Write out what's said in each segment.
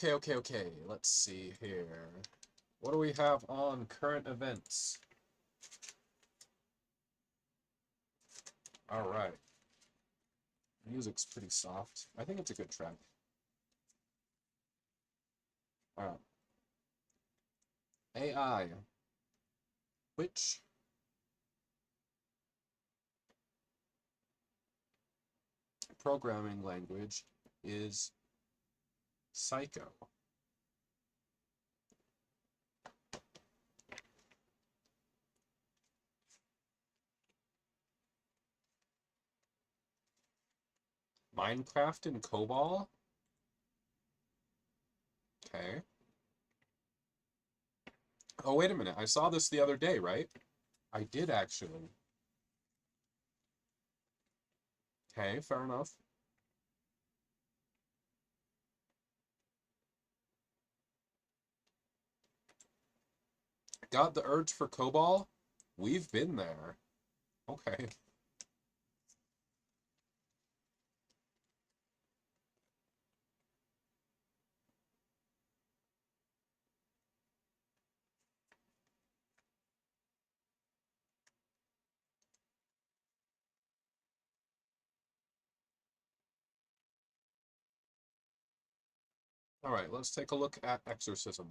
Okay. Let's see here. What do we have on current events? All right. Music's pretty soft. I think it's a good track. All right. AI. Which programming language is Psycho? Minecraft and COBOL? Okay. Oh, wait a minute. I saw this the other day, right? I did actually. Okay, fair enough. Got the urge for COBOL? We've been there. Okay. All right, let's take a look at exorcism.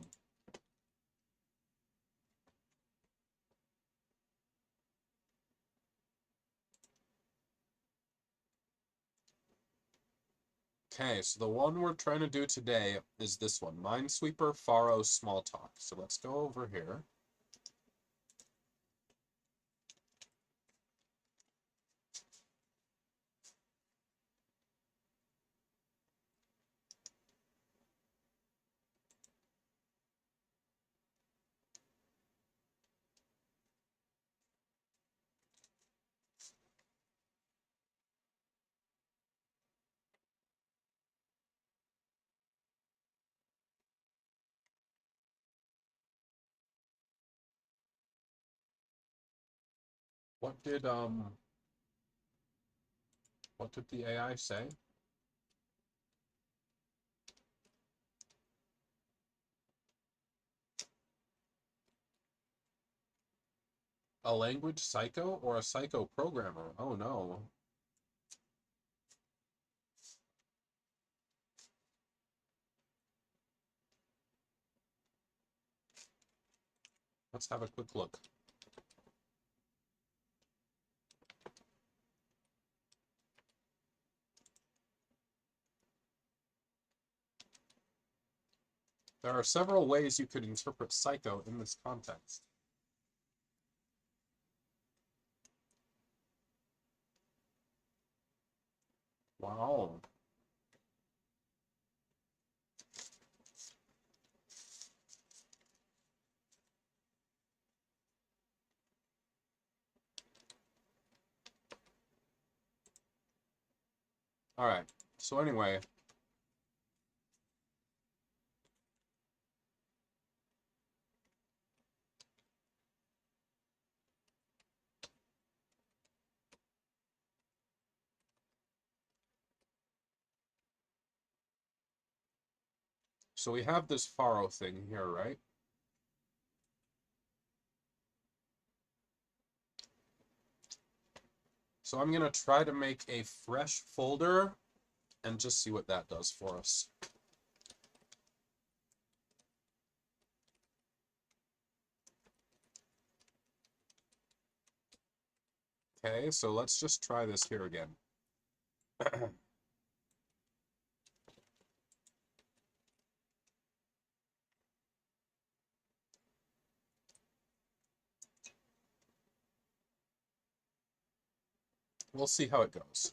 Okay, so the one we're trying to do today is this one, Minesweeper, Faro, Smalltalk. So let's go over here. What did the AI say? A language psycho or a psycho programmer? Oh no. Let's have a quick look. There are several ways you could interpret psycho in this context. Wow. All right. So anyway, so we have this Faro thing here, right? So I'm gonna try to make a fresh folder and just see what that does for us. Okay, so let's just try this here again. We'll see how it goes.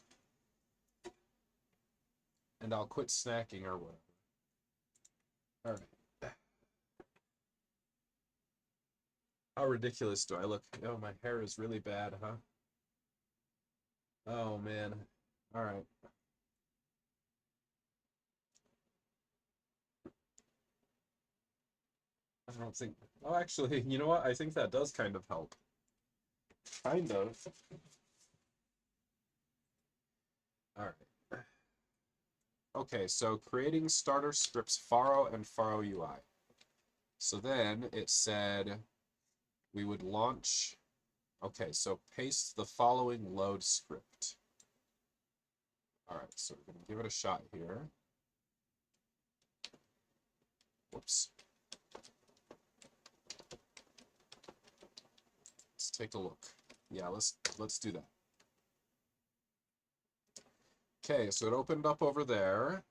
And I'll quit snacking or whatever. All right. How ridiculous do I look? Oh, my hair is really bad, huh? Oh, man. All right. I don't think... Oh, actually, you know what? I think that does kind of help. Kind of. All right. Okay, so creating starter scripts Faro and Faro UI. So then it said we would launch. Okay, so paste the following load script. All right, so we're going to give it a shot here. Whoops. Let's take a look. Yeah, let's do that. Okay, so it opened up over there.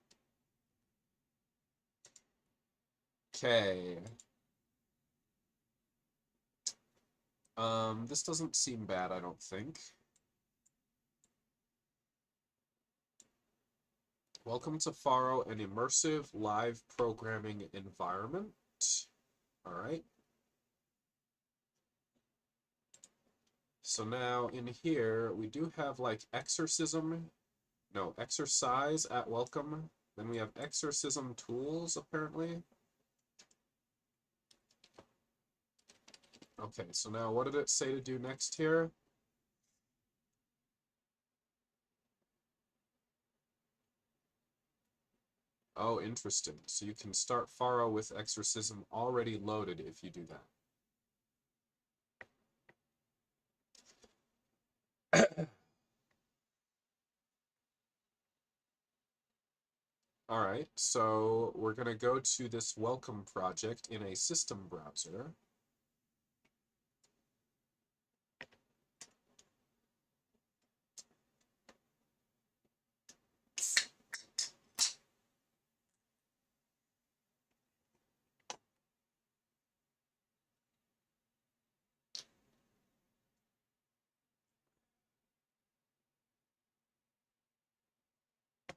Okay. This doesn't seem bad, I don't think. Welcome to Faro, an immersive live programming environment. All right. So now in here, we do have like exercise at welcome. Then we have exorcism tools, apparently. Okay, so now what did it say to do next here? Oh, interesting. So you can start Faro with exorcism already loaded if you do that. All right, so we're going to go to this welcome project in a system browser.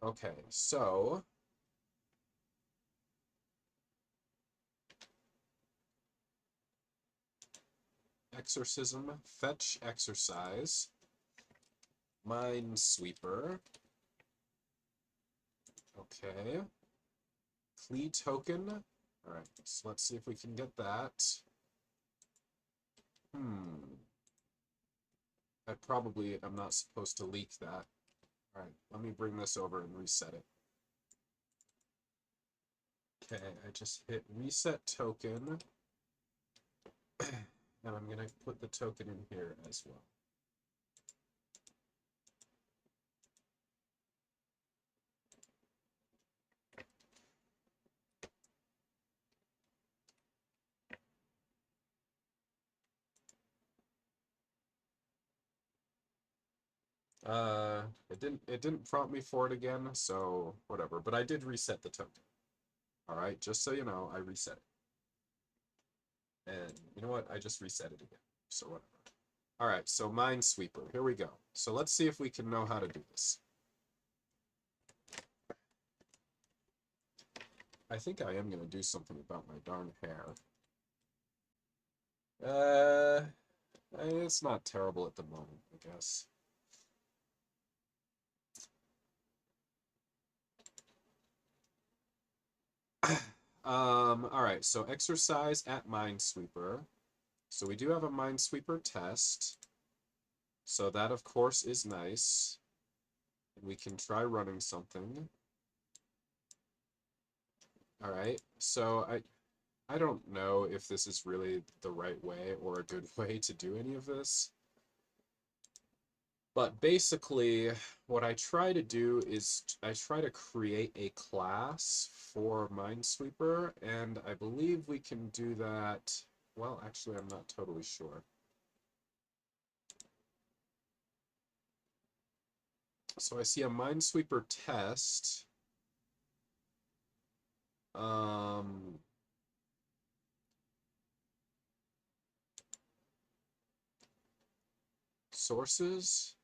Okay, so exorcism, fetch exercise, minesweeper. Okay. Clee token. All right, so let's see if we can get that. I probably am not supposed to leak that. All right, let me bring this over and reset it. Okay, I just hit reset token. And I'm going to put the token in here as well. It didn't prompt me for it again, so whatever. But I did reset the token. All right, just so you know, I reset it. And you know what? I just reset it again. So whatever. All right, so Minesweeper. Here we go. So let's see if we can know how to do this. I think I am going to do something about my darn hair. It's not terrible at the moment, I guess. All right, so exercise at Minesweeper. So we do have a Minesweeper test. So that, of course, is nice. And we can try running something. All right, so I don't know if this is really the right way or a good way to do any of this. But basically, what I try to do is I try to create a class for Minesweeper, and I believe we can do that. Well, actually, I'm not totally sure. So I see a Minesweeper test. Sources.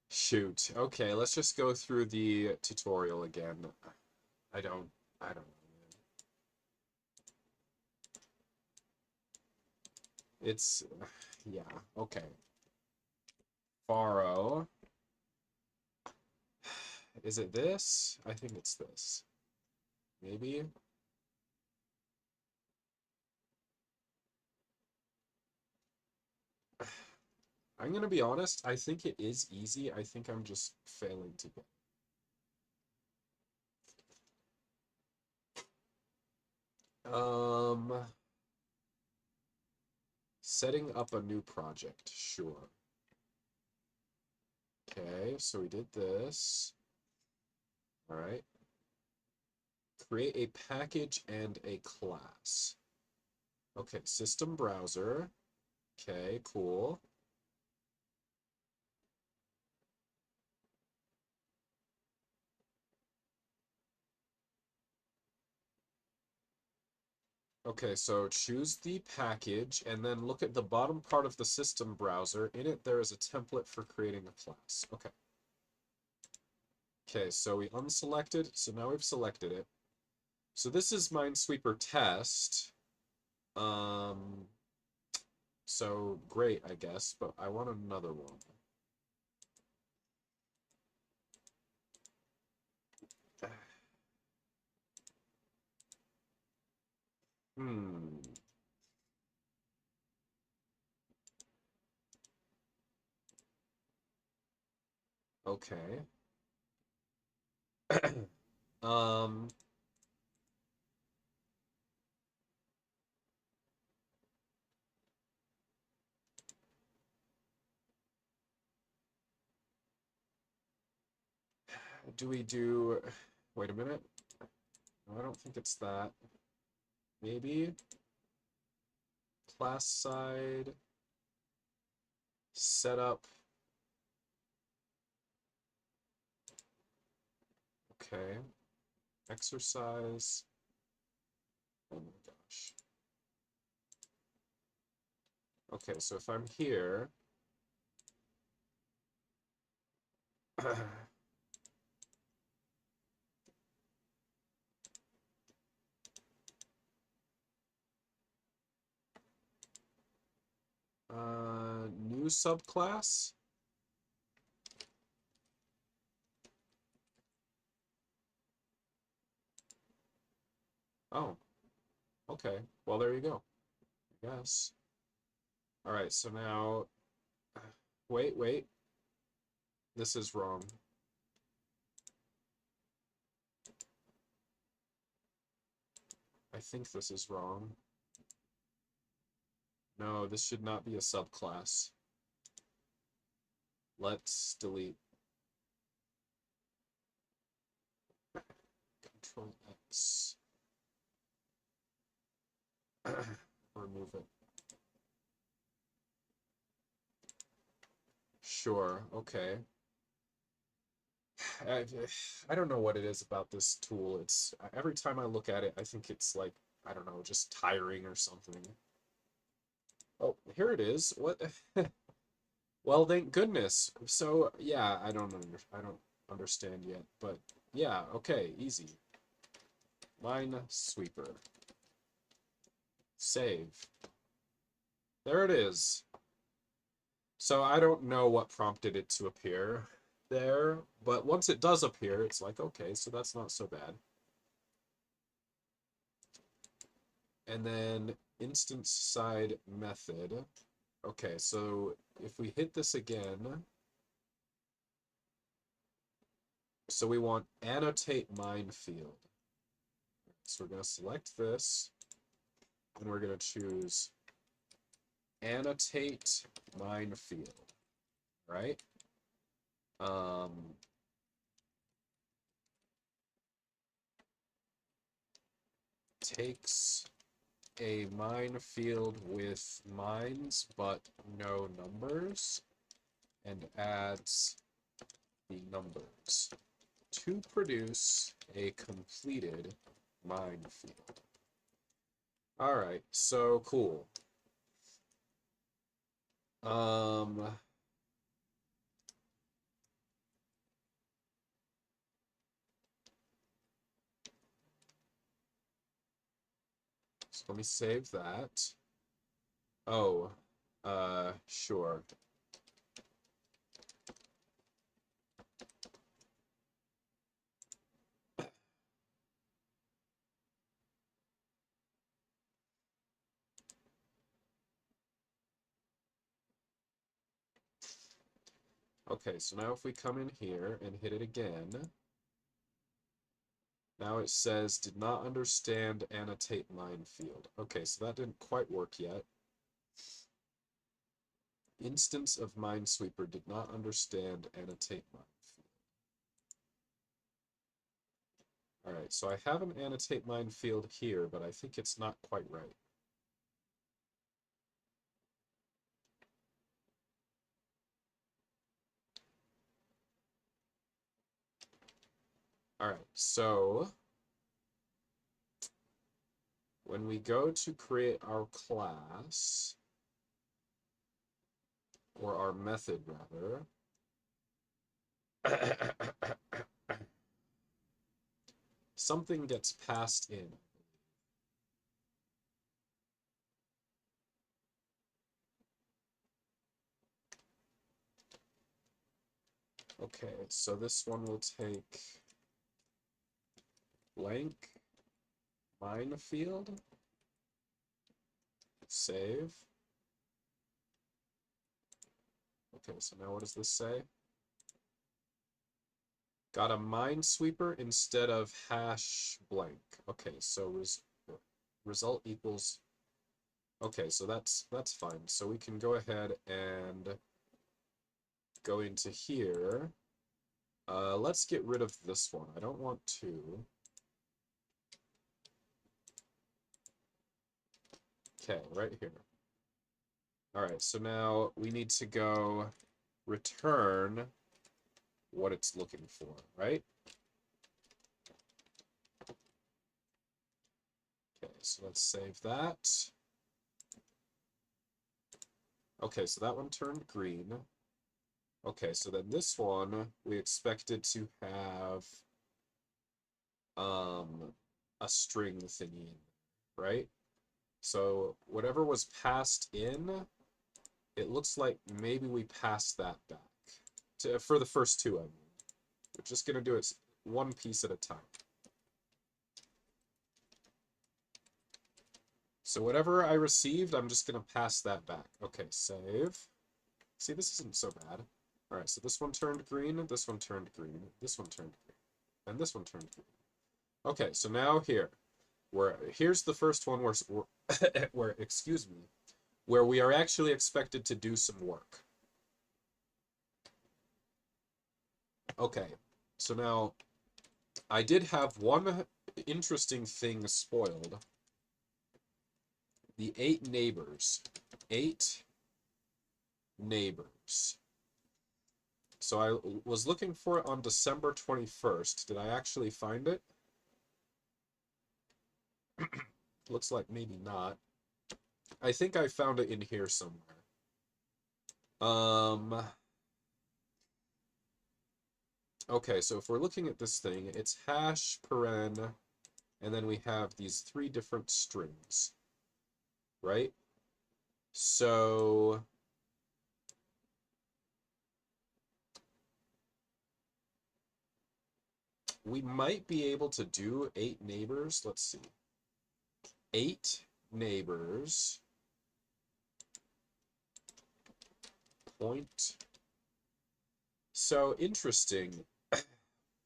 Shoot. Okay, let's just go through the tutorial again. I don't know. It's yeah, okay. Faro. Is it this? I think it's this. Maybe. I'm gonna be honest, I think it is easy. I think I'm just failing to get. Setting up a new project, sure. Okay, so we did this. All right. Create a package and a class. Okay, system browser. Okay, cool. Okay, so choose the package and then look at the bottom part of the system browser. In it, there is a template for creating a class. Okay. Okay, so we unselected, so now we've selected it. So this is Minesweeper test. So great, I guess, but I want another one. Hmm. Okay. Um, do we do, wait a minute. No, I don't think it's that. Maybe class side setup. Okay. Exercise. Oh my gosh. Okay, so if I'm here, new subclass. Oh, okay. Well, there you go. I guess. All right, so now, wait. This is wrong. I think this is wrong. No, this should not be a subclass. Let's delete. Control X. Remove it. Sure, okay. I, I don't know what it is about this tool. It's every time I look at it, I think it's like, I don't know, just tiring or something. Oh, here it is. What? Well, thank goodness. So, yeah, I don't understand yet, but yeah, okay, easy. Minesweeper. Save. There it is. So I don't know what prompted it to appear there, but once it does appear, it's like, okay, so that's not so bad. And then instance side method. Okay, so if we hit this again, so we want annotate minefield. So we're going to select this, and we're going to choose annotate minefield, right? Takes a minefield with mines but no numbers and adds the numbers to produce a completed minefield. All right, so cool. So let me save that. Oh, sure. Okay, so now if we come in here and hit it again, now it says did not understand annotate minefield. Okay, so that didn't quite work yet. Instance of Minesweeper did not understand annotate minefield. Alright, so I have an annotate minefield here, but I think it's not quite right. Alright, so when we go to create our class, or our method rather, something gets passed in. Okay, so this one will take blank minefield, save. Okay, so now what does this say? Got a minesweeper instead of hash blank. Okay, so result equals. Okay, so that's fine. So we can go ahead and go into here. Let's get rid of this one. I don't want to. Okay, right here. All right, so now we need to go return what it's looking for, right? Okay, so let's save that. Okay, so that one turned green. Okay, so then this one, we expected to have a string thingy, right? So whatever was passed in, it looks like maybe we passed that back. For the first two, I mean. We're just going to do it one piece at a time. So whatever I received, I'm just going to pass that back. Okay, save. See, this isn't so bad. All right, so this one turned green, this one turned green, this one turned green, and this one turned green. Okay, so now here's the first one where excuse me, where we are actually expected to do some work. Okay, so now I did have one interesting thing spoiled. The 8 neighbors. 8 neighbors. So I was looking for it on December 21st. Did I actually find it? Looks like maybe not. I think I found it in here somewhere. Okay, so if we're looking at this thing, it's hash, paren, and then we have these 3 different strings, right? So we might be able to do 8 neighbors. Let's see. 8 neighbors. Point. So interesting.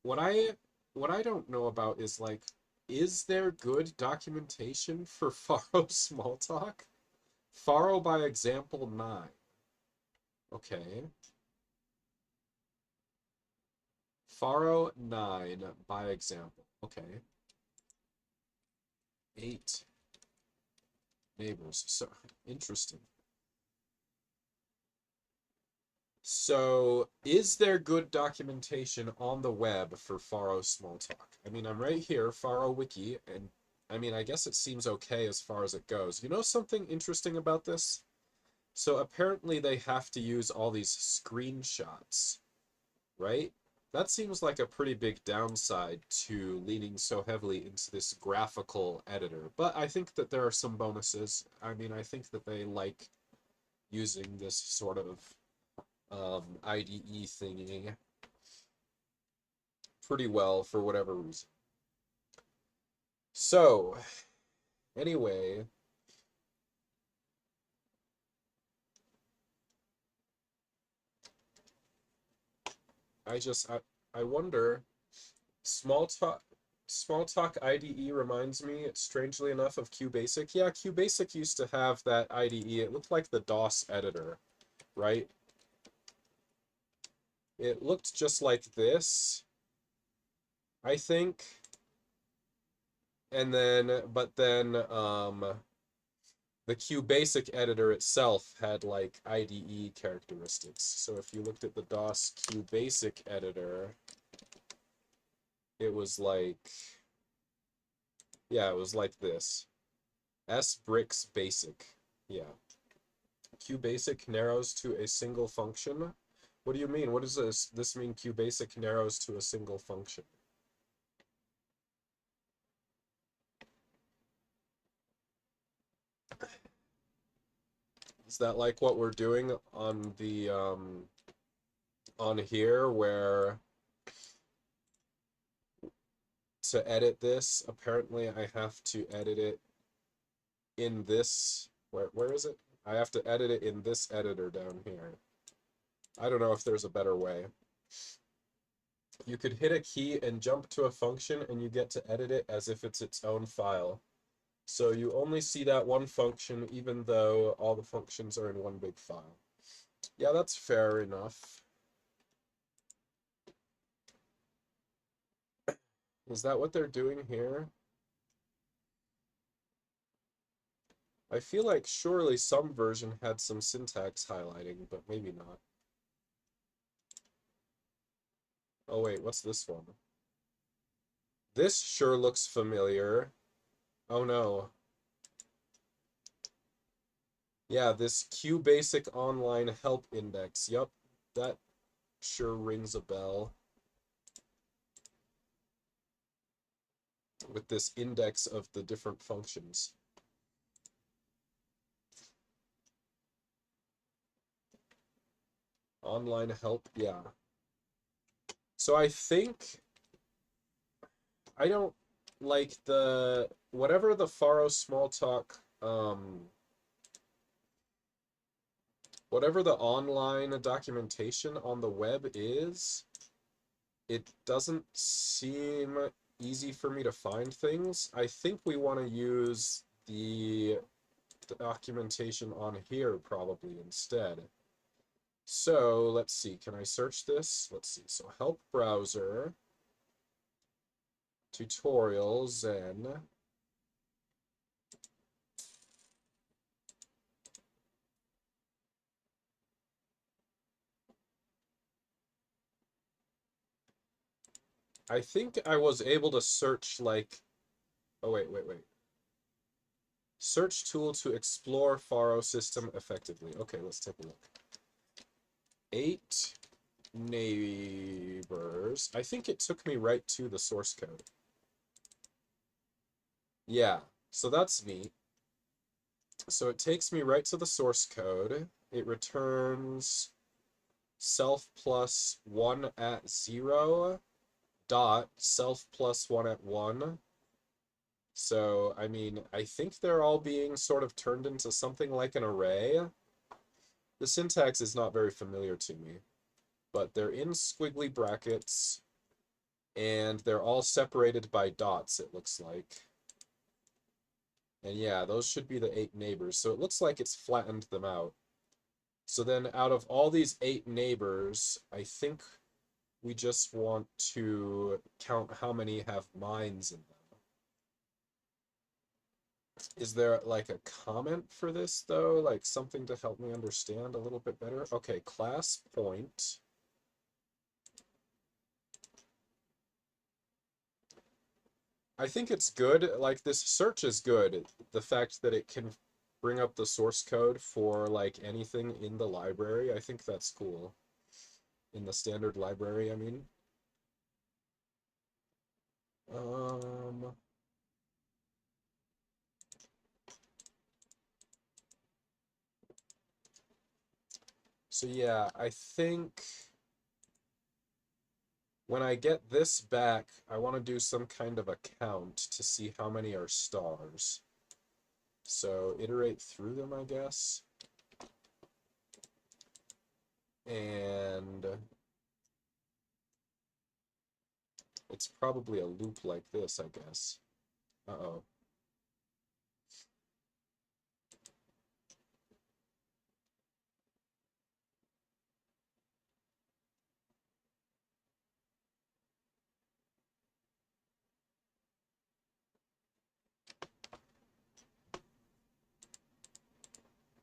What I don't know about is like, is there good documentation for Faro Smalltalk? Faro by example 9. Okay. Faro 9 by example. Okay. 8 neighbors. So interesting. So, is there good documentation on the web for Faro Smalltalk? I mean, I'm right here, Faro Wiki, and I mean, I guess it seems okay as far as it goes. You know something interesting about this? So apparently they have to use all these screenshots, right? That seems like a pretty big downside to leaning so heavily into this graphical editor. But I think that there are some bonuses. I mean, I think that they like using this sort of IDE thingy pretty well for whatever reason. So, anyway, I wonder, Smalltalk IDE reminds me, strangely enough, of QBasic. Yeah, QBasic used to have that IDE. It looked like the DOS editor, right? It looked just like this, I think. And then, but then, the QBasic editor itself had like IDE characteristics. So if you looked at the DOS QBasic editor, it was like, yeah, it was like this. SBricks basic. Yeah. QBasic narrows to a single function. What do you mean? What does this mean QBasic narrows to a single function? Is that like what we're doing on the on here, where to edit this, apparently I have to edit it in this, where is it? I have to edit it in this editor down here. I don't know if there's a better way. You could hit a key and jump to a function and you get to edit it as if it's its own file. So you only see that one function even though all the functions are in one big file. Yeah, that's fair enough. Is that what they're doing here? I feel like surely some version had some syntax highlighting, but maybe not. Oh wait, what's this one? This sure looks familiar. Oh no. Yeah, this QBasic online help index. Yup, that sure rings a bell. With this index of the different functions. Online help, yeah. So I think I don't like the whatever the Faro Smalltalk whatever the online documentation on the web is, it doesn't seem easy for me to find things. I think we want to use the documentation on here probably instead. So let's see, can I search this? Let's see, so help browser, tutorial, Zen. I think I was able to search like, oh wait. Search tool to explore Faro system effectively. Okay, let's take a look. 8 neighbors. I think it took me right to the source code. Yeah, so that's neat. So it takes me right to the source code. It returns self plus 1 at 0 dot self plus 1 at 1. So, I mean, I think they're all being sort of turned into something like an array. The syntax is not very familiar to me, but they're in squiggly brackets, and they're all separated by dots, it looks like. And yeah, those should be the 8 neighbors. So it looks like it's flattened them out. So then out of all these 8 neighbors, I think we just want to count how many have mines in them. Is there like a comment for this though? Like something to help me understand a little bit better? Okay, class point. I think it's good. Like this search is good. The fact that it can bring up the source code for like anything in the library, I think that's cool. In the standard library, I mean. So yeah, I think when I get this back, I want to do some kind of a count to see how many are stars. So iterate through them, I guess. And It's probably a loop like this, I guess. Uh-oh.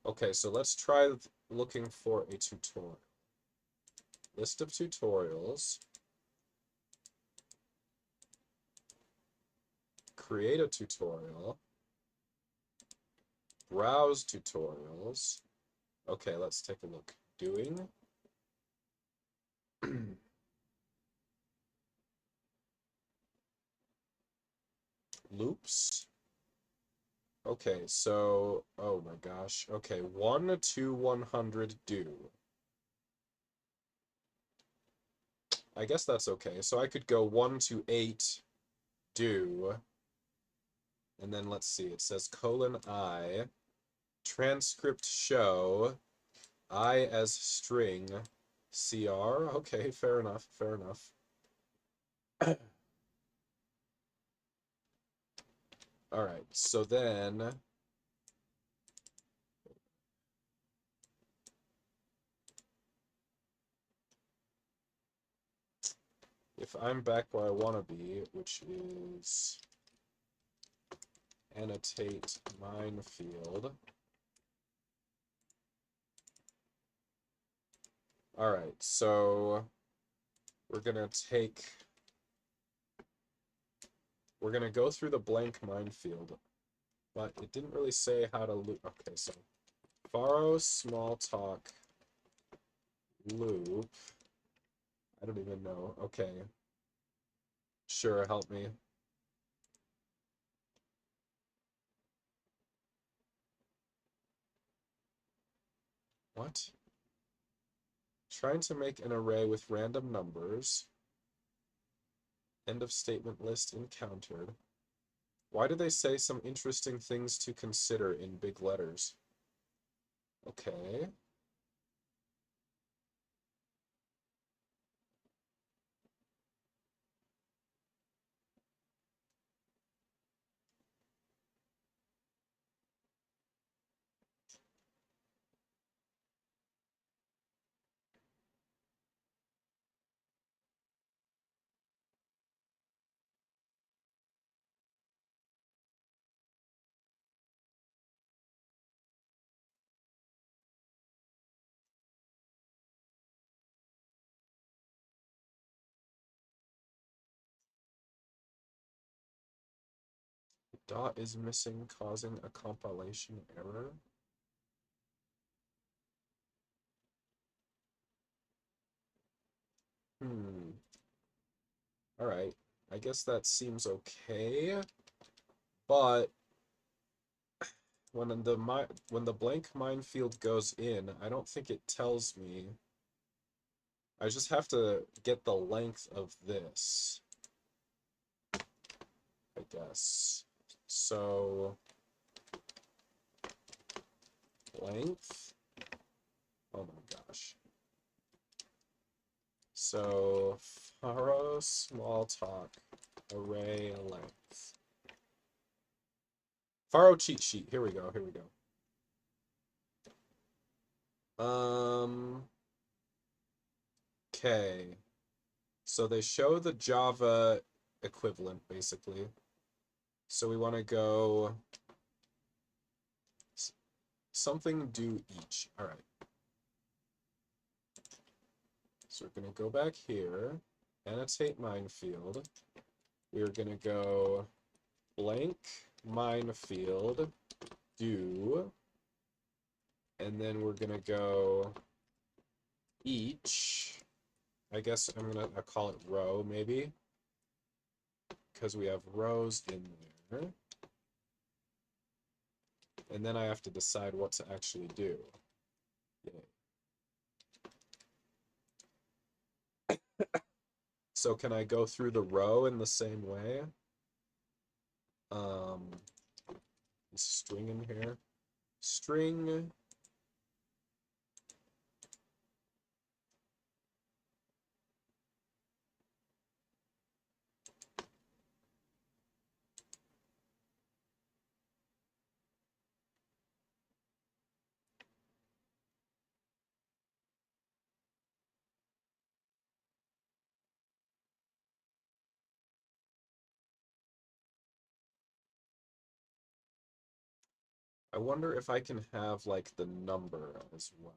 Okay, so let's try looking for a tutorial. List of tutorials. Create a tutorial. Browse tutorials. Okay, let's take a look. Doing. Loops. Okay, so, oh my gosh. Okay, 1 to 100 do. I guess that's okay. So I could go 1 to 8 do. And then let's see, it says :I, transcript show, I as string, CR. Okay, fair enough, fair enough. All right, so then if I'm back where I want to be, which is annotate minefield. All right, so we're gonna go through the blank minefield, but it didn't really say how to loop. Okay, so borrow small talk loop. I don't even know. Okay. Sure, help me. What? Trying to make an array with random numbers. End of statement list encountered. Why do they say some interesting things to consider in big letters? Okay. Dot is missing, causing a compilation error. All right. I guess that seems okay. But when the blank minefield goes in, I don't think it tells me. I just have to get the length of this, I guess. So length. Oh my gosh. So faro small talk array length. Faro cheat sheet. Here we go. Here we go. Okay. So they show the Java equivalent basically. So we want to go something do each. All right. So we're going to go back here, annotate minefield. We're going to go blank minefield do, and then we're going to go each. I guess I'm going to call it row maybe, because we have rows in there. And then I have to decide what to actually do. Yay. So can I go through the row in the same way? String in here. String. I wonder if I can have, like, the number as well.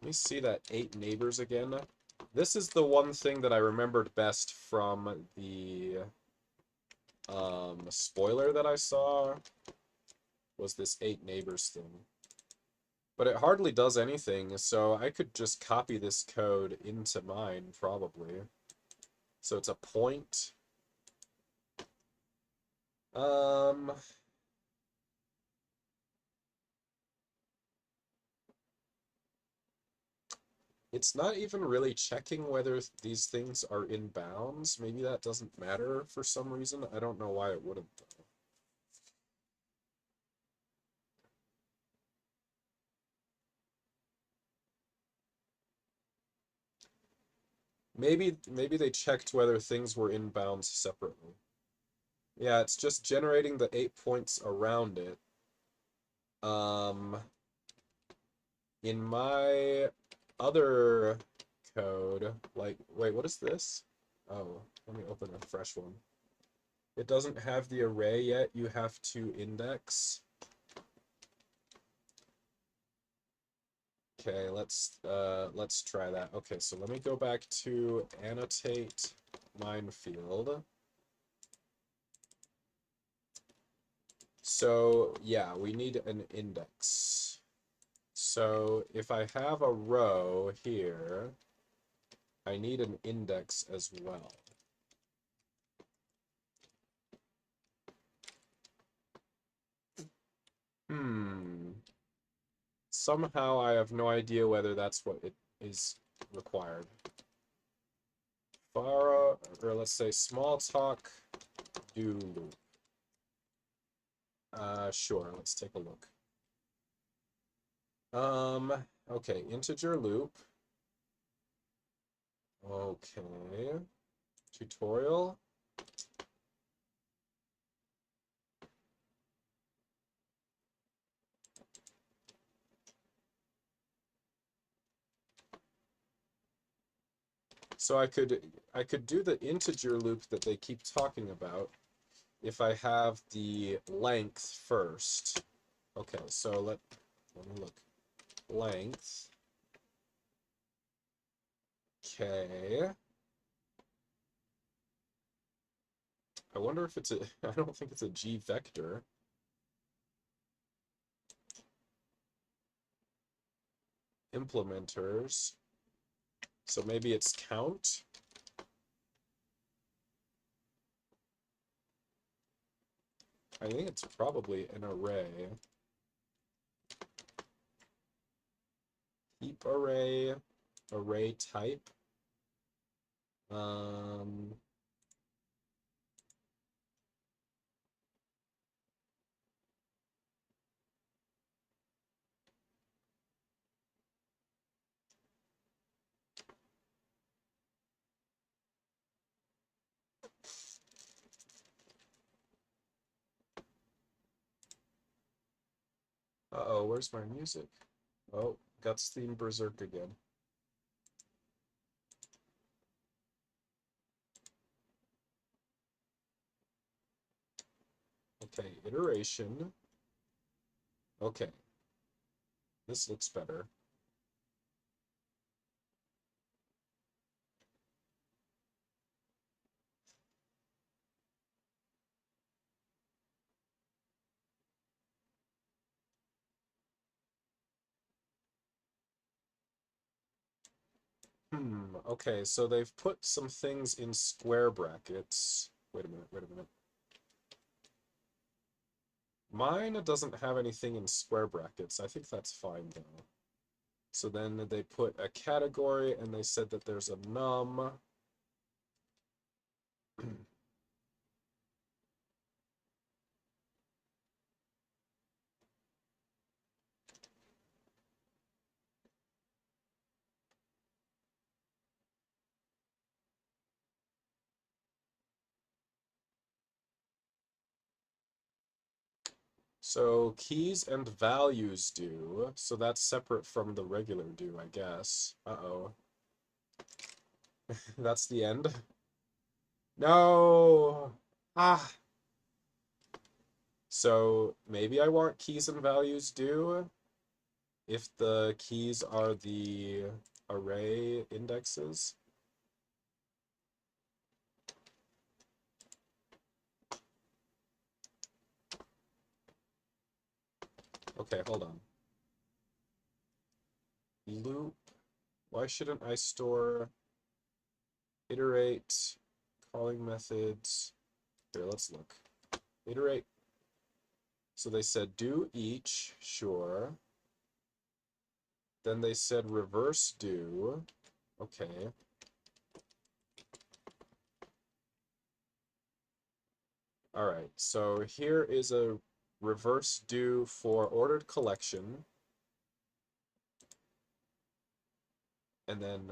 Let me see that 8 neighbors again. This is the one thing that I remembered best from the spoiler that I saw, was this 8 neighbors thing. But it hardly does anything, so I could just copy this code into mine, probably. So it's a point. It's not even really checking whether these things are in bounds. Maybe that doesn't matter for some reason. I don't know why it wouldn't, though. Maybe they checked whether things were in bounds separately. Yeah, it's just generating the 8 points around it. In my other code, like, wait, what is this? Oh, let me open a fresh one. It doesn't have the array yet. You have to index. Okay, let's try that. Okay, so let me go back to annotate minefield. So yeah, we need an index. So if I have a row here, I need an index as well. Somehow I have no idea whether that's what it is required. Or let's say small talk do loop. Sure, let's take a look. Okay, integer loop. Okay. Tutorial. So I could do the integer loop that they keep talking about if I have the length first. Okay, so let me look. Length. Okay. I wonder if it's a, I don't think it's a G vector. Implementers. So maybe it's count. I think it's probably an array. Heap array, array type. Uh-oh, where's my music? Oh, Guts theme Berserk again. Okay, iteration. Okay. This looks better. Okay, so they've put some things in square brackets. Wait a minute. Mine doesn't have anything in square brackets. I think that's fine, though. So then they put a category, and they said that there's a num. So keys and values do. So that's separate from the regular do, I guess. Uh-oh. That's the end. No. Ah. So maybe I want keys and values do if the keys are the array indexes. Okay, hold on. Loop. Why shouldn't I store iterate calling methods? Here, let's look. Iterate. So they said do each, sure. Then they said reverse do. Okay. All right, so here is a reverse do for ordered collection. And then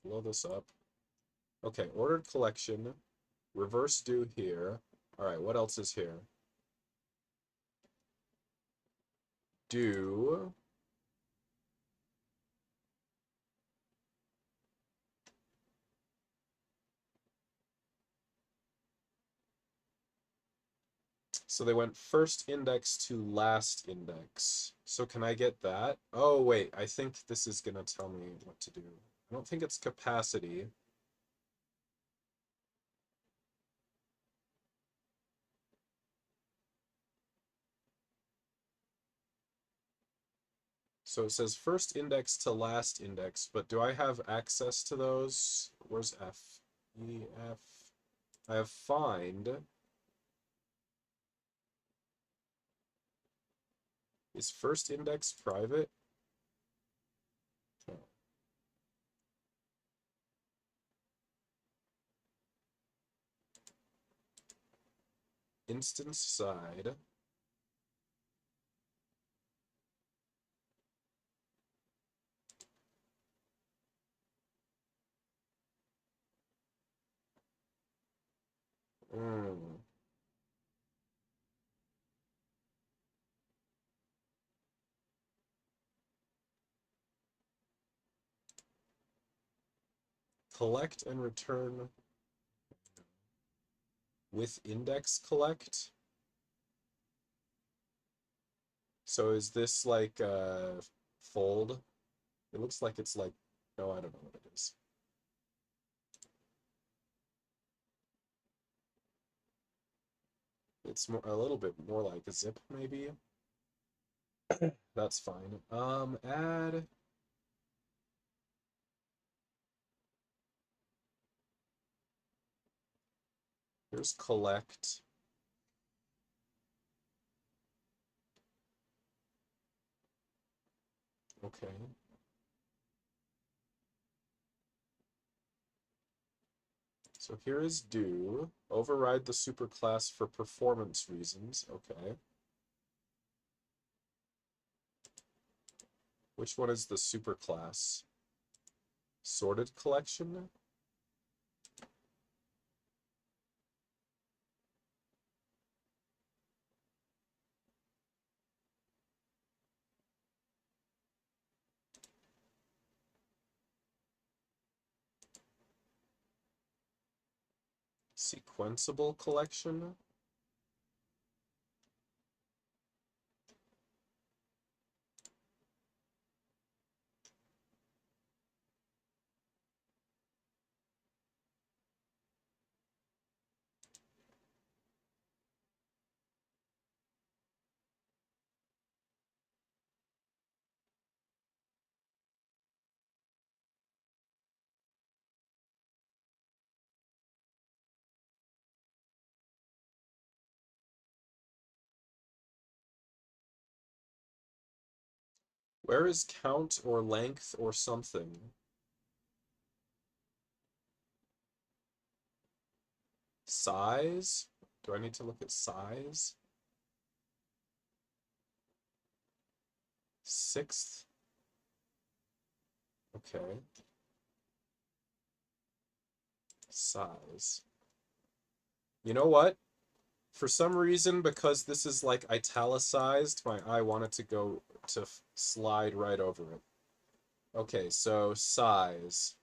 blow this up. Okay, ordered collection, reverse do here. All right, what else is here? Do so they went first index to last index. So can I get that? Oh, wait, I think this is gonna tell me what to do. I don't think it's capacity. So it says first index to last index, but do I have access to those? Where's F? E, F. I have find. Is first index private? Oh. Instance side. Mm. Collect and return with index collect. So is this like fold? It looks like it's like, no, I don't know what it is. It's more, a little bit more like a zip maybe. That's fine. Add. Here's collect. Okay. So here is do. Override the superclass for performance reasons. Okay. Which one is the superclass? Sorted collection? Sequenceable collection? Where is count or length or something? Size? Do I need to look at size? Sixth? Okay. Size. You know what? For some reason, because this is like italicized, my eye wanted to go to slide right over it. Okay, so size.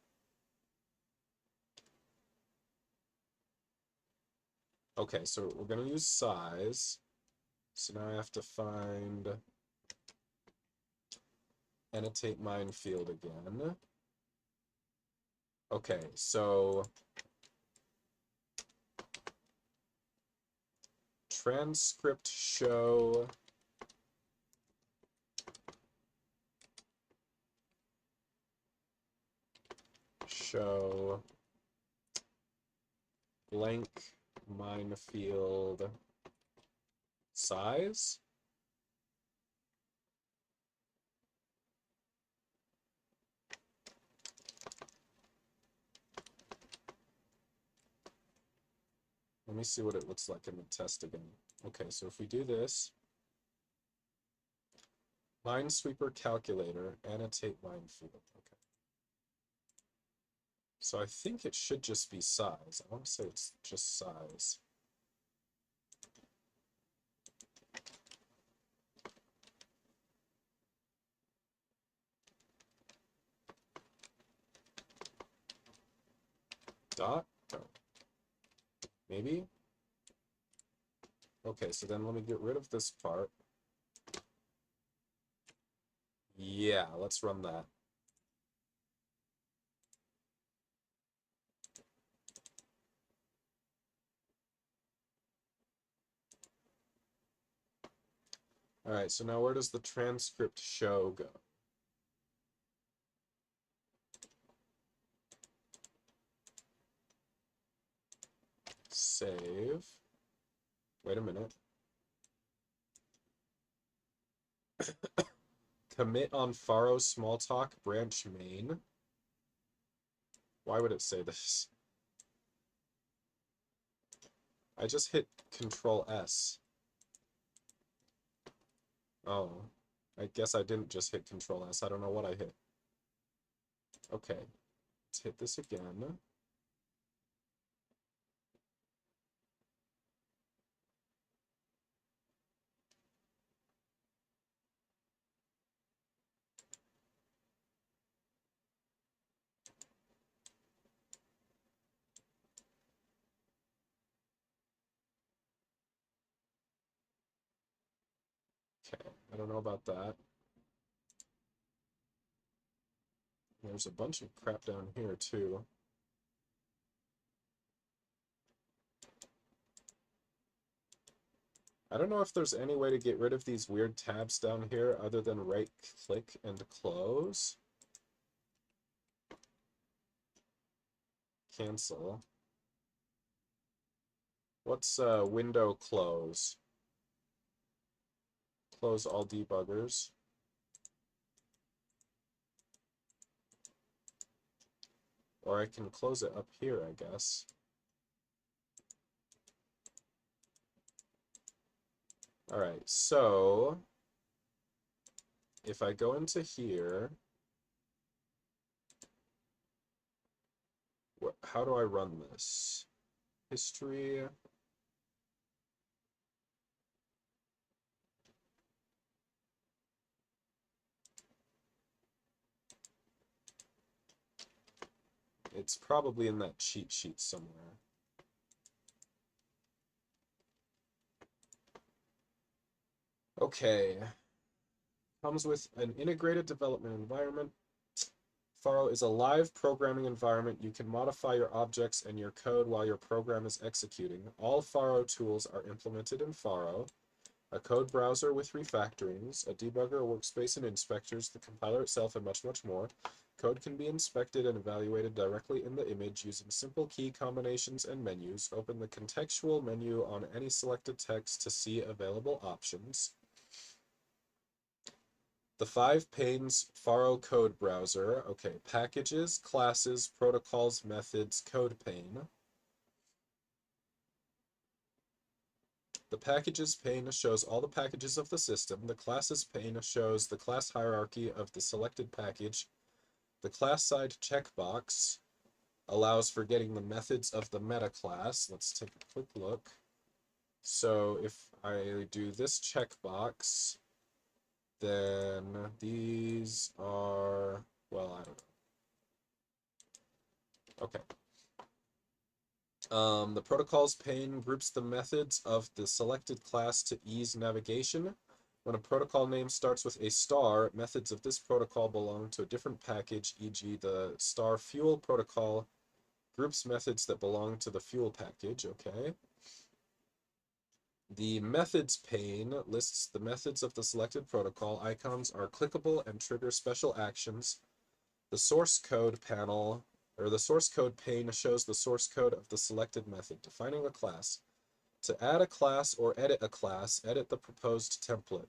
Okay, so we're going to use size. So now I have to find annotate minefield again. Okay, so transcript show blank minefield size. Let me see what it looks like in the test again. Okay, so if we do this, Minesweeper calculator, annotate minefield. Okay. So I think it should just be size. I want to say it's just size. Dot? No. Maybe? Okay, so then let me get rid of this part. Yeah, let's run that. All right, so now where does the transcript show go? Save. Wait a minute. Commit on faro smalltalk branch main. Why would it say this? I just hit Control S. Oh, I guess I didn't just hit Control S. I don't know what I hit. Okay, let's hit this again. Okay, I don't know about that. There's a bunch of crap down here too. I don't know if there's any way to get rid of these weird tabs down here other than right-click and close. Cancel. What's window close? Close all debuggers. Or I can close it up here, I guess. All right, so if I go into here, how do I run this? History. It's probably in that cheat sheet somewhere. Okay. Comes with an integrated development environment. Faro is a live programming environment. You can modify your objects and your code while your program is executing. All Faro tools are implemented in Faro. A code browser with refactorings, a debugger, a workspace, and inspectors, the compiler itself, and much, much more. Code can be inspected and evaluated directly in the image using simple key combinations and menus. Open the contextual menu on any selected text to see available options. The 5 panes Faro code browser. Okay, packages, classes, protocols, methods, code pane. The packages pane shows all the packages of the system. The classes pane shows the class hierarchy of the selected package. The class side checkbox allows for getting the methods of the meta class. Let's take a quick look. So if I do this checkbox, then these are, well, I don't know. Okay. The protocols pane groups the methods of the selected class to ease navigation. When a protocol name starts with a star, methods of this protocol belong to a different package, e.g. the star fuel protocol groups methods that belong to the fuel package, okay. The methods pane lists the methods of the selected protocol. Icons are clickable and trigger special actions. The source code panel, or the source code pane, shows the source code of the selected method. Defining a class. To add a class or edit a class, edit the proposed template.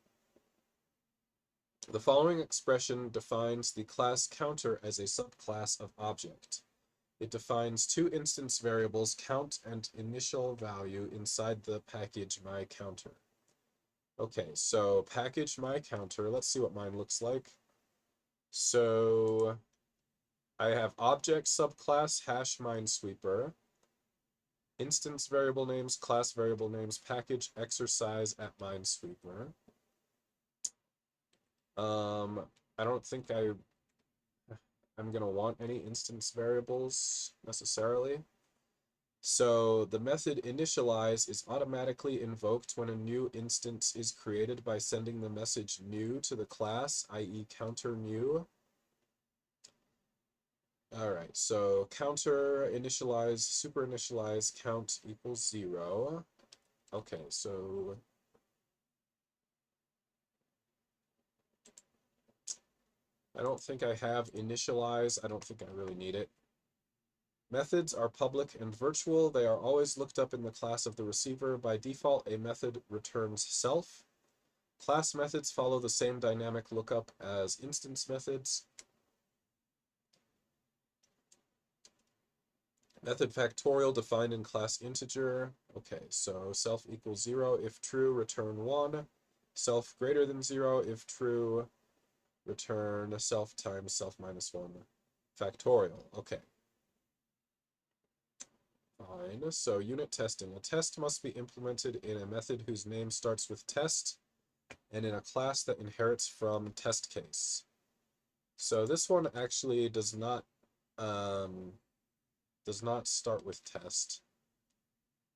The following expression defines the class counter as a subclass of object. It defines two instance variables, count and initial value, inside the package myCounter. Okay, so package myCounter, let's see what mine looks like. So I have object subclass hash minesweeper, instance variable names, class variable names, package exercise at minesweeper. I don't think I'm gonna want any instance variables necessarily. So the method initialize is automatically invoked when a new instance is created by sending the message new to the class, i.e. counter new. All right, so counter initialize, super initialize, count equals 0. Okay, so I don't think I have initialize. I don't think I really need it. Methods are public and virtual. They are always looked up in the class of the receiver. By default, a method returns self. Class methods follow the same dynamic lookup as instance methods. Method factorial defined in class integer. Okay, so self equals 0 if true, return 1. Self greater than 0 if true, return self times self minus 1 factorial. Okay. Fine. So unit testing. A test must be implemented in a method whose name starts with test and in a class that inherits from test case. So this one actually does not start with test.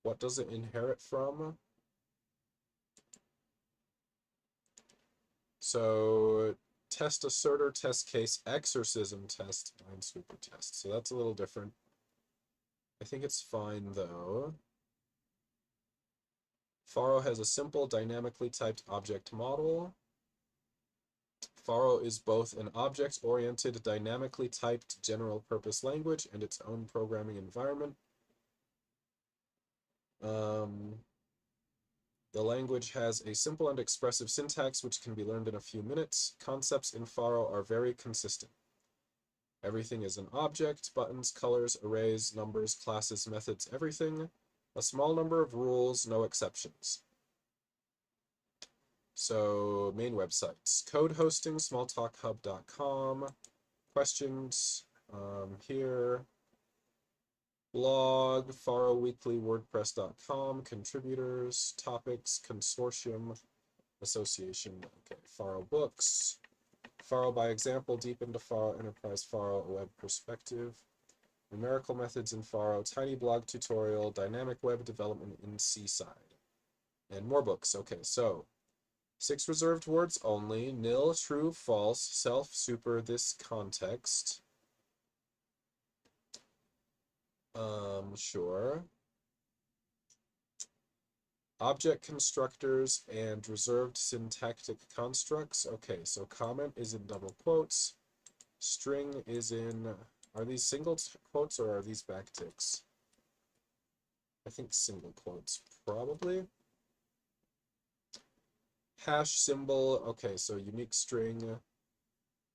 What does it inherit from? So test asserter, test case, exorcism test, minesweeper test. So that's a little different. I think it's fine though. Faro has a simple dynamically typed object model. Faro is both an object-oriented, dynamically typed general-purpose language and its own programming environment. The language has a simple and expressive syntax which can be learned in a few minutes. Concepts in Faro are very consistent. Everything is an object: buttons, colors, arrays, numbers, classes, methods, everything. A small number of rules, no exceptions. So main websites: code hosting, smalltalkhub.com, questions here, blog, Faro Weekly, wordpress.com, contributors, topics, consortium, association, okay, Faro books, Faro by example, deep into Faro, enterprise Faro, a web perspective, numerical methods in Faro, tiny blog tutorial, dynamic web development in Seaside, and more books. Okay, so 6 reserved words only, nil, true, false, self, super, this context. Sure. Object constructors and reserved syntactic constructs. Okay, so comment is in double quotes. String is in, are these single quotes or are these backticks? I think single quotes, probably. Hash symbol, okay, so unique string.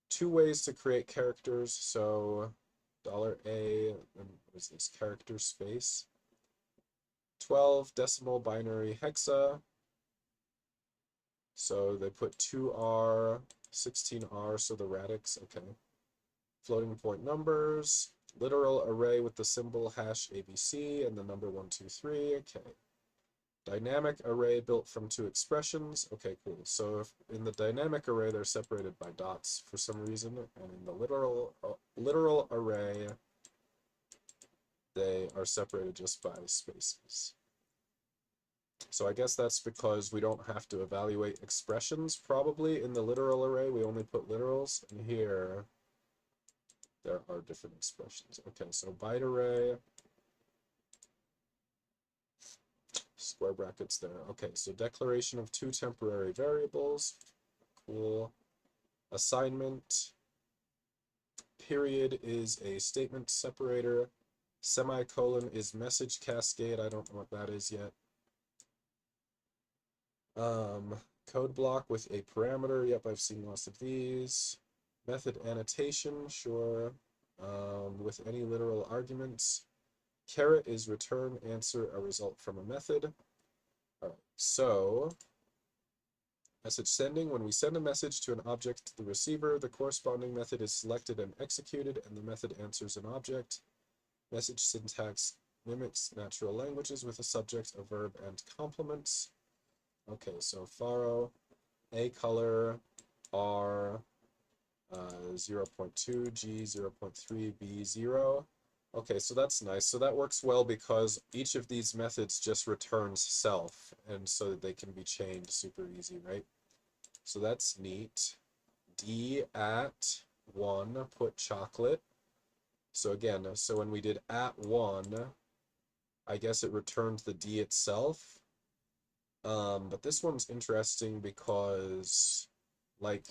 2 ways to create characters, so $A, and what is this, character space. 12 decimal binary hexa. So they put 2R, 16R, so the radix, okay. Floating point numbers, literal array with the symbol hash ABC and the number 123, okay. Dynamic array built from 2 expressions, okay, cool. So if in the dynamic array they're separated by dots for some reason, and in the literal array they are separated just by spaces. So I guess that's because we don't have to evaluate expressions, probably. In the literal array, we only put literals, and here there are different expressions. Okay, so byte array, square brackets there. Okay, so declaration of two temporary variables. Cool. Assignment. Period is a statement separator. Semicolon is message cascade. I don't know what that is yet. Code block with a parameter. Yep, I've seen lots of these. Method annotation, sure. With any literal arguments. Caret is return answer a result from a method. All right, so message sending. When we send a message to an object to the receiver, the corresponding method is selected and executed, and the method answers an object. Message syntax mimics natural languages with a subject, a verb, and complements. Okay, so faro, a color, r, 0.2, g, 0.3, b, 0. Okay, so that's nice. So that works well because each of these methods just returns self, and so that they can be chained super easy, right? So that's neat. D at 1, put chocolate. So again, so when we did at 1, I guess it returned the D itself. But this one's interesting because, like,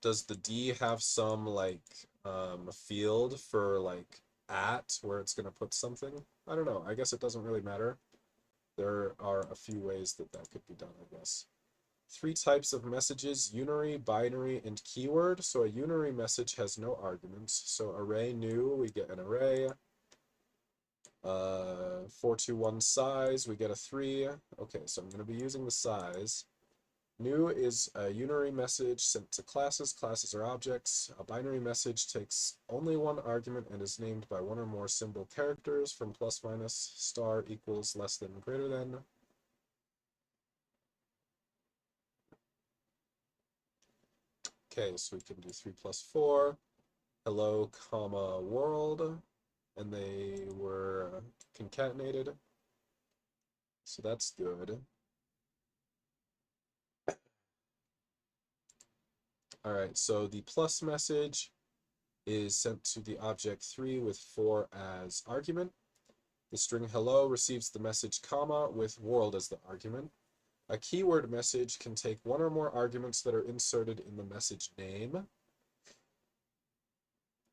does the D have some, like, field for, like, at, where it's going to put something? I don't know. I guess it doesn't really matter. There are a few ways that that could be done, I guess. 3 types of messages: unary, binary, and keyword. So a unary message has no arguments. So array new, we get an array. 421 size, we get a 3. Okay, so I'm going to be using the size. New is a unary message sent to classes. Classes are objects. A binary message takes only one argument and is named by one or more symbol characters from plus minus star equals less than greater than. Okay, so we can do 3 plus 4. Hello, comma, world. And they were concatenated. So that's good. All right, so the plus message is sent to the object 3 with 4 as argument. The string hello receives the message comma with world as the argument. A keyword message can take one or more arguments that are inserted in the message name.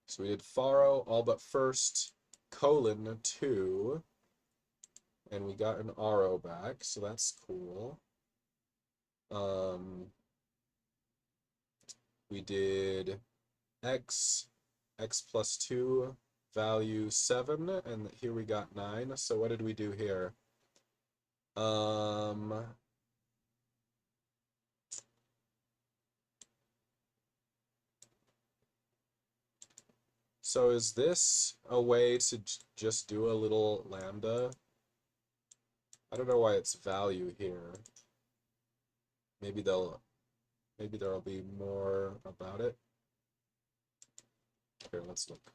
So we did faro, all but first, colon 2, and we got an RO back, so that's cool. We did x plus 2, value 7, and here we got 9. So what did we do here? So is this a way to just do a little lambda? I don't know why it's value here. Maybe there'll be more about it. Here, let's look.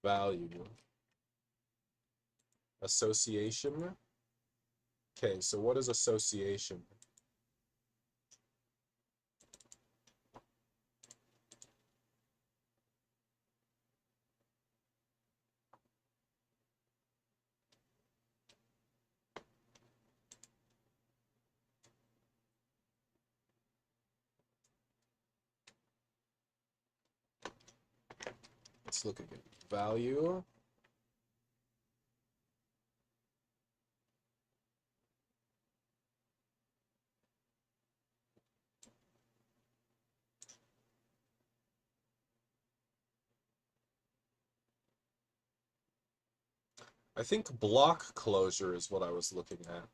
Value. Association. Okay, so what is association? Let's look again. Value. I think block closure is what I was looking at.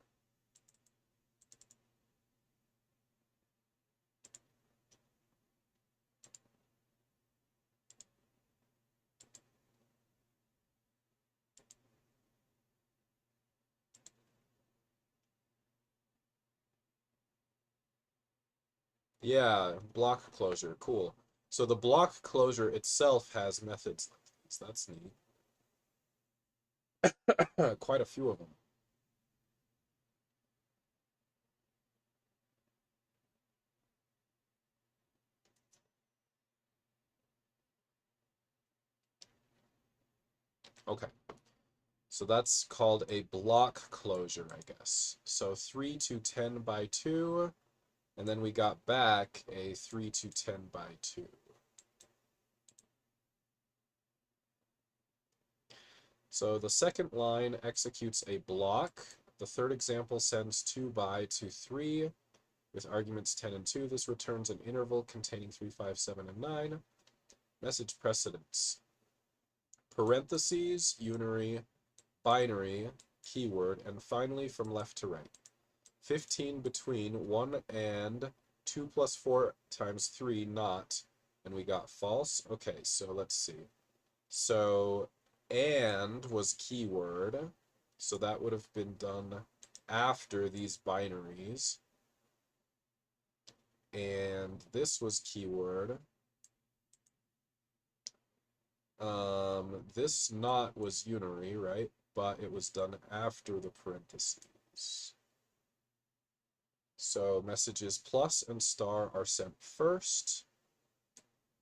Yeah, block closure, cool. So the block closure itself has methods like these. That's neat. Quite a few of them. Okay. So that's called a block closure, I guess. So 3 to 10 by 2, and then we got back a 3 to 10 by 2. So the second line executes a block. The third example sends 2 by to 3 with arguments 10 and 2. This returns an interval containing 3, 5, 7, and 9. Message precedence. Parentheses, unary, binary, keyword, and finally from left to right. 15 between 1 and 2 plus 4 times 3 not, and we got false. Okay, so let's see. So and was keyword, so that would have been done after these binaries. And this was keyword. This not was unary, right? But it was done after the parentheses. So messages plus and star are sent first,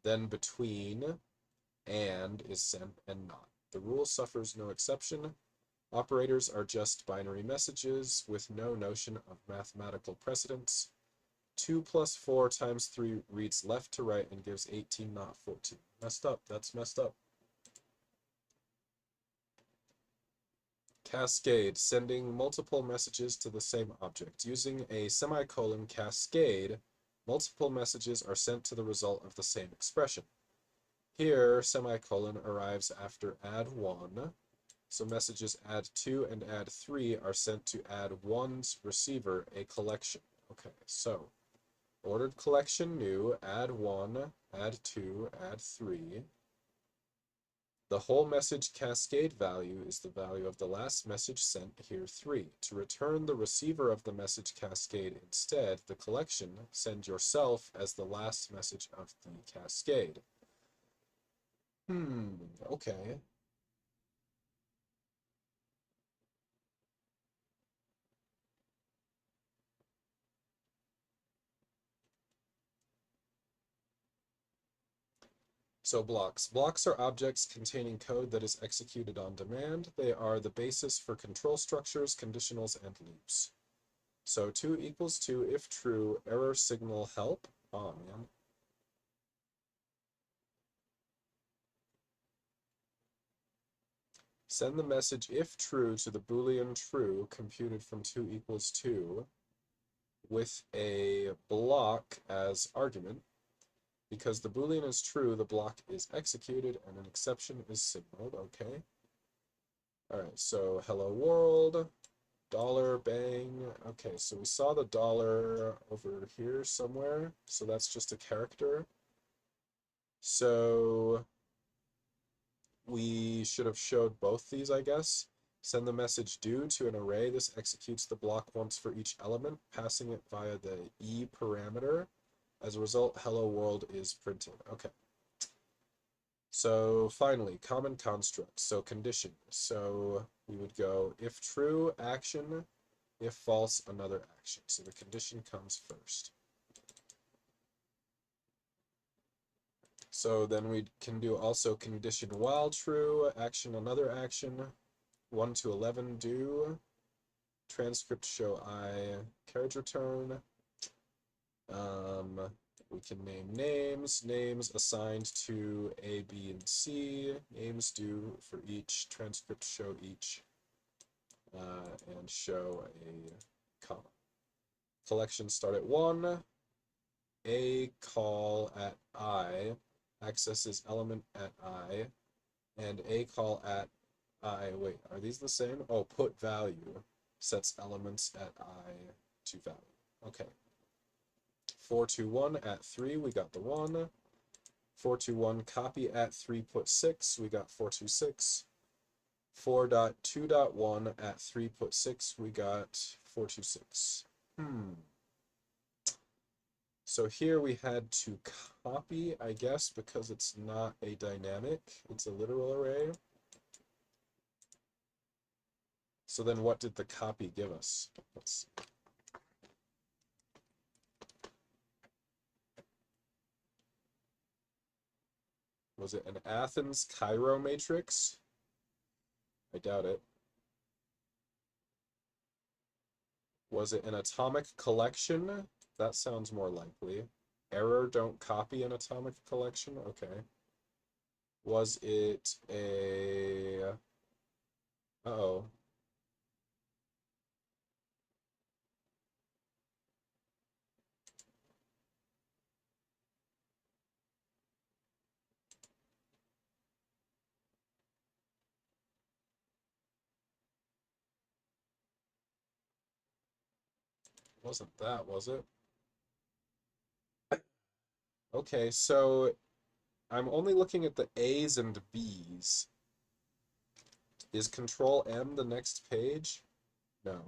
then between and is sent and not. The rule suffers no exception. Operators are just binary messages with no notion of mathematical precedence. 2 plus 4 times 3 reads left to right and gives 18, not 14. Messed up. That's messed up. Cascade, sending multiple messages to the same object. Using a semicolon cascade, multiple messages are sent to the result of the same expression. Here, semicolon arrives after add 1, so messages add 2 and add 3 are sent to add 1's receiver, a collection. Okay, so ordered collection new, add 1, add 2, add 3. The whole message cascade value is the value of the last message sent, here 3. To return the receiver of the message cascade instead, the collection, send yourself as the last message of the cascade. Okay. So blocks. Blocks are objects containing code that is executed on demand. They are the basis for control structures, conditionals, and loops. So 2 equals 2 if true, error signal help. Oh man. Send the message if true to the Boolean true computed from 2 equals 2 with a block as argument. Because the Boolean is true, the block is executed and an exception is signaled. Okay. All right, so hello world, dollar, bang. Okay, so we saw the dollar over here somewhere, so that's just a character. So we should have showed both these, I guess. Send the message due to an array. This executes the block once for each element, passing it via the E parameter. As a result, hello world is printed. Okay. So finally, common construct. So condition. So we would go if true, action, if false, another action. So the condition comes first. So then we can do also condition while true, action, another action, 1 to 11 do, transcript show I, carriage return. We can name names assigned to A, B, and C, names due for each, transcript show each, and show a comma. Collection start at 1, A call at I, accesses element at I, and A call at I, wait, are these the same? Oh, put value sets elements at I to value. Okay. 421 at 3, we got the 1. 421 copy at 3 put 6, we got 426. 4.2.1 at 3 put 6, we got 426. So here we had to copy, I guess, because it's not a dynamic, it's a literal array. So then what did the copy give us? Let's see. Was it an Athens Cairo matrix? I doubt it. Was it an atomic collection? That sounds more likely. Error, don't copy an atomic collection? Okay. Was it a... Uh-oh. Wasn't that, was it? Okay, so I'm only looking at the A's and B's. Is Control M the next page? No.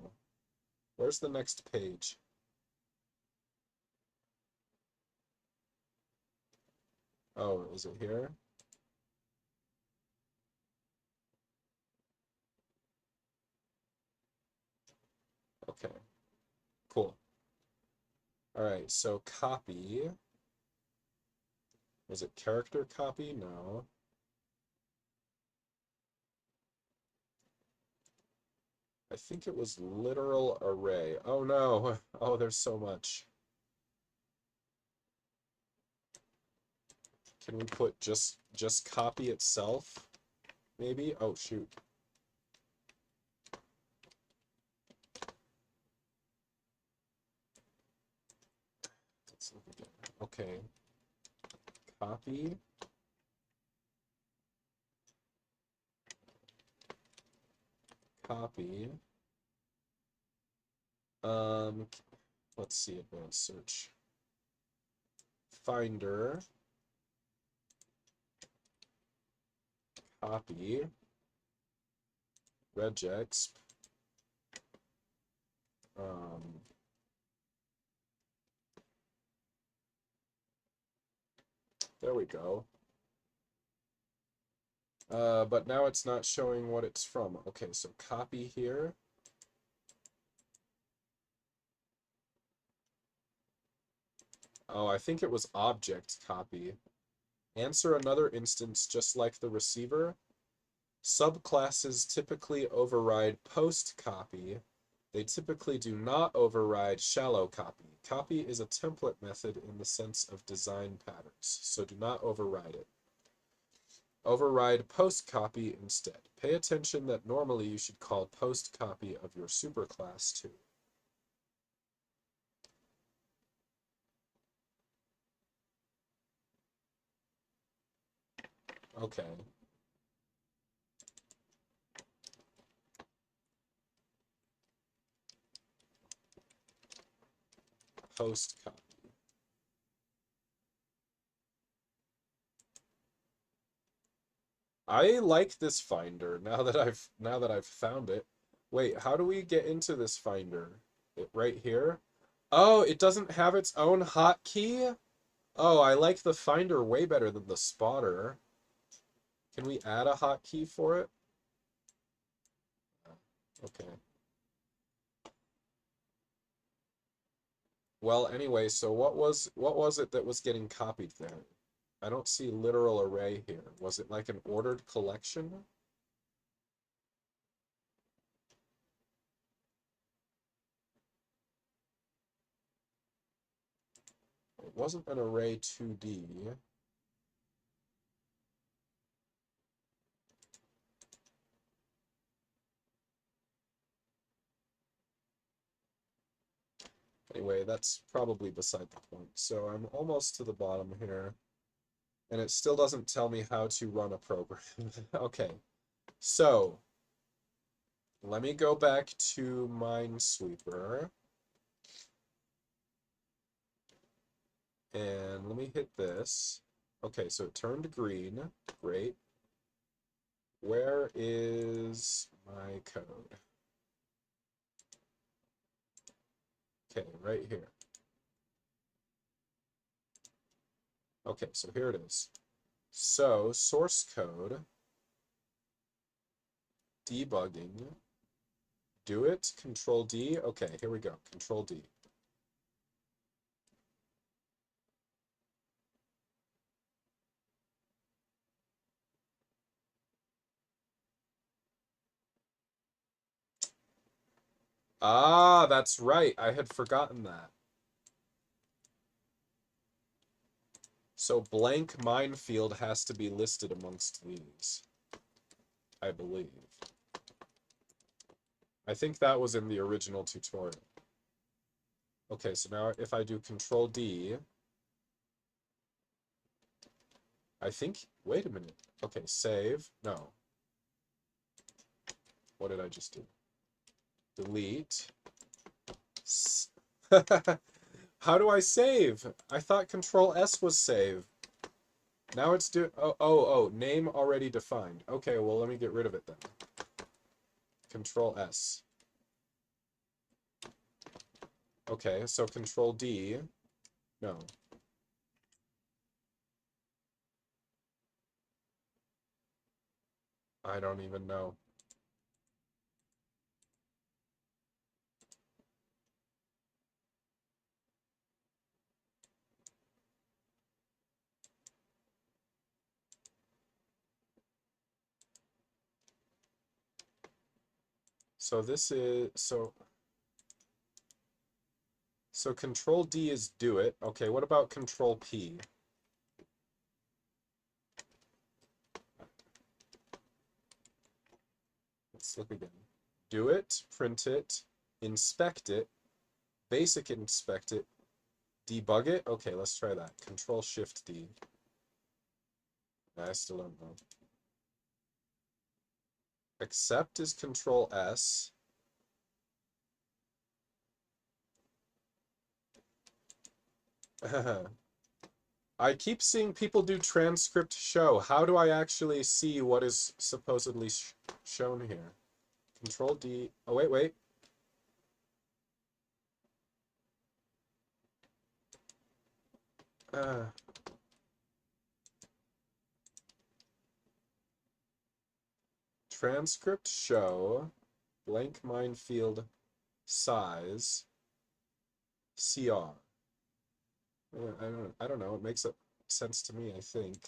Where's the next page? Oh, is it here? Okay, cool. All right, so copy. Was it character copy? No. I think it was literal array. Oh no. Oh, there's so much. Can we put just copy itself? Maybe? Oh shoot. Let's look again. Okay. Copy. Copy. Let's see, advanced search. Finder. Copy. Regex. There we go. But now it's not showing what it's from. Okay, so copy here. Oh, I think it was object copy. Answer another instance just like the receiver. Subclasses typically override post copy. They typically do not override shallow copy. Copy is a template method in the sense of design patterns, so do not override it. Override post copy instead. Pay attention that normally you should call post copy of your superclass too. Okay. Post copy. I like this finder now that I've found it. Wait, how do we get into this finder? Right here? Oh, it doesn't have its own hotkey? Oh, I like the finder way better than the spotter. Can we add a hotkey for it? Okay. Well, anyway, so what was it that was getting copied there? I don't see literal array here. Was it like an ordered collection? It wasn't an array 2D. Anyway, that's probably beside the point. So I'm almost to the bottom here, and it still doesn't tell me how to run a program. Okay, so let me go back to Minesweeper, and let me hit this. Okay, so it turned green. Great. Where is my code? Okay, right here. Okay, so here it is. So source code, debugging, do it, Control D. Okay, here we go, Control D. Ah, that's right. I had forgotten that. So blank minefield has to be listed amongst these, I believe. I think that was in the original tutorial. Okay, so now if I do Control D, I think, wait a minute. Okay, save. No. What did I just do? Delete. How do I save? I thought Control S was save. Now it's name already defined. Okay, well, let me get rid of it then. Control S. Okay, so Control D. No. I don't even know. So this is, so Control D is do it. Okay, what about Control P? Let's look again. Do it, print it, inspect it, basic inspect it, debug it. Okay, let's try that. Control Shift D. I still don't know. Accept is Control S. I keep seeing people do transcript show. How do I actually see what is supposedly shown here? Control D. Oh, wait. Transcript show, blank minefield size, CR. I don't know. It makes sense to me, I think.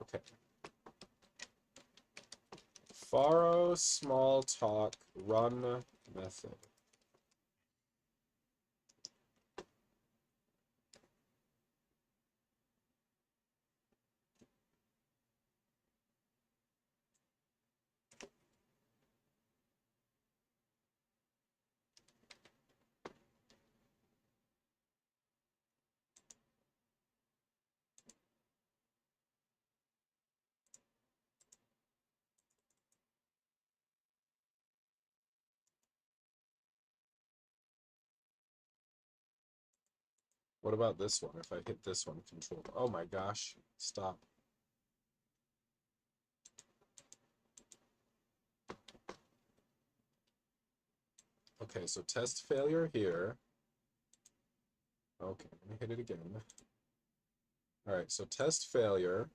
Okay. Faro small talk run method. What about this one? If I hit this one, Control. Oh my gosh. Stop. Okay, so test failure here. Okay, let me hit it again. All right, so test failure.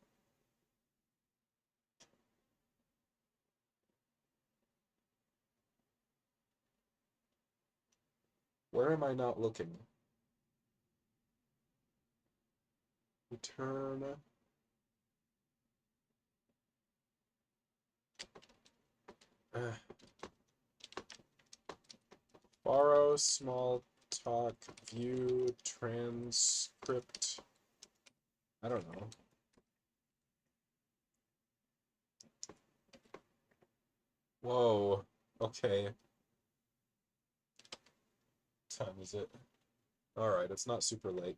Where am I not looking? Return. Borrow small talk view transcript. I don't know. Whoa. Okay. What time is it? All right, it's not super late.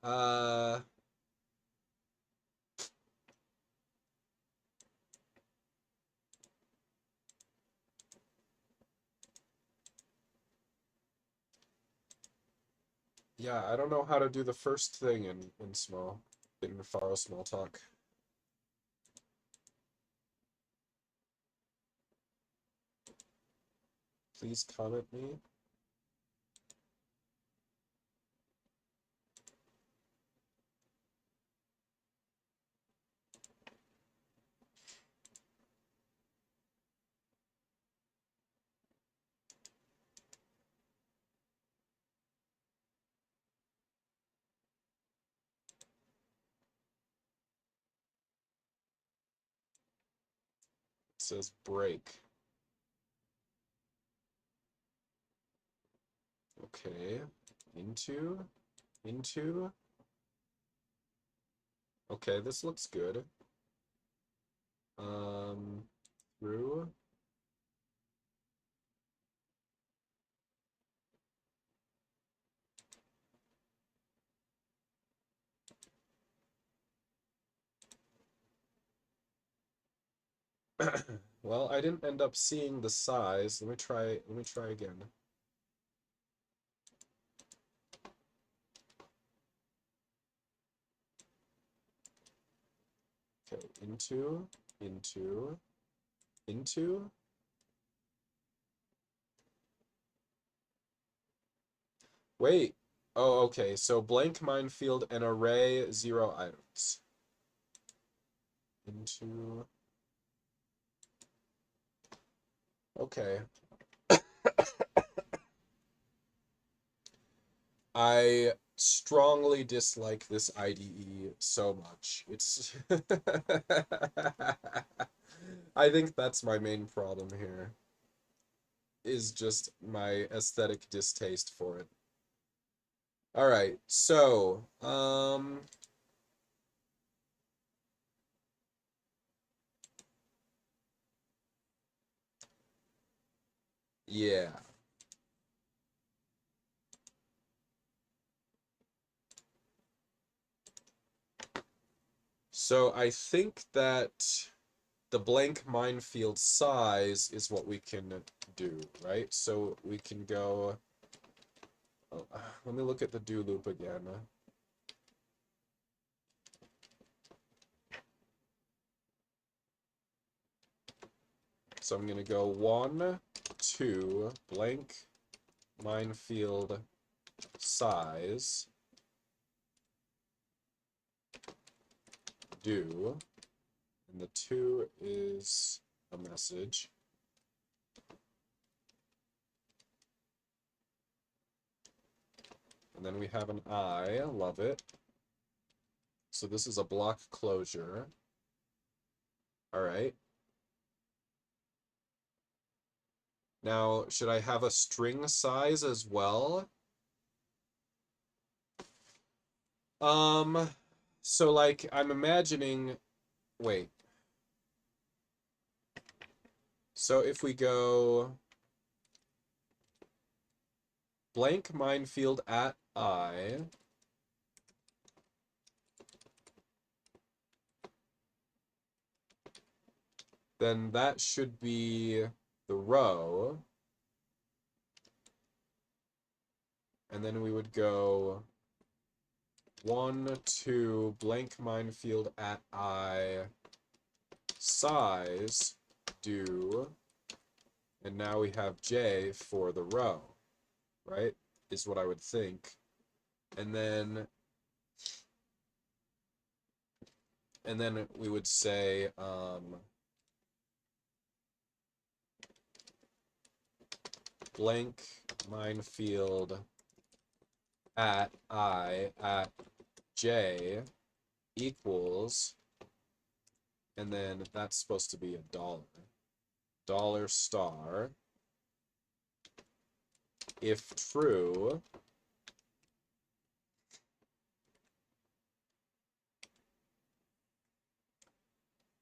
Uh. Yeah, I don't know how to do the first thing in Faro small talk. Please comment me. It says break. Okay. Into. Okay, this looks good. Through. Well, I didn't end up seeing the size. Let me try again. Okay, into. Wait. Oh, okay. So blank minefield and array 0 items. Into. Okay. I strongly dislike this IDE so much. It's I think that's my main problem here, is just my aesthetic distaste for it. All right, so yeah. So I think that the blank minefield size is what we can do, right? So we can go, let me look at the do loop again. So I'm going to go 1, 2, blank minefield size, do, and the 2 is a message. And then we have an I, love it. So this is a block closure. All right. Now, should I have a string size as well? So like I'm imagining, wait. So if we go blank minefield at I, then that should be the row. And then we would go 1, 2, blank minefield at I, size, do, and now we have J for the row, right? Is what I would think. And then we would say blank minefield at I at J equals, and then that's supposed to be a dollar star, if true,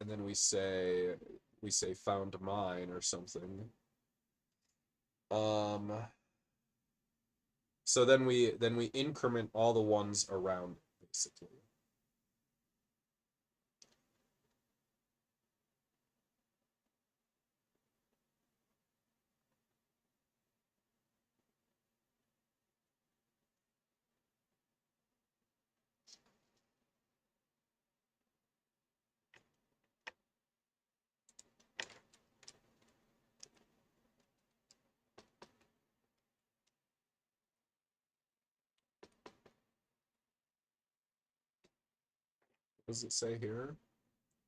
and then we say found mine or something. So then we increment all the ones around it, basically. does it say here?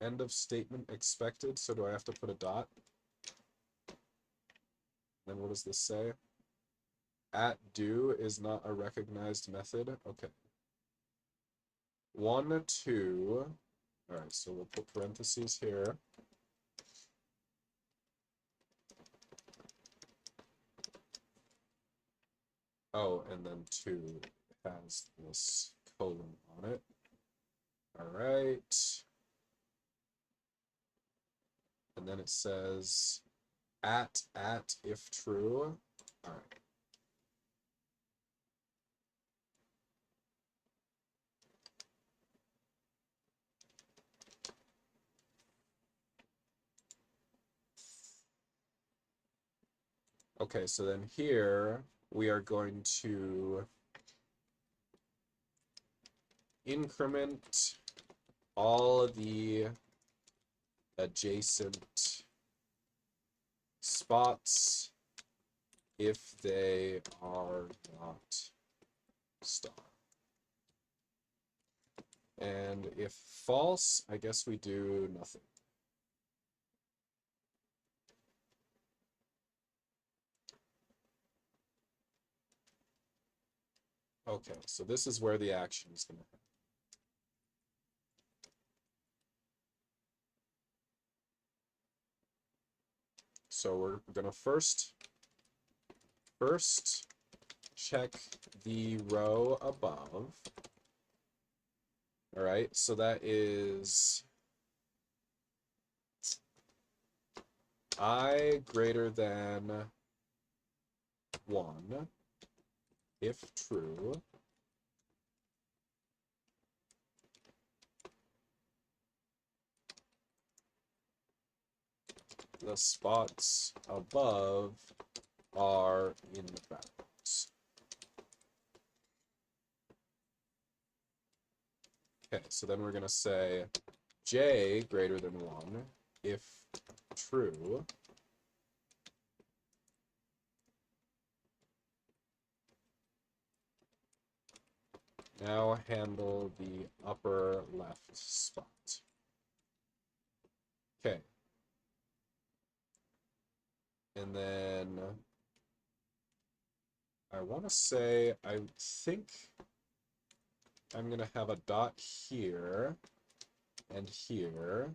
End of statement expected, so do I have to put a dot? Then what does this say? At do is not a recognized method. Okay. 1, 2. All right, so we'll put parentheses here. Oh, and then 2 has this colon on it. All right. And then it says at if true. All right. Okay, so then here we are going to increment all the adjacent spots if they are not star. And if false, I guess we do nothing. Okay, so this is where the action is going to happen. So we're going to first check the row above. All right, so that is I greater than 1 if true. The spots above are in bounds. Okay, so then we're going to say j greater than 1 if true. Now handle the upper left spot. Okay. And then I want to say, I think I'm going to have a dot here and here.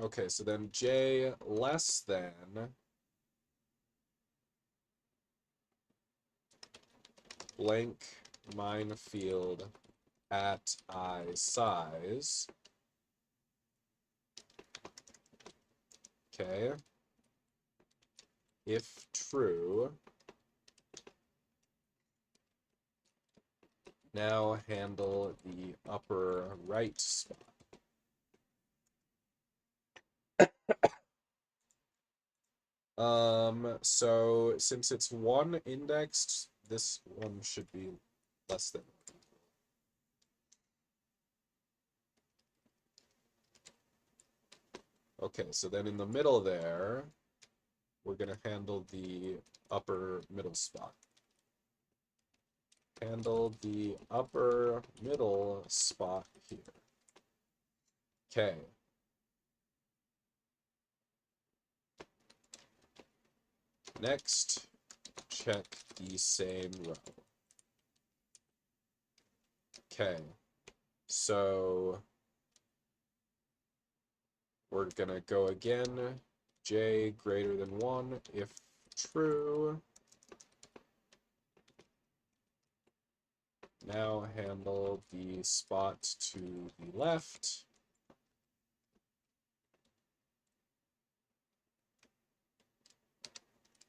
Okay, so then j less than blank minefield at I size. Okay. If true, now handle the upper right spot. So since it's 1 indexed, this one should be less than 1. Okay, so then in the middle there, we're going to handle the upper middle spot. Handle the upper middle spot here. Okay. Next, check the same row. Okay, so we're gonna go again. J greater than 1 if true. Now handle the spot to the left.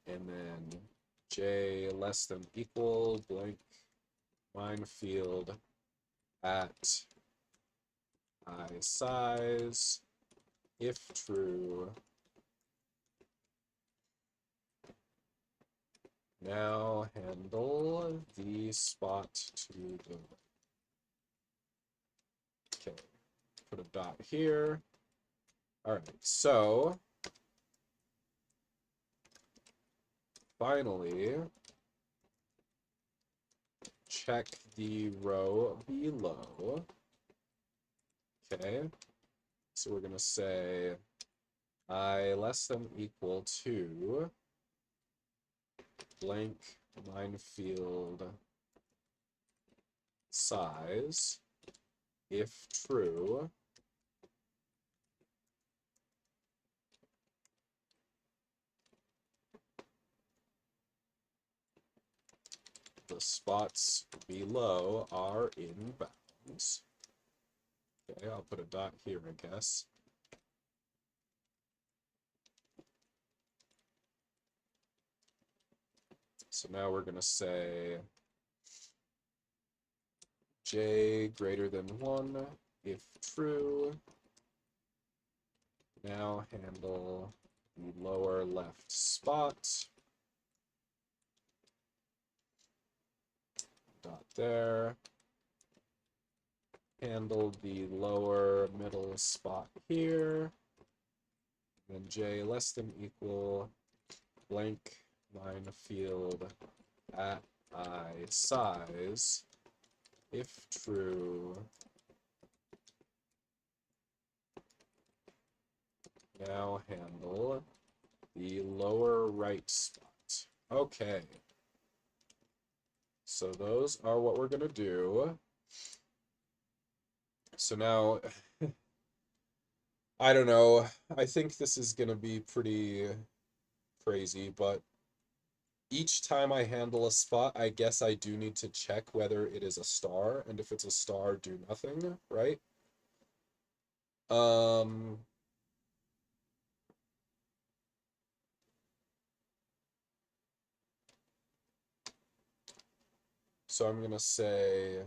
And then j less than equal blank minefield at I size if true. Now handle the spot to the right. Okay, put a dot here. All right, so finally, check the row below. Okay, so we're going to say I less than equal to blank minefield size if true. The spots below are in bounds. Okay, I'll put a dot here, I guess. So now we're going to say j greater than 1 if true. Now handle the lower left spot. Dot there. Handle the lower middle spot here. Then j less than equal blank minefield at I size if true. Now handle the lower right spot. Okay. So those are what we're going to do. So now, I don't know. I think this is going to be pretty crazy, but each time I handle a spot, I guess I do need to check whether it is a star, and if it's a star, do nothing, right? So I'm going to say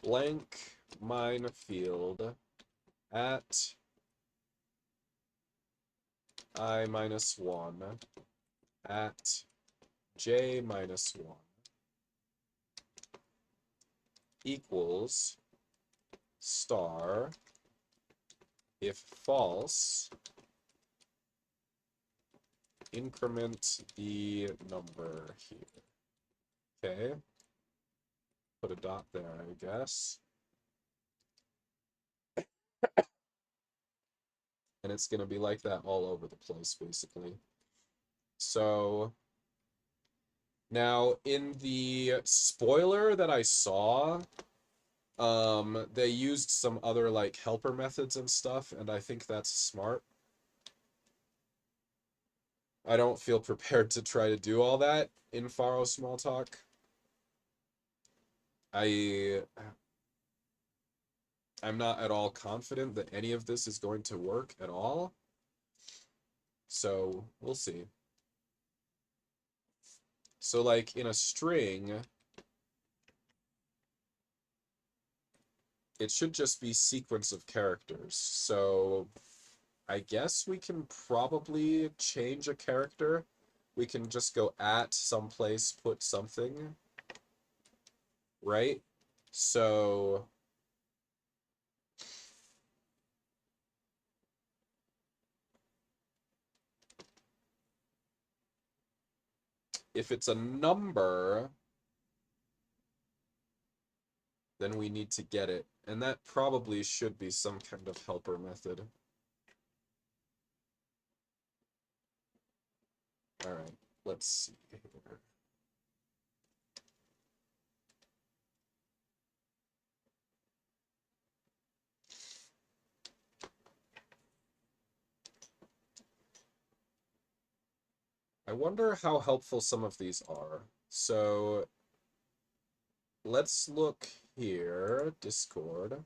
blank minefield at I minus 1 at j minus 1 equals star if false, increment the number here. Okay, put a dot there, I guess. And it's going to be like that all over the place, basically. So now in the spoiler that I saw, they used some other like helper methods and stuff, and I think that's smart. I don't feel prepared to try to do all that in Faro Smalltalk. I'm not at all confident that any of this is going to work at all. So we'll see. So like in a string, it should just be sequence of characters. So I guess we can probably change a character. We can just go at someplace, put something, right? So if it's a number, then we need to get it. And that probably should be some kind of helper method. All right, let's see here. I wonder how helpful some of these are. So let's look here, Discord.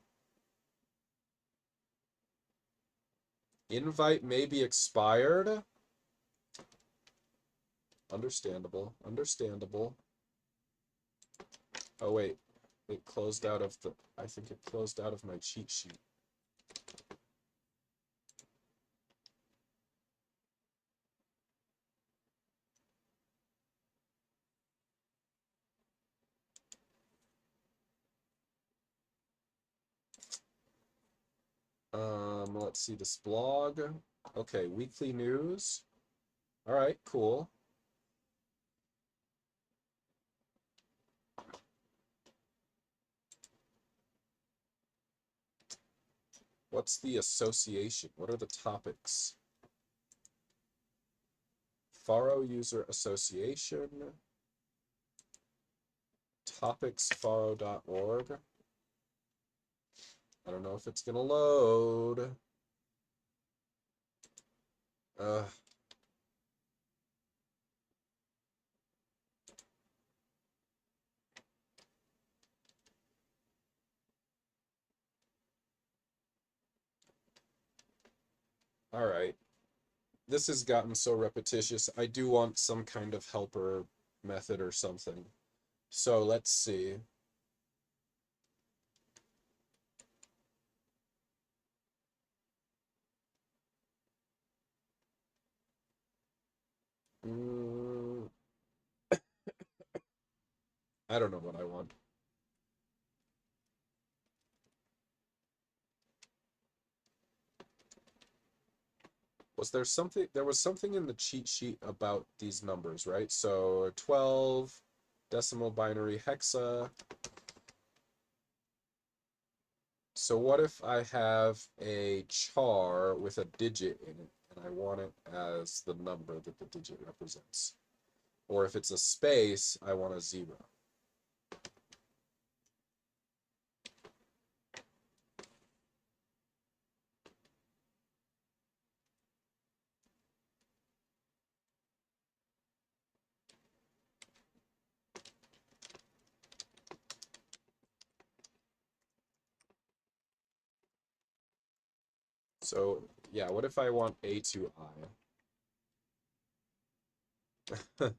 Invite may be expired. Understandable, understandable. Oh wait, it closed out of the, I think it closed out of my cheat sheet. Let's see this blog. Okay, weekly news. All right, cool. What's the association? What are the topics? Faro User Association. Topicsfaro.org. I don't know if it's gonna load. All right. This has gotten so repetitious. I do want some kind of helper method or something. So let's see. I don't know what I want. Was there something? There was something in the cheat sheet about these numbers, right? So 12, decimal binary hexa. So what if I have a char with a digit in it, and I want it as the number that the digit represents? Or if it's a space, I want a 0. So yeah, what if I want a to I?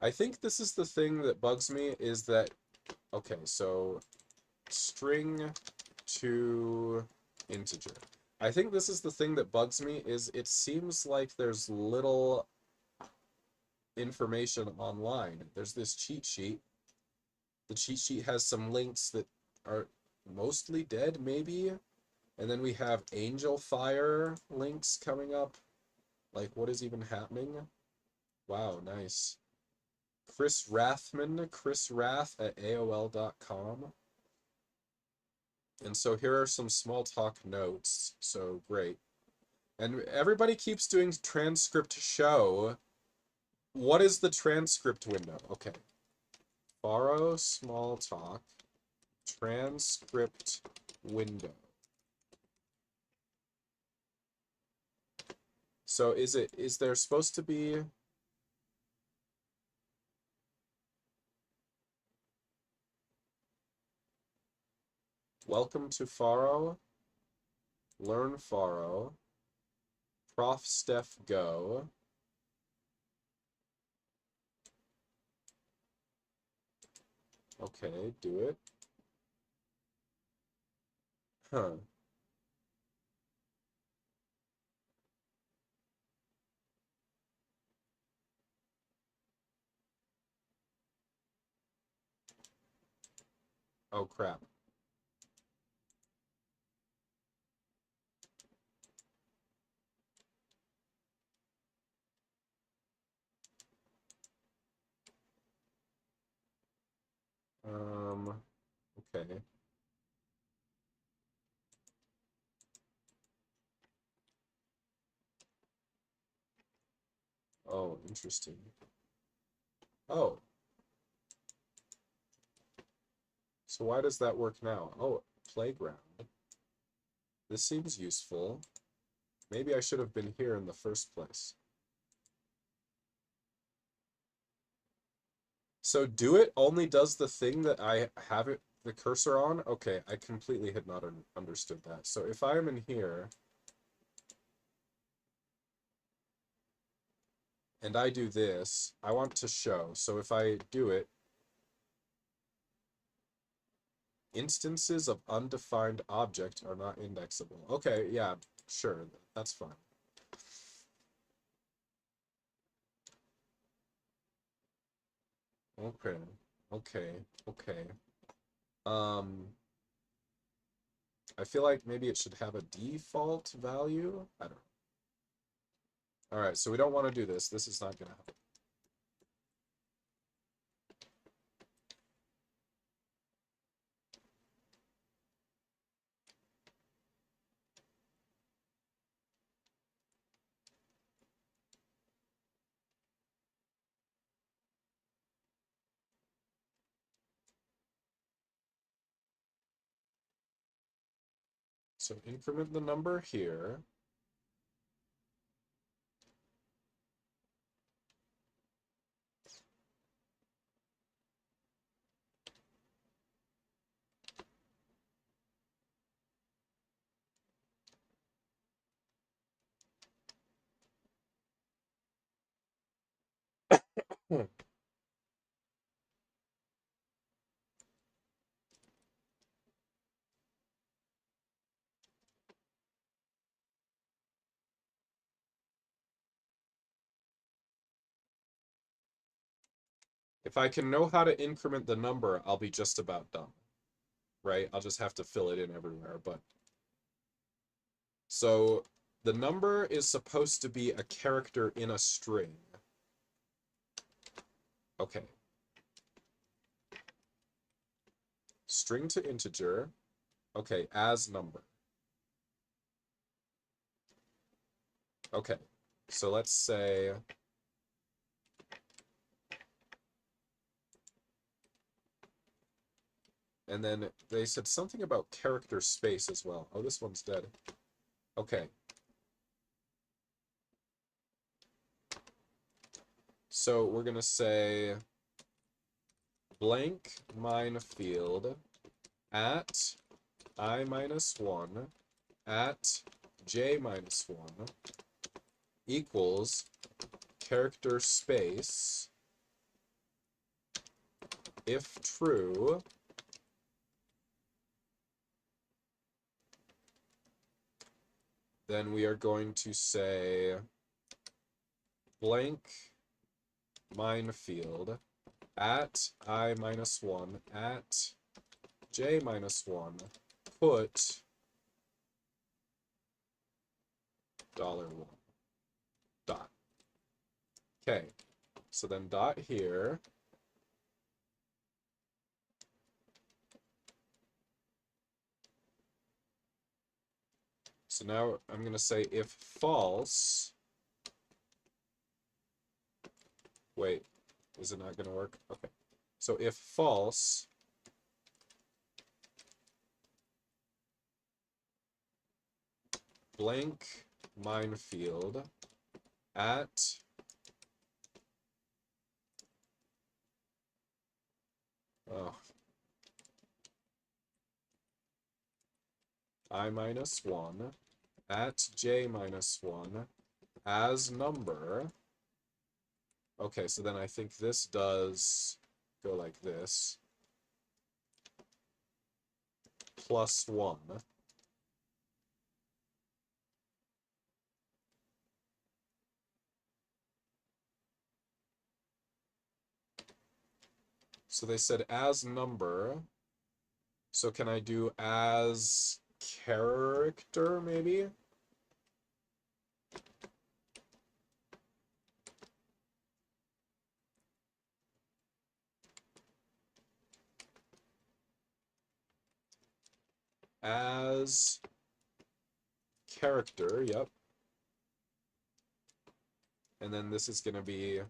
I think this is the thing that bugs me is that, okay, so string to integer. I think this is the thing that bugs me is it seems like there's little information online. There's this cheat sheet. The cheat sheet has some links that are mostly dead, maybe. And then we have Angel Fire links coming up. Like, what is even happening? Wow, nice. Chris Rathman, Chris Rath at AOL.com. And so here are some small talk notes. So great. And everybody keeps doing transcript show. What is the transcript window? Okay. Borrow small talk. Transcript window. So is there supposed to be welcome to Faro, learn Faro, Prof Steph Go. Okay, do it. Huh. Oh crap. Okay. Oh, interesting. Oh. So why does that work now? Oh, playground. This seems useful. Maybe I should have been here in the first place. So do it only does the thing that I have it the cursor on? Okay, I completely had not understood that. So if I'm in here and I do this, I want to show. So if I do it, instances of undefined object are not indexable. Okay, yeah, sure, that's fine. Okay. Okay, okay. I feel like maybe it should have a default value. I don't know. All right, so we don't want to do this. This is not going to happen. So increment the number here. Hmm. If I can know how to increment the number, I'll be just about done, right? I'll just have to fill it in everywhere, but... So the number is supposed to be a character in a string. Okay. String to integer. Okay, as number. Okay, so let's say... And then they said something about character space as well. Oh, this one's dead. Okay. So we're going to say blank minefield at I minus 1 at j minus 1 equals character space. If true, then we are going to say blank minefield at I minus 1 at j minus 1 put $1 dot. Okay, so then dot here. So now I'm going to say if false. Wait, is it not going to work? Okay. So if false, blank minefield at I minus 1 at j minus 1 as number. Okay, so then I think this does go like this. Plus 1. So they said as number. So can I do as character, maybe? As character, yep. And then this is going to be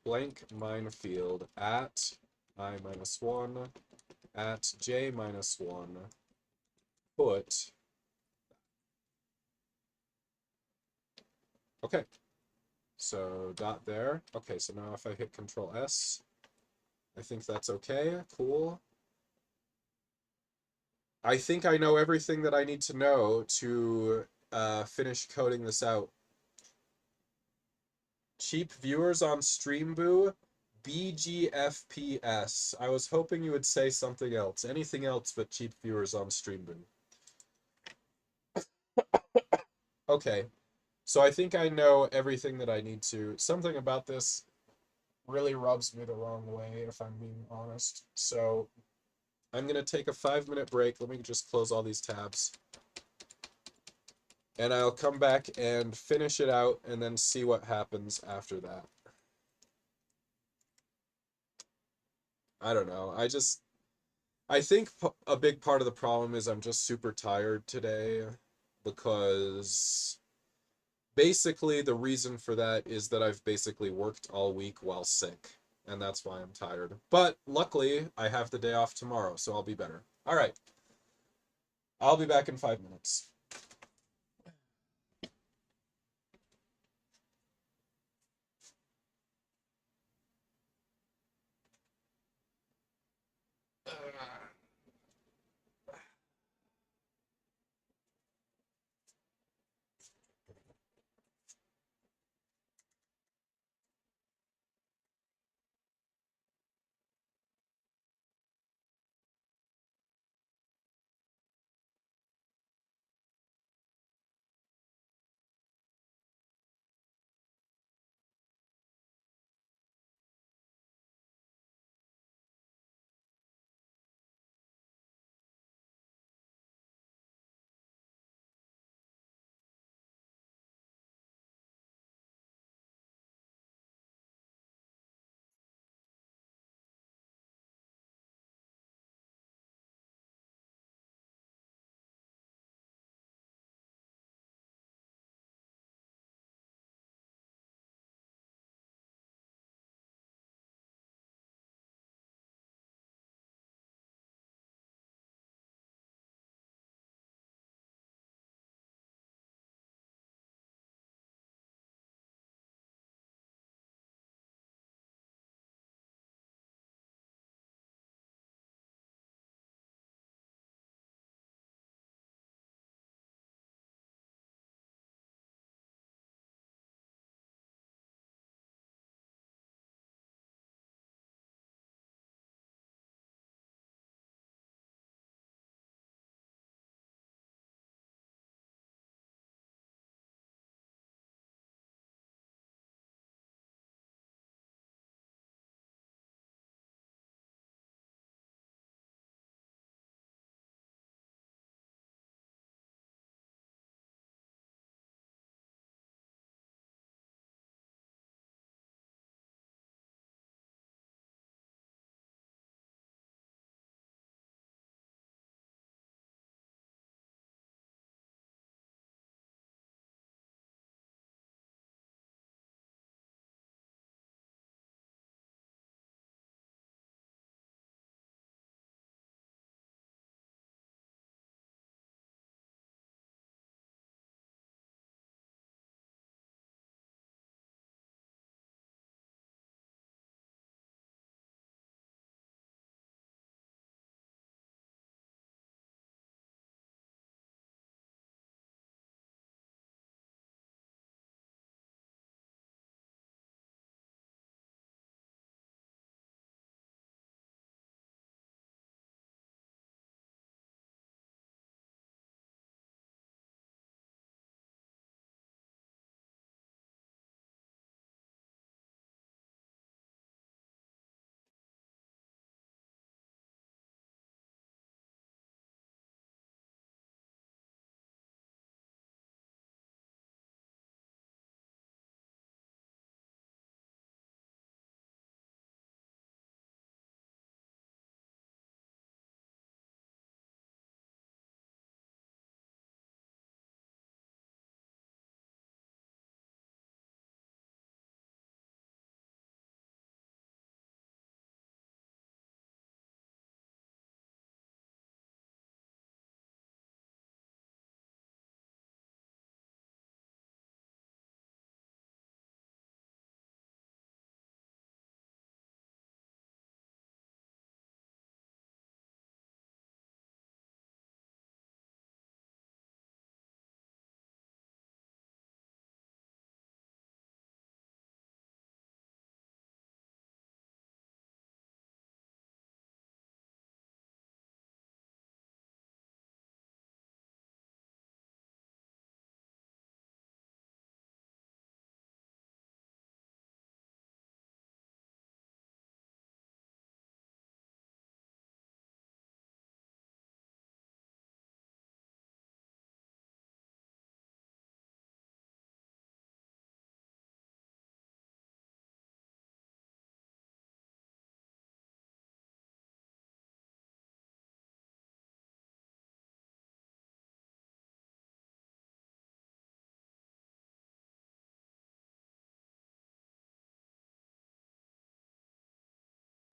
blank minefield at I minus 1 at j minus 1 put. Okay. So dot there. Okay, so now if I hit Control S, I think that's okay. Cool. I think I know everything that I need to know to finish coding this out. Cheap viewers on Streamboo, BGFPS. I was hoping you would say something else. Anything else but cheap viewers on Streamboo. Okay, so I think I know everything that I need to. Something about this really rubs me the wrong way, if I'm being honest. So I'm going to take a 5-minute break. Let me just close all these tabs. And I'll come back and finish it out and then see what happens after that. I don't know. I think a big part of the problem is I'm just super tired today because basically the reason for that is that I've basically worked all week while sick, and that's why I'm tired. But luckily, I have the day off tomorrow, so I'll be better. All right. I'll be back in 5 minutes.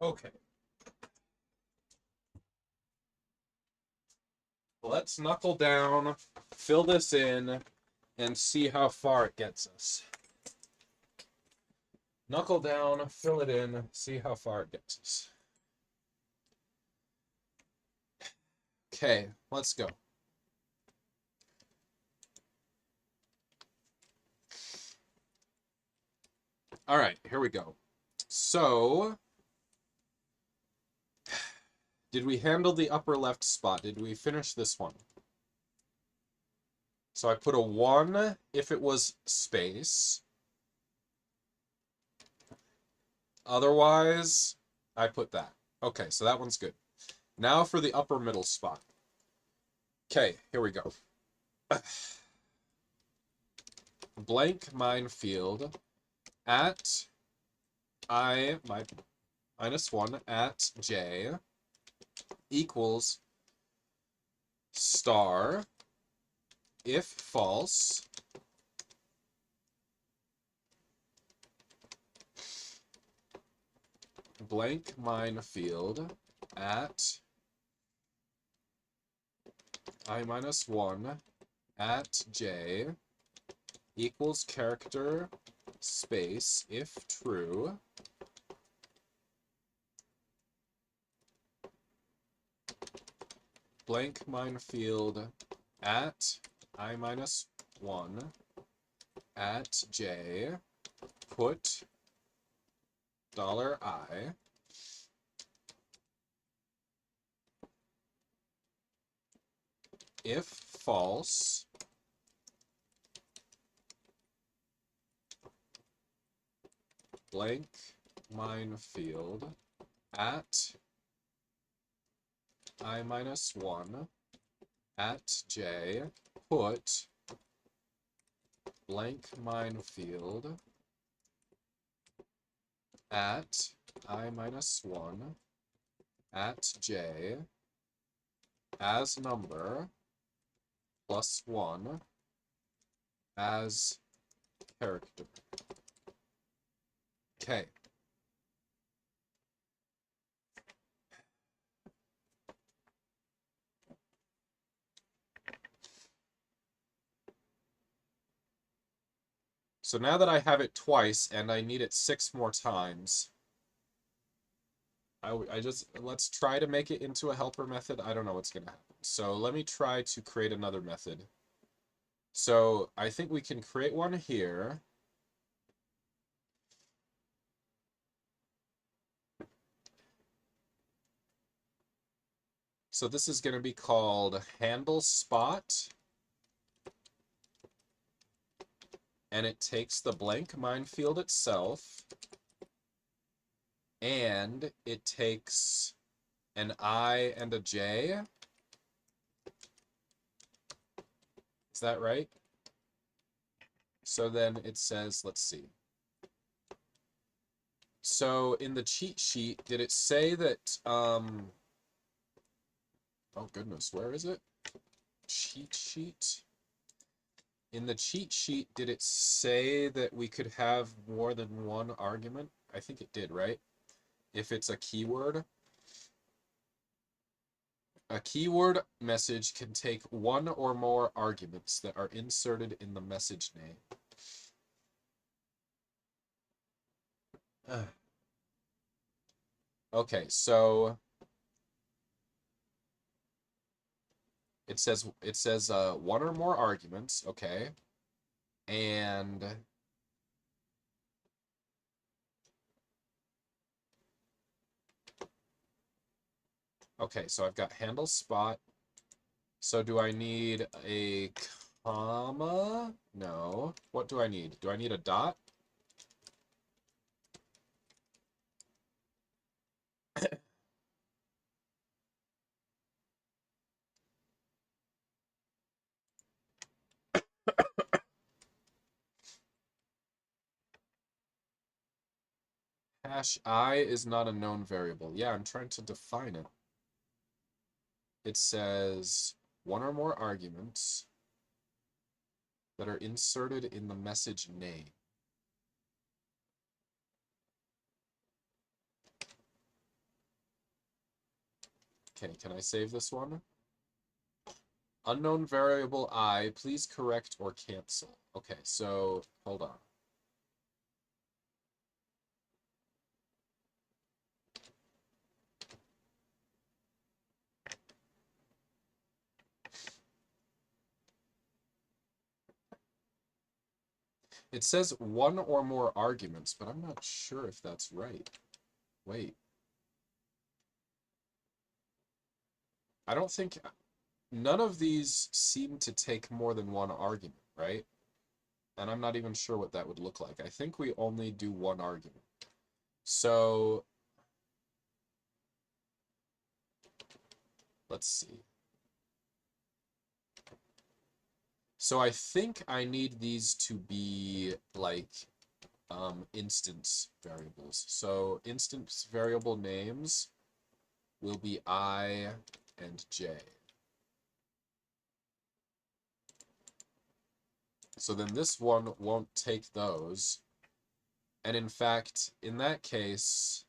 Okay. Let's knuckle down, fill this in, and see how far it gets us. Knuckle down, fill it in, see how far it gets us. Okay, let's go. All right, here we go. So, did we handle the upper left spot? Did we finish this one? So I put a 1 if it was space. Otherwise, I put that. Okay, so that one's good. Now for the upper middle spot. Okay, here we go. Blank minefield at I minus 1 at j equals star if false blank minefield at I minus 1 at j equals character space if true blank minefield at I minus 1 at j put $I if false blank minefield at I minus 1 at j put blank minefield at I minus 1 at j as number plus 1 as character. Okay. So now that I have it twice and I need it 6 more times, let's try to make it into a helper method. I don't know what's going to happen. So let me try to create another method. So I think we can create one here. So this is going to be called handle spot. And it takes the blank minefield itself. And it takes an I and a j. Is that right? So then it says, let's see. So in the cheat sheet, did it say that, oh goodness, where is it? Cheat sheet. In the cheat sheet, did it say that we could have more than one argument? I think it did, right? If it's a keyword. A keyword message can take one or more arguments that are inserted in the message name. Okay, so it says one or more arguments, okay, and okay, so I've got handle spot. So do I need a comma? No. What do I need? Do I need a dot? Hash I is not a known variable. Yeah, I'm trying to define it. It says one or more arguments that are inserted in the message name. Okay, can I save this one? Unknown variable I, please correct or cancel. Okay, so hold on. It says one or more arguments, but I'm not sure if that's right. Wait. I don't think... None of these seem to take more than one argument, right? And I'm not even sure what that would look like. I think we only do one argument. So... Let's see. So I think I need these to be, like, instance variables. So instance variable names will be I and J. So then this one won't take those. And in fact, in that case,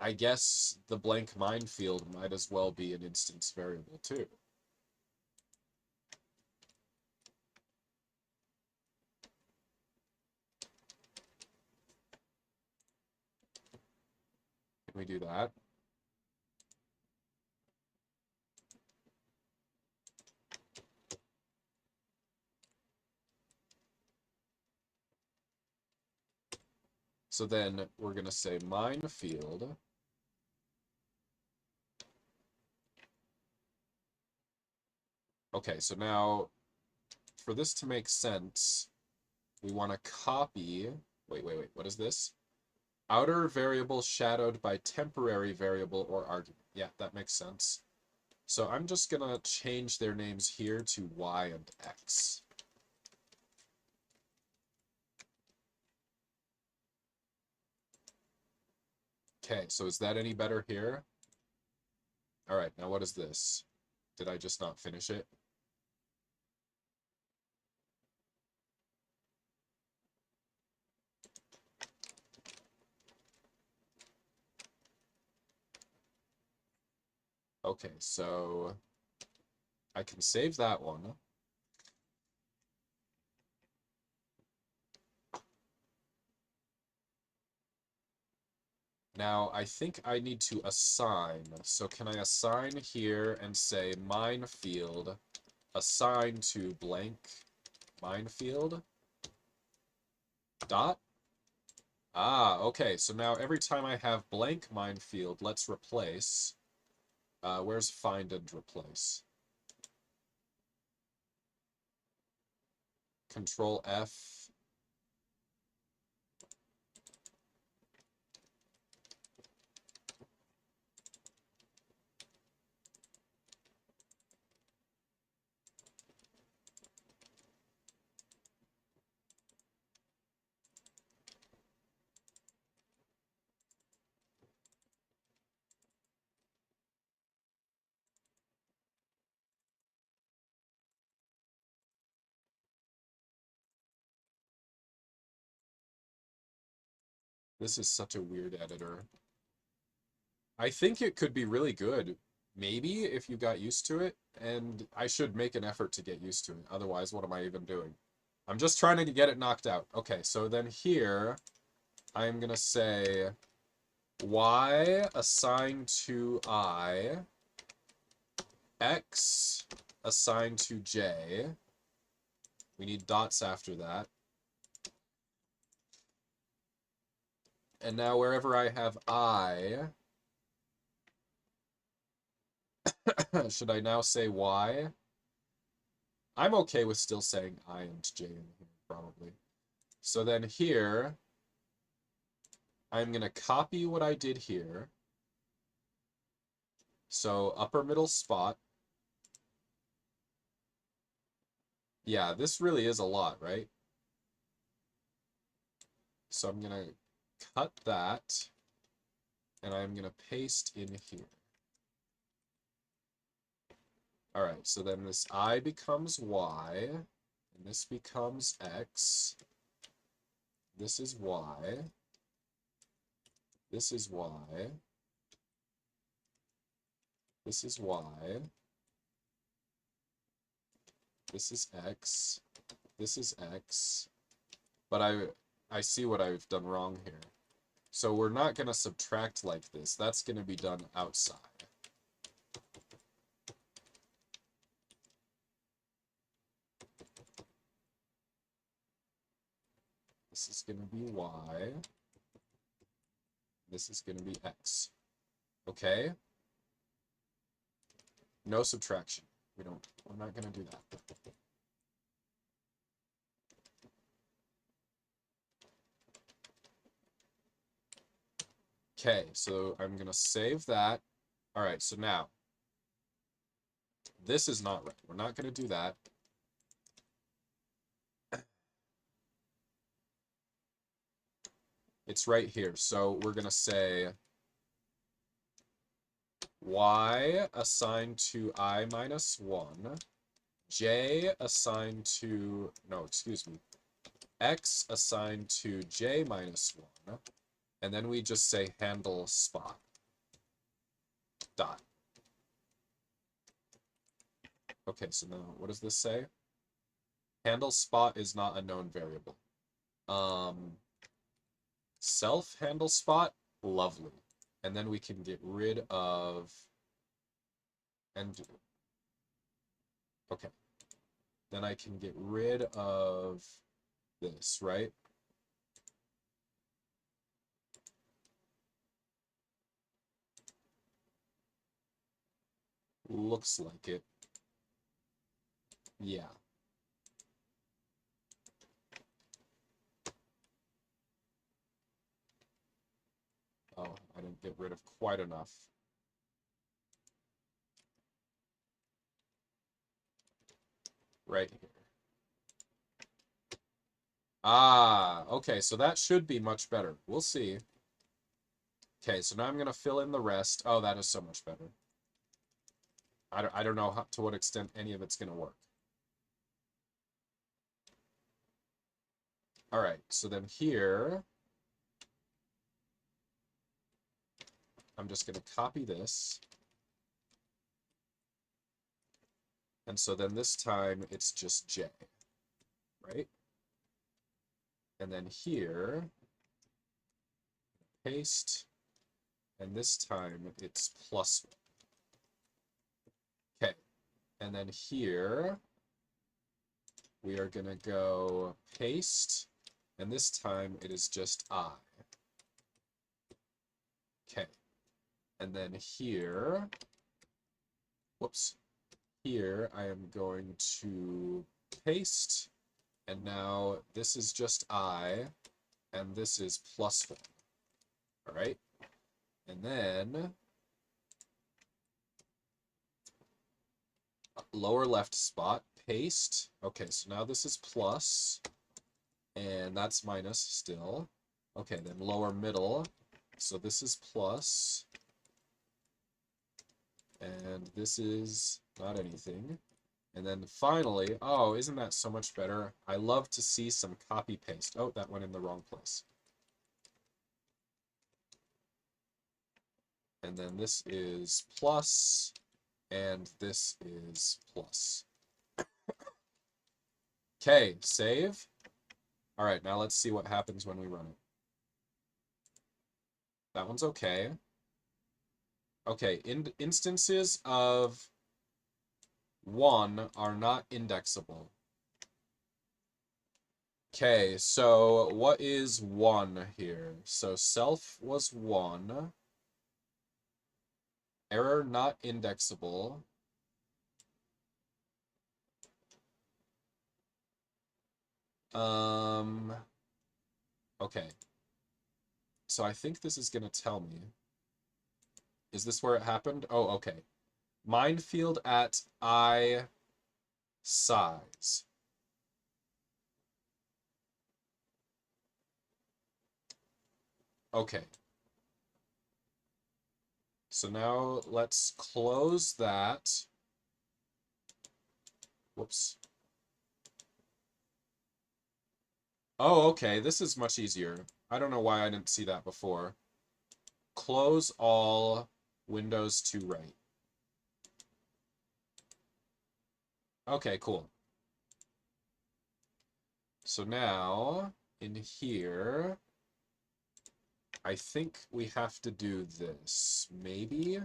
I guess the blank minefield might as well be an instance variable too. Can we do that? So then we're going to say minefield. Okay, so now for this to make sense, we want to copy... Wait, what is this? Outer variable shadowed by temporary variable or argument. Yeah, that makes sense. So I'm just going to change their names here to Y and X. Okay, so is that any better here? All right, now what is this? Did I just not finish it? Okay, so I can save that one. Now, I think I need to assign. So can I assign here and say minefield assign to blank minefield dot? Ah, okay. So now every time I have blank minefield, let's replace. Where's find and replace? Control F. This is such a weird editor. I think it could be really good, maybe, if you got used to it, and I should make an effort to get used to it. Otherwise, what am I even doing? I'm just trying to get it knocked out. Okay, so then here, I'm going to say Y assigned to I, X assigned to J. We need dots after that. And now wherever I have I, should I now say Y? I'm okay with still saying I and J in here, probably. So then here, I'm going to copy what I did here. So upper middle spot. Yeah, this really is a lot, right? So I'm going to cut that, and I'm going to paste in here. All right, so then this I becomes Y, and this becomes X. This is Y. This is Y. This is y. This is x. This is x. But I see what I've done wrong here. So we're not going to subtract like this. That's going to be done outside. This is going to be y. This is going to be x. Okay? No subtraction. We're not going to do that. Okay, so I'm going to save that. All right, so now, this is not right. We're not going to do that. It's right here. So we're going to say y assigned to I minus 1, j assigned to, no, excuse me, x assigned to j minus 1, and then we just say handle spot. Dot. Okay, so now what does this say? Handle spot is not a known variable. Self handle spot, lovely. And then we can get rid of, and okay. Then I can get rid of this, right? Looks like it. Yeah. Oh, I didn't get rid of quite enough. Right here. Ah, okay, so that should be much better. We'll see. Okay, so now I'm going to fill in the rest. Oh, that is so much better. I don't know to what extent any of it's going to work. All right, so then here, I'm just going to copy this. And so then this time it's just j, right? And then here, paste, and this time it's plus 1. Okay, and then here, we are going to go paste, and this time it is just I. Okay, and then here, whoops, here I am going to paste, and now this is just I, and this is plus 1. All right, and then lower left spot, paste. Okay, so now this is plus, and that's minus still. Okay, then lower middle, so this is plus, and this is not anything. And then finally, oh, isn't that so much better? I love to see some copy paste. Oh, that went in the wrong place. And then this is plus, and this is plus. Okay, save. All right, now let's see what happens when we run it. That one's okay. Okay, instances of 1 are not indexable. Okay, so what is 1 here? So self was 1. Error not indexable. Okay. So I think this is going to tell me. Is this where it happened? Oh, okay. Minefield at I size. Okay. So now let's close that. Whoops. Oh, okay. This is much easier. I don't know why I didn't see that before. Close all, Windows to right. Okay, cool. So now, in here, I think we have to do this. Maybe?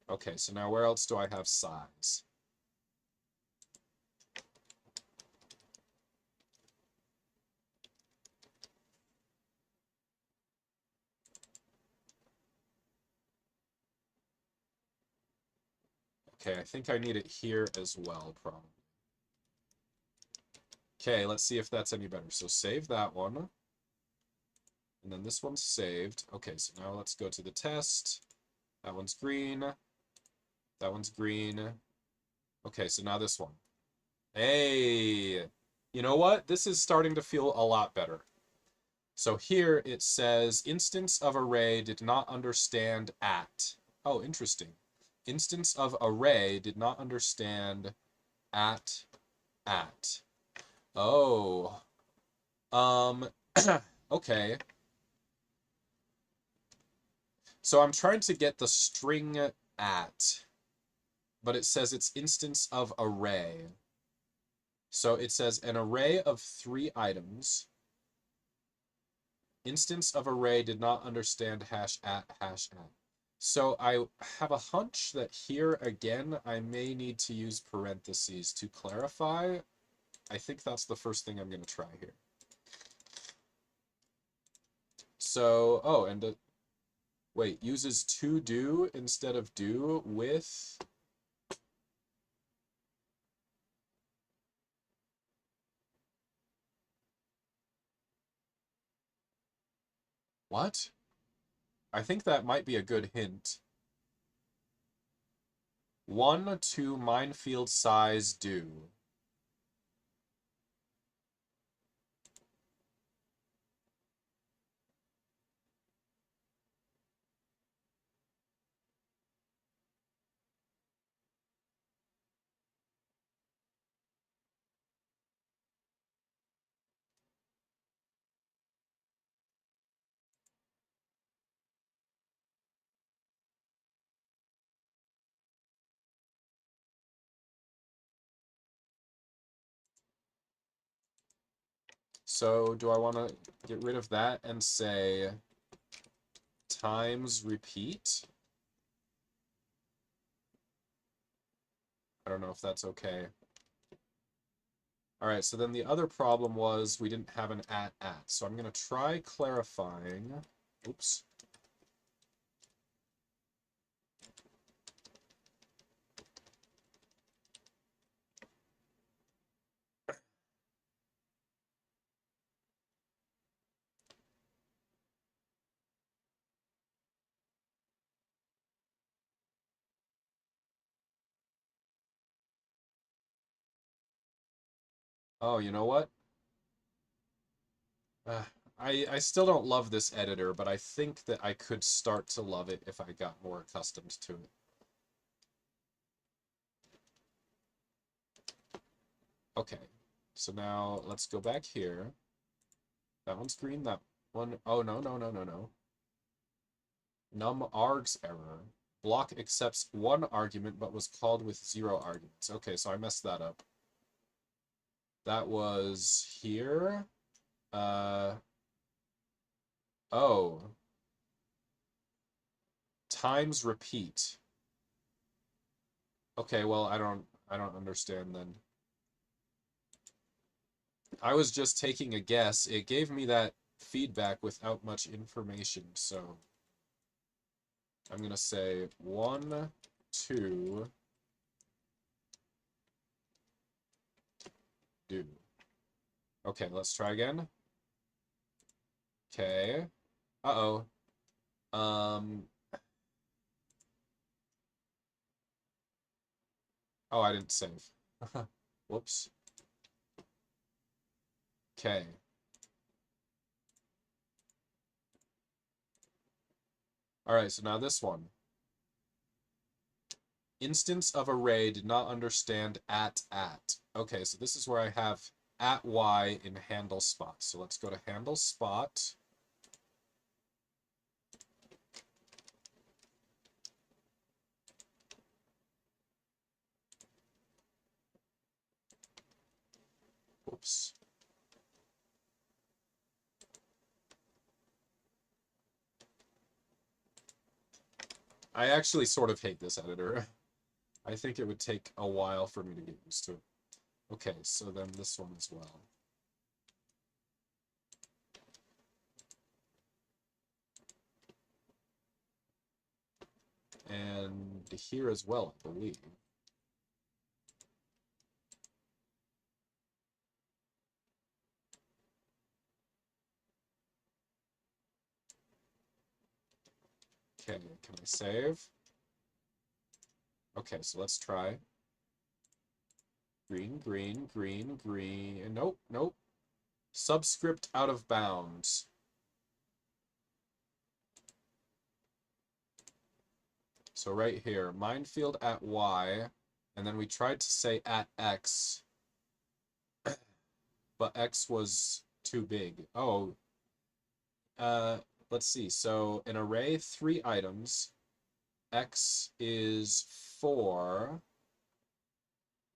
Okay, so now where else do I have size? Okay, I think I need it here as well, probably. Okay, let's see if that's any better. So save that one. And then this one's saved. Okay, so now let's go to the test. That one's green. That one's green. Okay, so now this one. Hey! You know what? This is starting to feel a lot better. So here it says, instance of array did not understand at. Oh, interesting. Instance of array did not understand at. Oh. Okay. So I'm trying to get the string at, but it says it's instance of array. So it says an array of 3 items. Instance of array did not understand hash at. So I have a hunch that here again I may need to use parentheses to clarify. I think that's the first thing I'm going to try here. So, oh, and wait, uses to do instead of do with. What? I think that might be a good hint. 1 to minefield size do. So do I want to get rid of that and say times repeat? I don't know if that's okay. All right, so then the other problem was we didn't have an at. So I'm going to try clarifying. Oops. Oh, you know what? Uh, I still don't love this editor, but I think that I could start to love it if I got more accustomed to it. Okay, so now let's go back here. That one's green, that one. Oh, no. Num args error. Block accepts 1 argument but was called with 0 arguments. Okay, so I messed that up. That was here. Oh. Times repeat. Okay, well, I don't understand then. I was just taking a guess. It gave me that feedback without much information, so I'm gonna say 1, 2, do. Okay, let's try again. Okay. Uh-oh. Oh, I didn't save. Whoops. Okay. All right, so now this one. Instance of array did not understand at. Okay, so this is where I have at y in handle spot. So let's go to handle spot. Whoops. I actually sort of hate this editor. I think it would take a while for me to get used to it. Okay, so then this one as well. And here as well, I believe. Okay, can I save? Okay, so let's try. Green, green, green, green. Nope, nope. Subscript out of bounds. So right here, minefield at Y, and then we tried to say at X, but X was too big. Oh, let's see. So an array, 3 items. X is 4.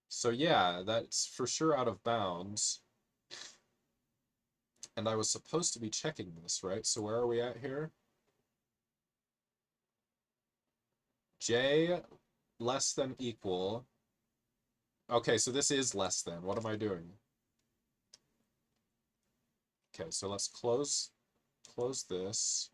So yeah, that's for sure out of bounds. And I was supposed to be checking this, right? So where are we at here? J less than equal. Okay, so this is less than. What am I doing? Okay, so let's close this.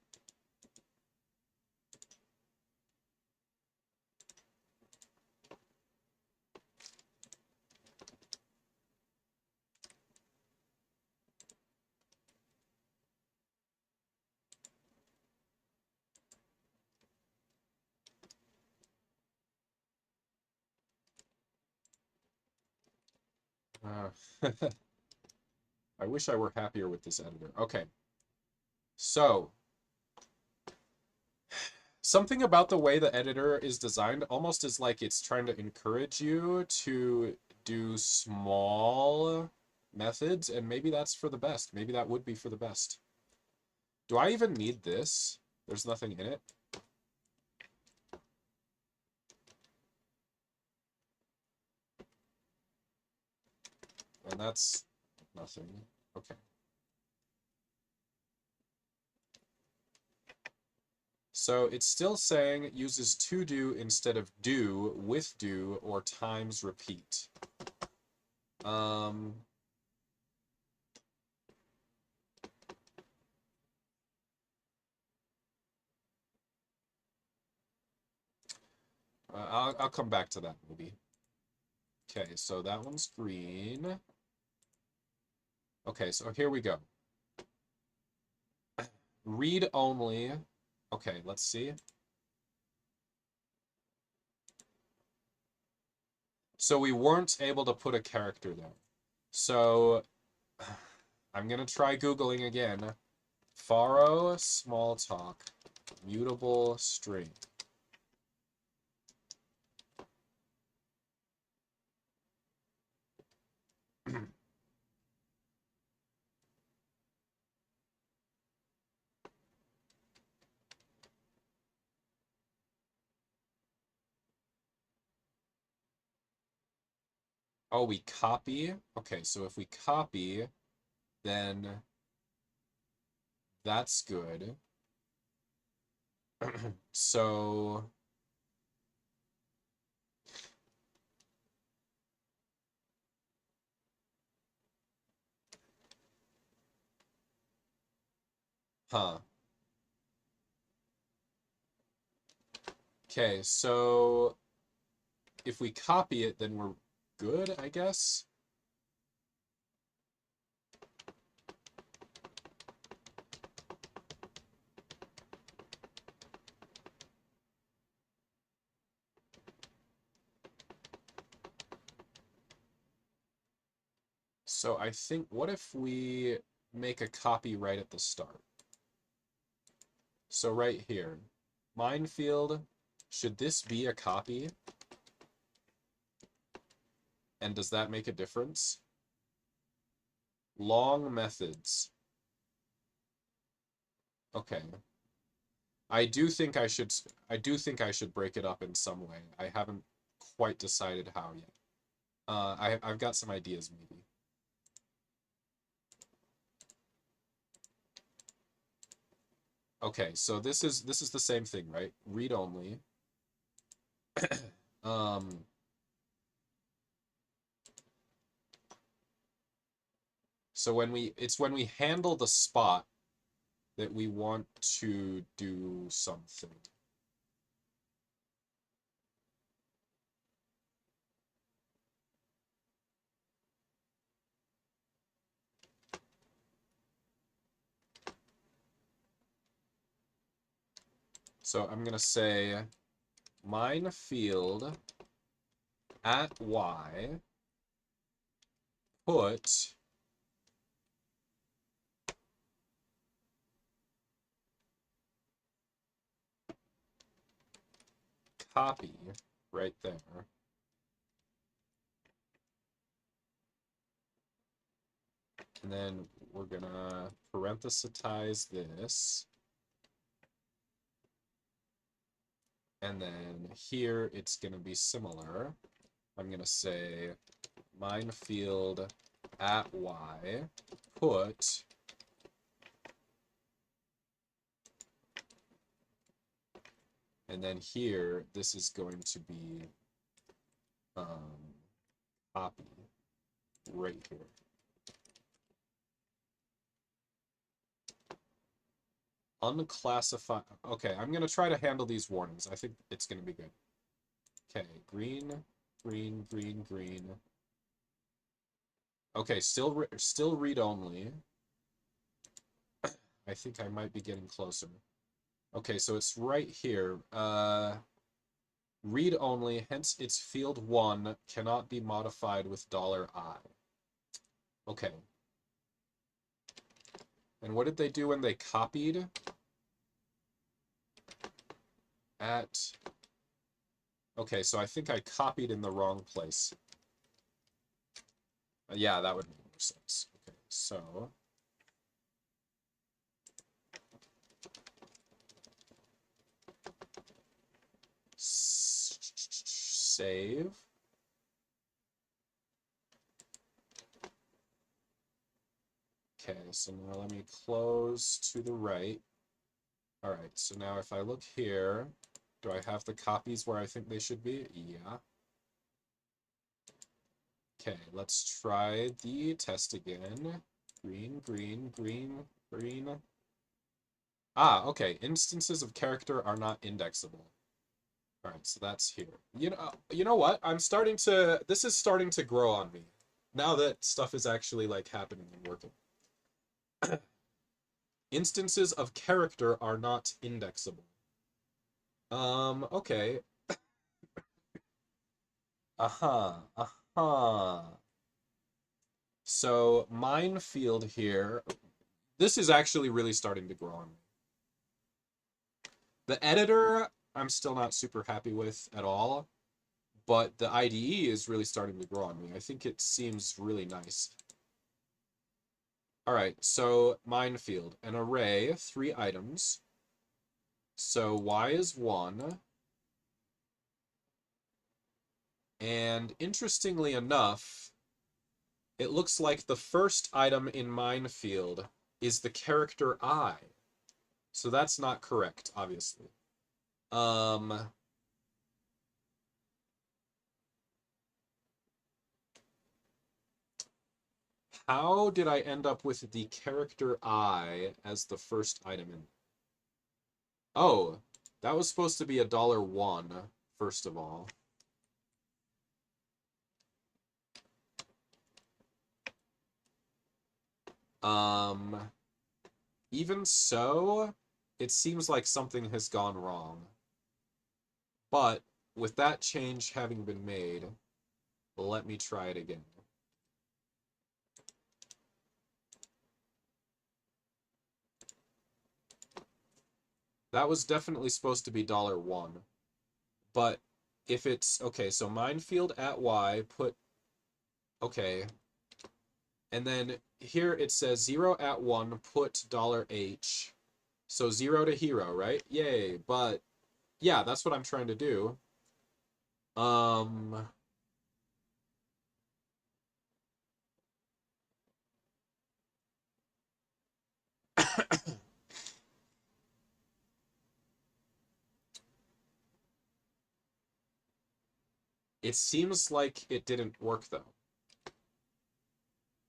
I wish I were happier with this editor. Okay. So, something about the way the editor is designed almost is like it's trying to encourage you to do small methods, and maybe that's for the best. Maybe that would be for the best. Do I even need this? There's nothing in it. And that's nothing. Okay. So it's still saying it uses to do instead of do, with do, or times repeat. I'll come back to that maybe. Okay, so that one's green. Okay, so here we go. Read only. Okay, let's see. So we weren't able to put a character there. So I'm gonna try Googling again. Faro small talk, mutable string. Oh, we copy? Okay, so if we copy, then that's good. So huh. Okay, so if we copy it, then we're good, I guess. So I think, what if we make a copy right at the start? So right here, minefield, should this be a copy? And does that make a difference? Long methods. Okay. I do think I should break it up in some way. I haven't quite decided how yet. I've got some ideas maybe. Okay, so this is the same thing, right? Read only. um, so it's when we handle the spot that we want to do something. So I'm gonna say mine field at y put copy right there. And then we're gonna parenthesize this. And then here it's gonna be similar. I'm gonna say mine field at y put and then here this is going to be copy right here. Unclassified. Okay, I'm gonna try to handle these warnings. I think it's gonna be good. Okay, green, green, green, green. Okay, still read only. I think I might be getting closer. Okay, so it's right here. Read only, hence its field 1 cannot be modified with $I. Okay. And what did they do when they copied? Okay, so I think I copied in the wrong place. Yeah, that would make more sense. Okay, so save. Okay, so now let me close to the right. All right, so now if I look here, do I have the copies where I think they should be? Yeah. Okay, let's try the test again. Green, green, green, green. Ah, okay. Instances of character are not indexable. All right, so that's here. You know what? This is starting to grow on me. Now that stuff is actually like happening and working. Instances of character are not indexable. Okay. So mine field here, this is actually really starting to grow on me. The editor, I'm still not super happy with at all, but the IDE is really starting to grow on me. I think it seems really nice. All right, so mine field, an array, 3 items. So y is 1. And interestingly enough, it looks like the first item in mine field is the character I. So that's not correct, obviously. How did I end up with the character I as the first item in? Oh, that was supposed to be $1, first of all. Even so, it seems like something has gone wrong. But with that change having been made, let me try it again. That was definitely supposed to be $1. But if it's, okay, so minefield at Y, put, okay. And then here it says 0 at 1, put $H. So 0 to hero, right? Yay. But yeah, that's what I'm trying to do. It seems like it didn't work though.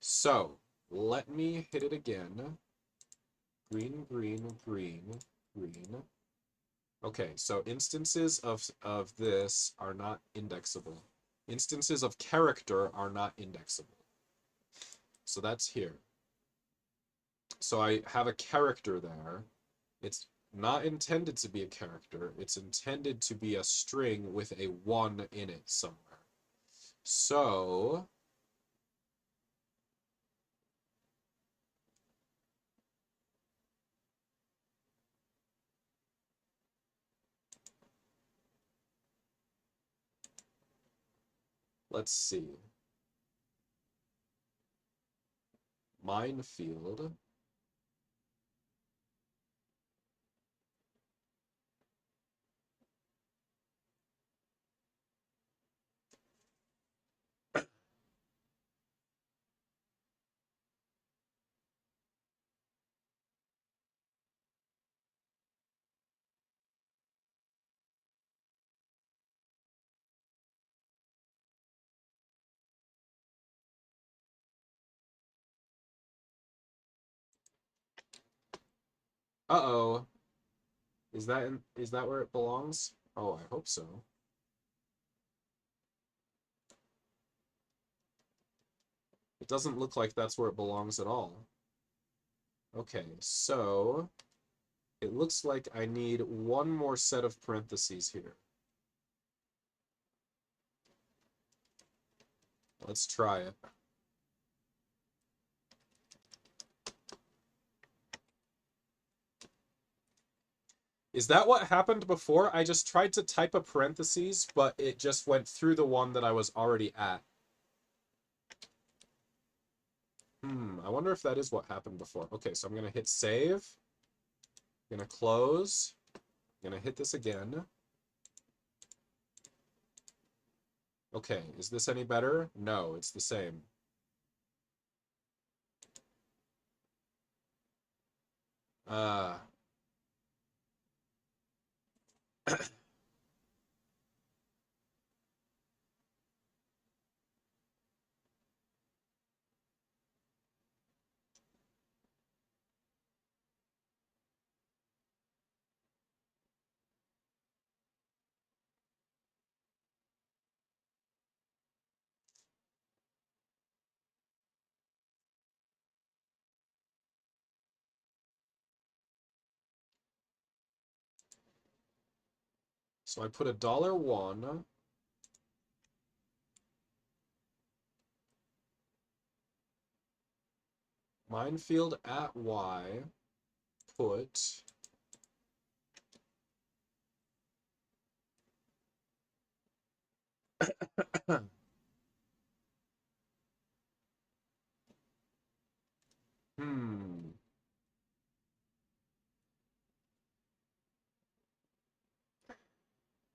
So let me hit it again. Green, green, green, green. Okay, so instances of this are not indexable. Instances of character are not indexable. So that's here. So I have a character there. It's not intended to be a character. It's intended to be a string with a 1 in it somewhere. So let's see. Minefield. Uh-oh. Is that where it belongs? Oh, I hope so. It doesn't look like that's where it belongs at all. Okay, so it looks like I need one more set of parentheses here. Let's try it. Is that what happened before? I just tried to type a parentheses, but it just went through the one that I was already at. I wonder if that is what happened before. Okay, so I'm going to hit save. I'm going to close. I'm going to hit this again. Okay, is this any better? No, it's the same. Uh... So I put $1. Minefield at Y. Put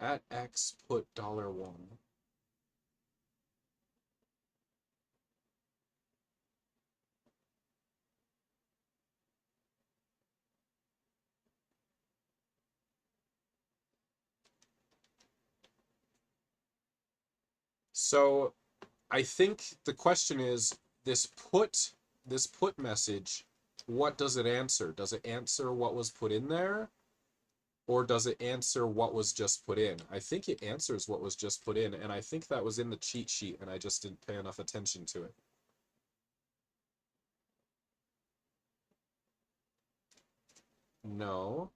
At X put $1. So I think the question is this put message, what does it answer? Does it answer what was put in there? Or does it answer what was just put in? I think it answers what was just put in, and I think that was in the cheat sheet, and I just didn't pay enough attention to it. No.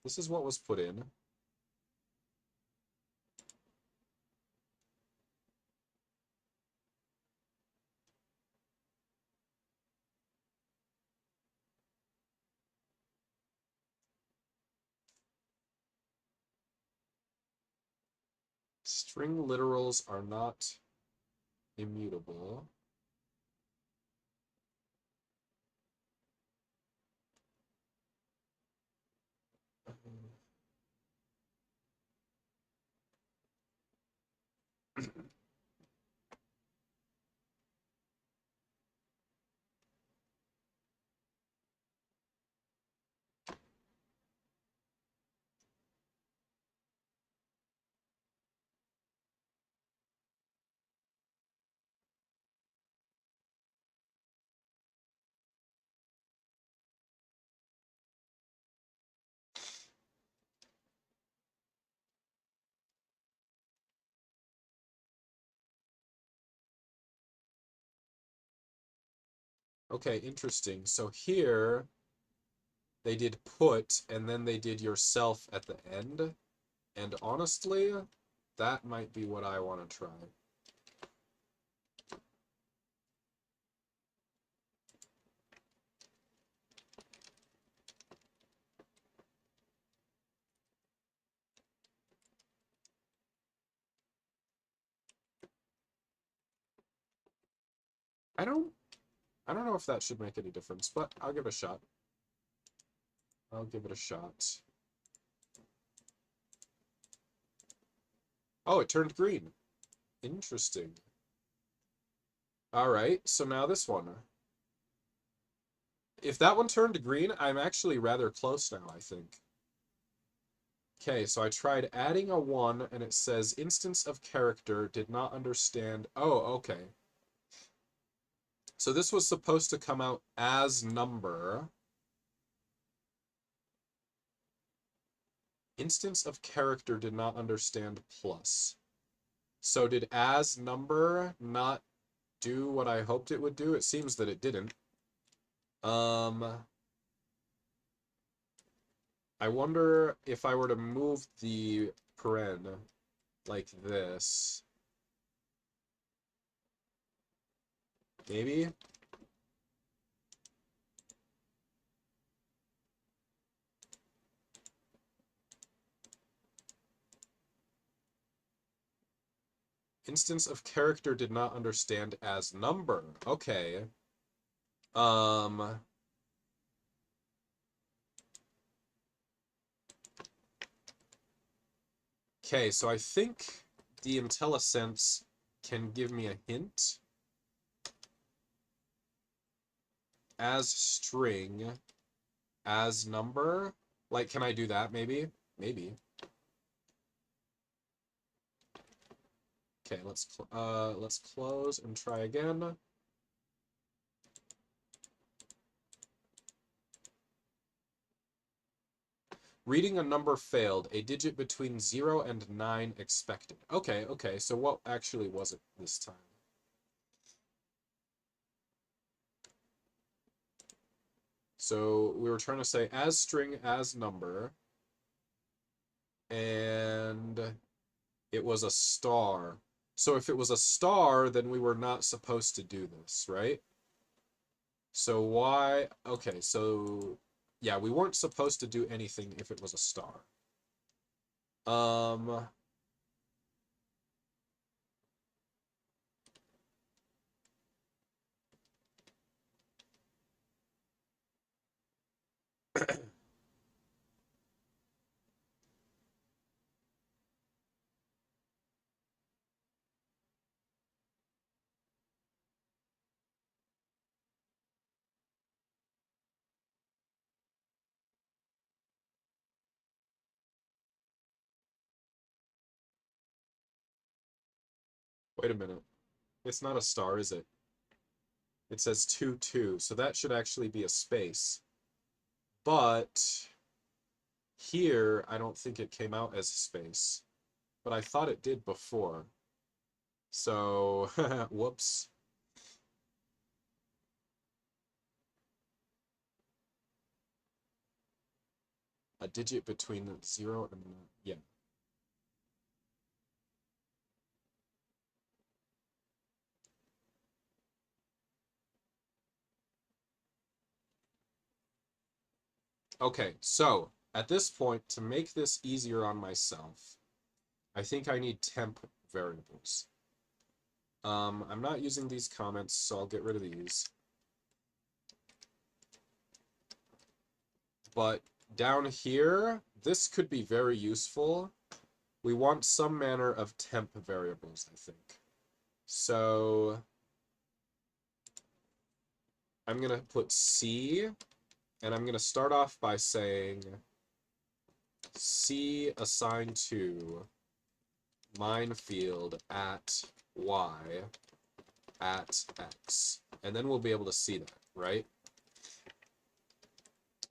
This is what was put in. String literals are not immutable. Okay, interesting. So here they did put and then they did yourself at the end. And honestly, that might be what I want to try. I don't I don't know if that should make any difference, but I'll give it a shot. I'll give it a shot. Oh, it turned green. Interesting. All right, so now this one. If that one turned green, I'm actually rather close now, I think. Okay, so I tried adding a 1, and it says instance of character did not understand. Oh, okay. So this was supposed to come out as number. Instance of character did not understand plus. So did as number not do what I hoped it would do? It seems that it didn't. I wonder if I were to move the paren like this. Maybe? Instance of character did not understand as number. Okay. Okay, so I think the IntelliSense can give me a hint. As string, as number. Like, can I do that maybe? Maybe. Okay, let's close and try again. Reading a number failed. A digit between 0 and 9 expected. Okay, okay, so what actually was it this time? So we were trying to say as string, as number, and it was a star. So if it was a star, then we were not supposed to do this, right? So why? Okay, so yeah, we weren't supposed to do anything if it was a star. Um, wait a minute. It's not a star, is it? It says 2, 2, so that should actually be a space. But here, I don't think it came out as space. But I thought it did before. So, whoops. A digit between 0 and 9. Yeah. Okay, so at this point, to make this easier on myself, I think I need temp variables. I'm not using these comments, so I'll get rid of these. But down here, this could be very useful. We want some manner of temp variables, I think. So I'm going to put C, and I'm going to start off by saying C assigned to minefield at Y at X. And then we'll be able to see that, right?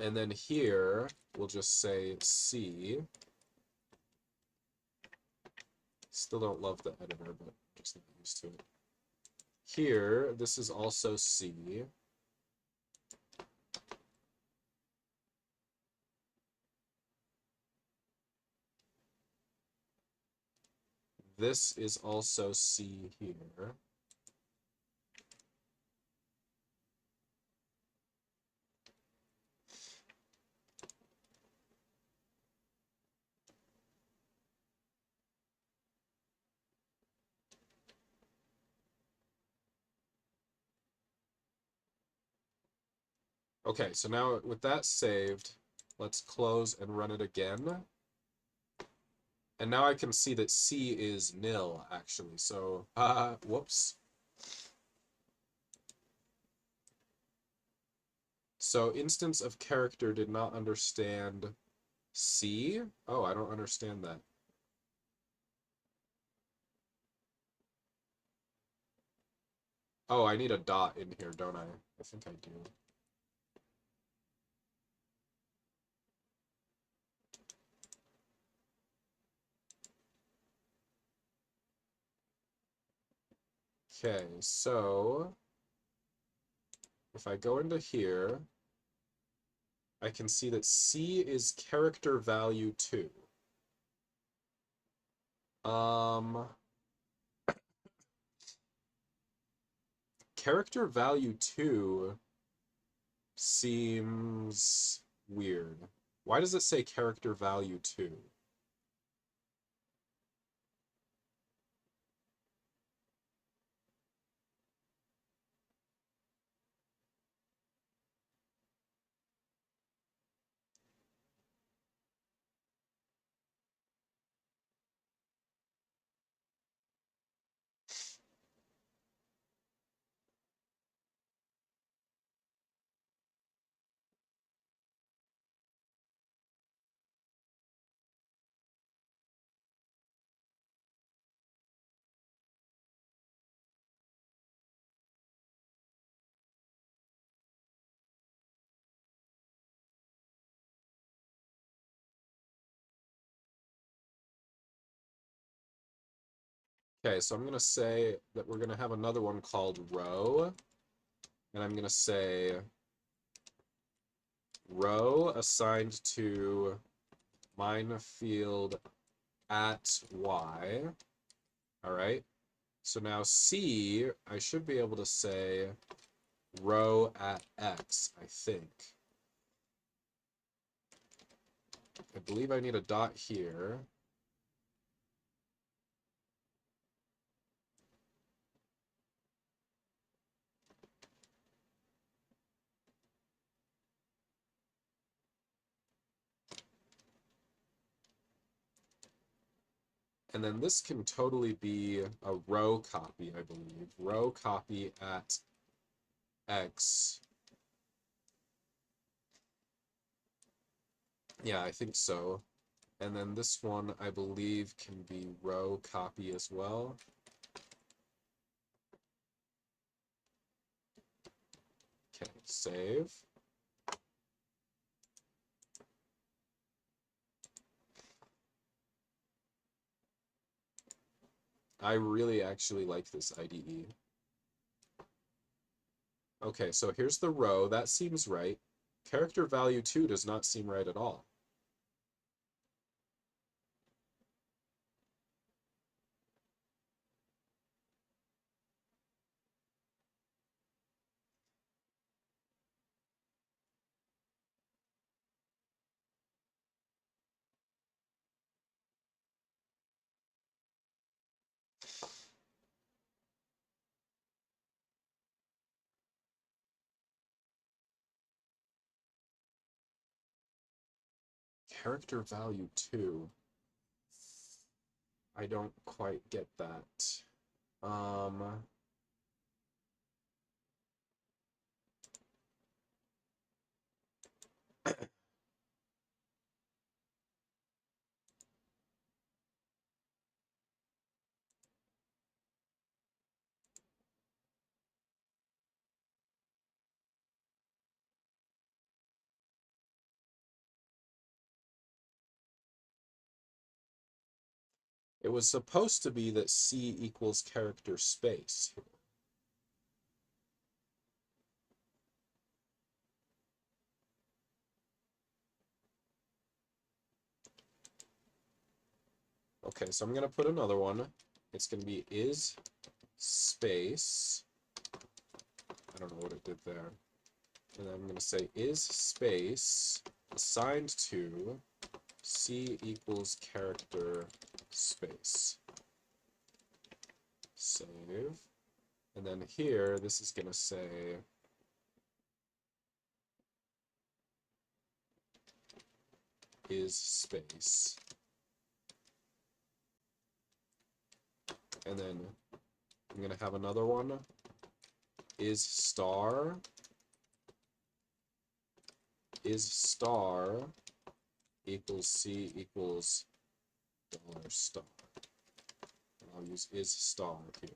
And then here, we'll just say C. Still don't love the editor, but just not used to it. Here, this is also C. this is also C here. Okay, so now with that saved, let's close and run it again. And now I can see that C is nil, actually. So, whoops. So instance of character did not understand C. Oh, I don't understand that. Oh, I need a dot in here, don't I? I think I do. Okay, so if I go into here, I can see that C is character value 2. Character value 2 seems weird. Why does it say character value 2? Okay, so I'm going to say that we're going to have another one called row. And I'm going to say row assigned to mine field at y. All right. So now C, I should be able to say row at x, I think. I believe I need a dot here. And then this can totally be a row copy, I believe. Row copy at x. Yeah, I think so. And then this one, I believe, can be row copy as well. Okay, save. I really actually like this IDE. Okay, so here's the row. That seems right. Character value 2 does not seem right at all. Character value 2. I don't quite get that. It was supposed to be that C equals character space. Okay, so I'm going to put another one. It's going to be is space. I don't know what it did there. And then I'm going to say is space assigned to C equals character space. Save. And then here, this is going to say is space. And then I'm going to have another one is star equals C equals dollar star. And I'll use is star here.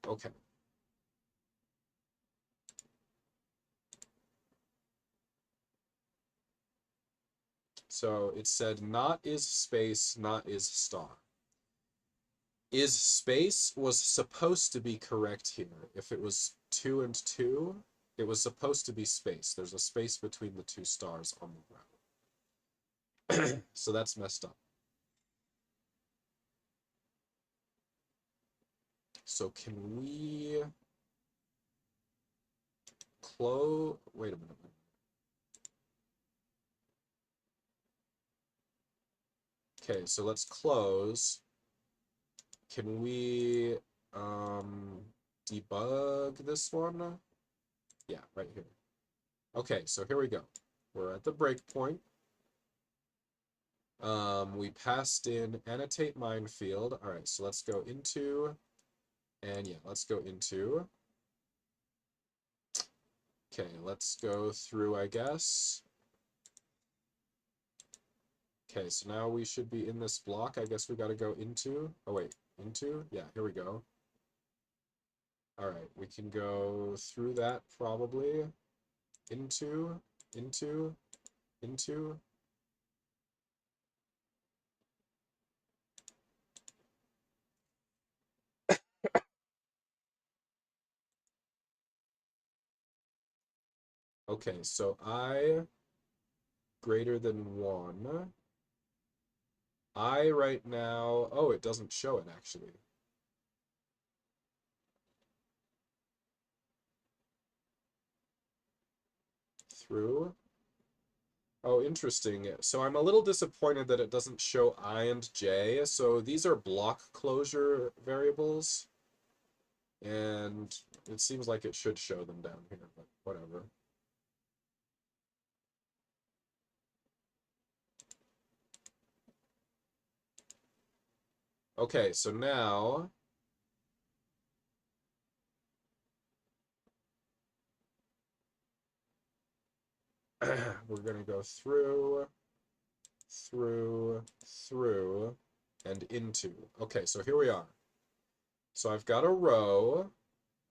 Okay. So it said not is space, not is star. Is space was supposed to be correct here. If it was 2 and 2, it was supposed to be space. There's a space between the two stars on the row. So that's messed up. So can we close? Wait a minute. Okay, so let's close. Can we debug this one? Yeah, right here. Okay, so here we go. We're at the breakpoint. We passed in annotate minefield. All right, so let's go into, and yeah, let's go into. Okay, let's go through, I guess. Okay, so now we should be in this block. I guess we got to go into. Oh, wait, into? Yeah, here we go. All right, we can go through that probably. Into. Okay, so I greater than 1. I right now, oh, it doesn't show it actually. Through. Oh, interesting. So I'm a little disappointed that it doesn't show I and J. So these are block closure variables. And it seems like it should show them down here, but whatever. Okay, so now we're going to go through, and into. Okay, so here we are. So I've got a row.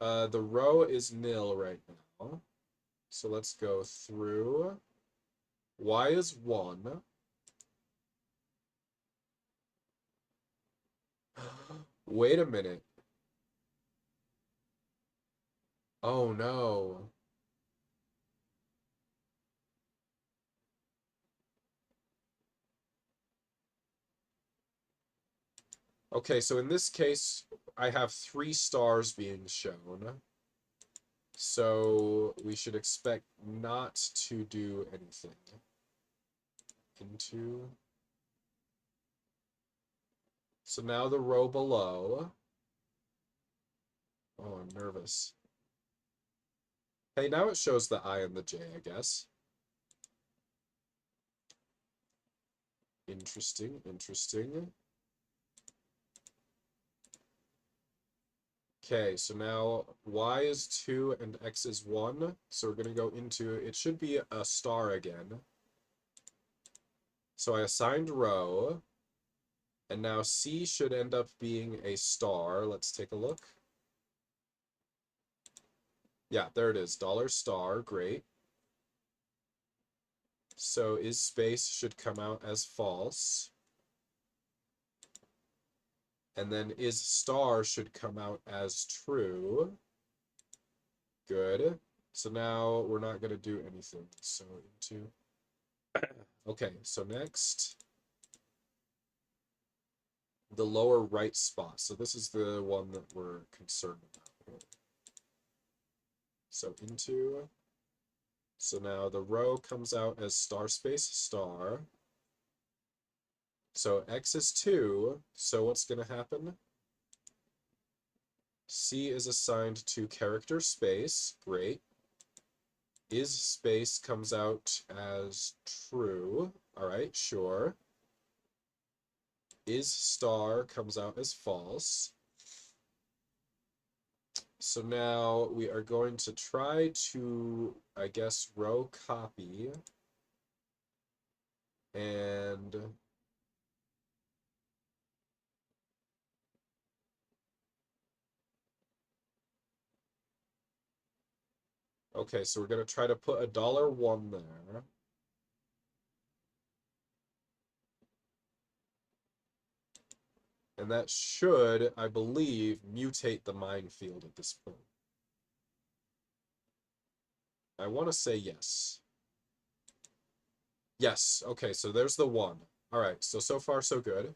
The row is nil right now. So let's go through. Y is 1. Wait a minute. Oh no. Okay, so in this case, I have 3 stars being shown. So we should expect not to do anything. Into. So now the row below. Oh, I'm nervous. Hey, now it shows the I and the J, I guess. Interesting. Okay, so now Y is 2 and X is 1. So we're going to go into, it should be a star again. So I assigned row. And now C should end up being a star. Let's take a look. Yeah, there it is. $star. Great. So is space should come out as false. And then is star should come out as true. Good. So now we're not going to do anything. So into... Okay, so next, the lower right spot. So this is the one that we're concerned about. So into... So now the row comes out as star space star. So x is 2, so what's going to happen? C is assigned to character space. Great. Is space comes out as true. All right, sure. Is star comes out as false. So now we are going to try to, I guess, row copy and okay, so we're going to try to put $1 there. And that should, I believe, mutate the minefield at this point. I want to say yes. Yes, okay, so there's the 1. All right, so far so good.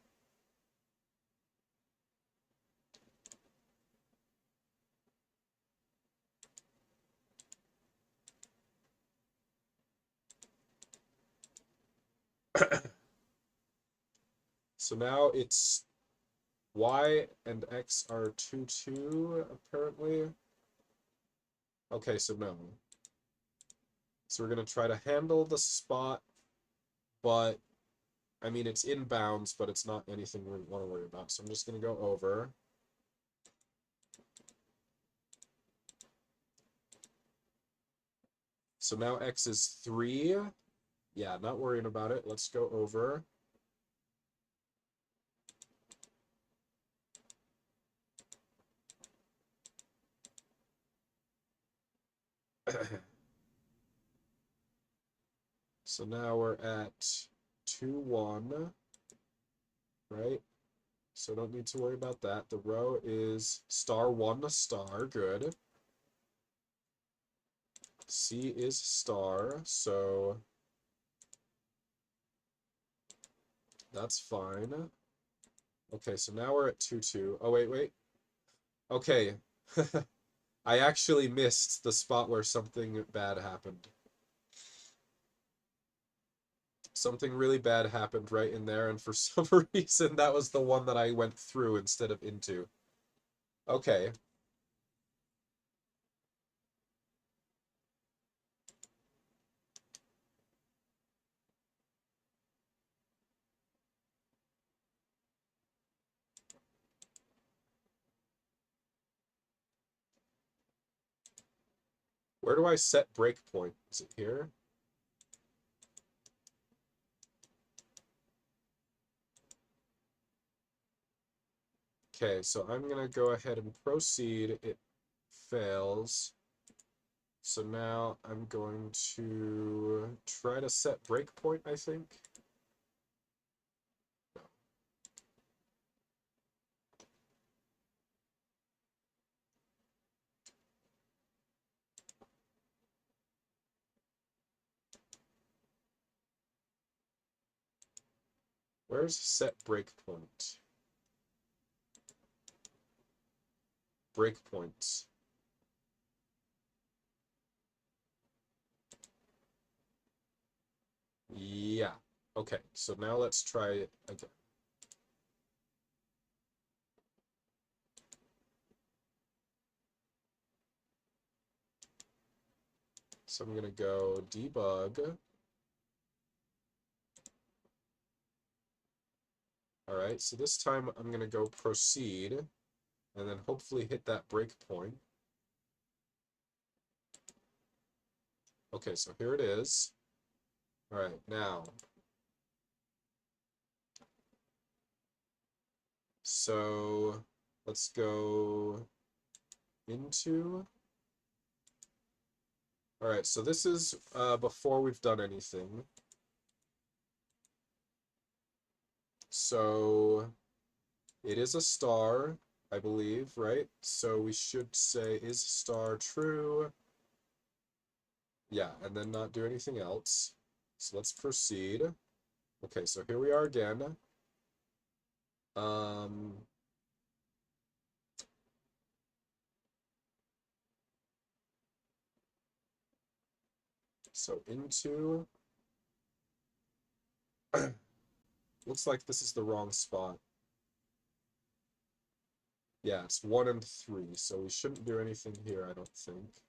So now it's y and x are 2, 2, apparently. Okay, so no. So we're going to try to handle the spot, but, I mean, it's in bounds, but it's not anything we want to worry about. So I'm just going to go over. So now x is 3. Yeah, not worrying about it. Let's go over. So now we're at 2, 1, right? So don't need to worry about that. The row is star 1 star, good. C is star, so that's fine. Okay, so now we're at 2, 2. Oh, wait. Okay. I actually missed the spot where something bad happened. Something really bad happened right in there, and for some reason that was the one that I went through instead of into. Okay. Where do I set breakpoint? Is it here? Okay, so I'm going to go ahead and proceed. It fails. So now I'm going to try to set breakpoint, I think. No. Where's set breakpoint? Breakpoints. Yeah. Okay, so now let's try it again. So I'm going to go debug. All right, so this time I'm going to go proceed and then hopefully hit that breakpoint. Okay, so here it is. All right, now. So let's go into. All right, so this is before we've done anything. So It is a star, I believe, right? So we should say is star true? Yeah, and then not do anything else. So let's proceed. Okay, so here we are again. So into, looks like this is the wrong spot. Yeah, it's 1 and 3, so we shouldn't do anything here, I don't think.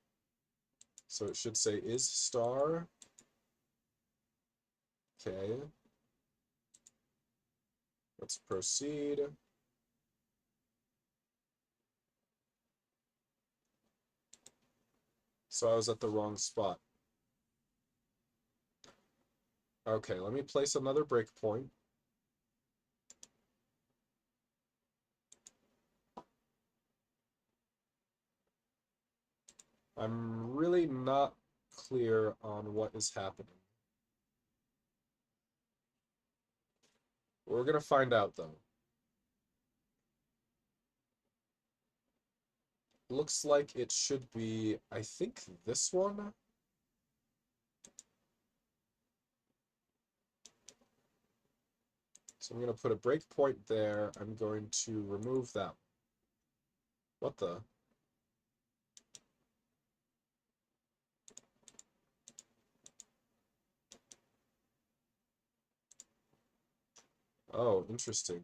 So it should say is star. Okay. Let's proceed. So I was at the wrong spot. Okay, let me place another breakpoint. I'm really not clear on what is happening. We're gonna find out though. Looks like it should be, I think, this one. So I'm going to put a breakpoint there. I'm going to remove that. What the? Oh, interesting.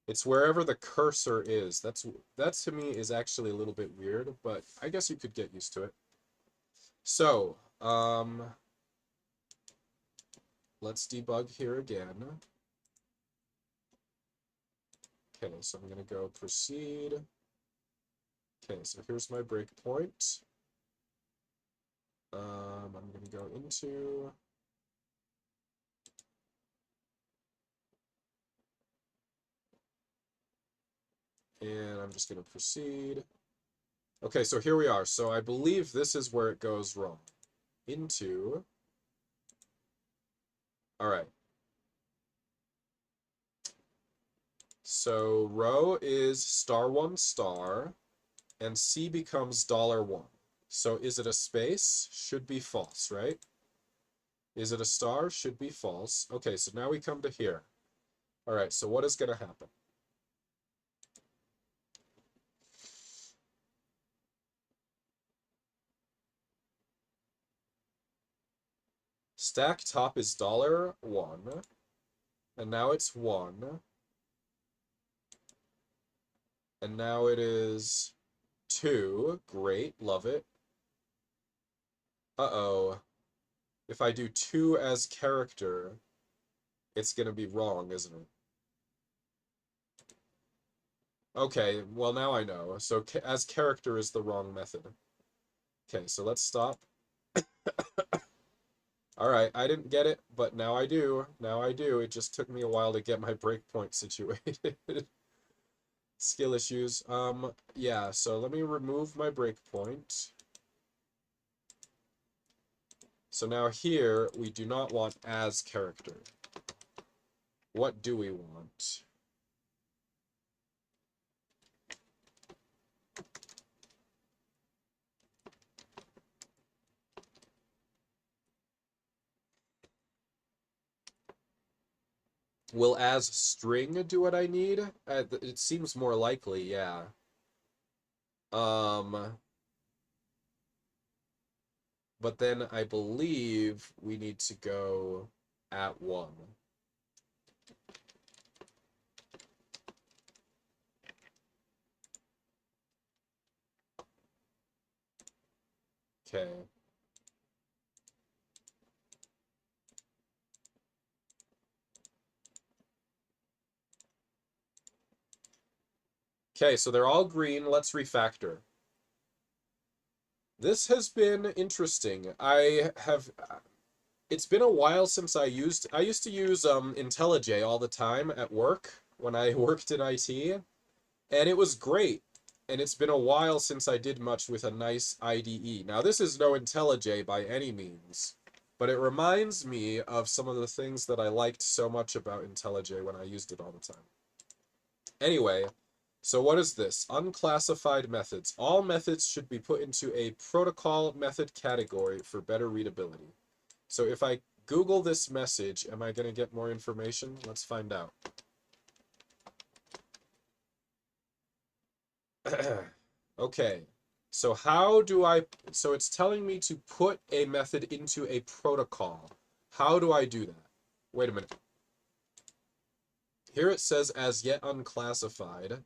It's wherever the cursor is. That to me is actually a little bit weird, but I guess you could get used to it. So, let's debug here again. Okay, so I'm going to go proceed. Okay, so here's my breakpoint. I'm going to go into... And I'm just going to proceed. Okay, so here we are. So I believe this is where it goes wrong. Into... All right. So row is *1 star, and C becomes $1. So is it a space? Should be false, right? Is it a star? Should be false. Okay, so now we come to here. All right, so what is going to happen? Stack top is $1, and now it's 1, and now it is 2. Great, love it. Uh-oh. If I do 2 as character, it's going to be wrong, isn't it? Okay, well now I know. So as character is the wrong method. Okay, so let's stop. All right, I didn't get it, but now I do. Now I do. It just took me a while to get my breakpoint situated. Skill issues. Yeah, so let me remove my breakpoint. So now here, we do not want as character. What do we want? Will as string do what I need? It seems more likely, yeah. But then I believe we need to go @1. Okay. Okay, so they're all green. Let's refactor. This has been interesting. It's been a while since I used to use IntelliJ all the time at work when I worked in IT, and it was great. And it's been a while since I did much with a nice IDE. Now, this is no IntelliJ by any means, but it reminds me of some of the things that I liked so much about IntelliJ when I used it all the time. Anyway, so what is this? Unclassified methods. All methods should be put into a protocol method category for better readability. So if I Google this message, am I going to get more information? Let's find out. Okay, so how do so it's telling me to put a method into a protocol. How do I do that? Wait a minute. Here it says as yet unclassified.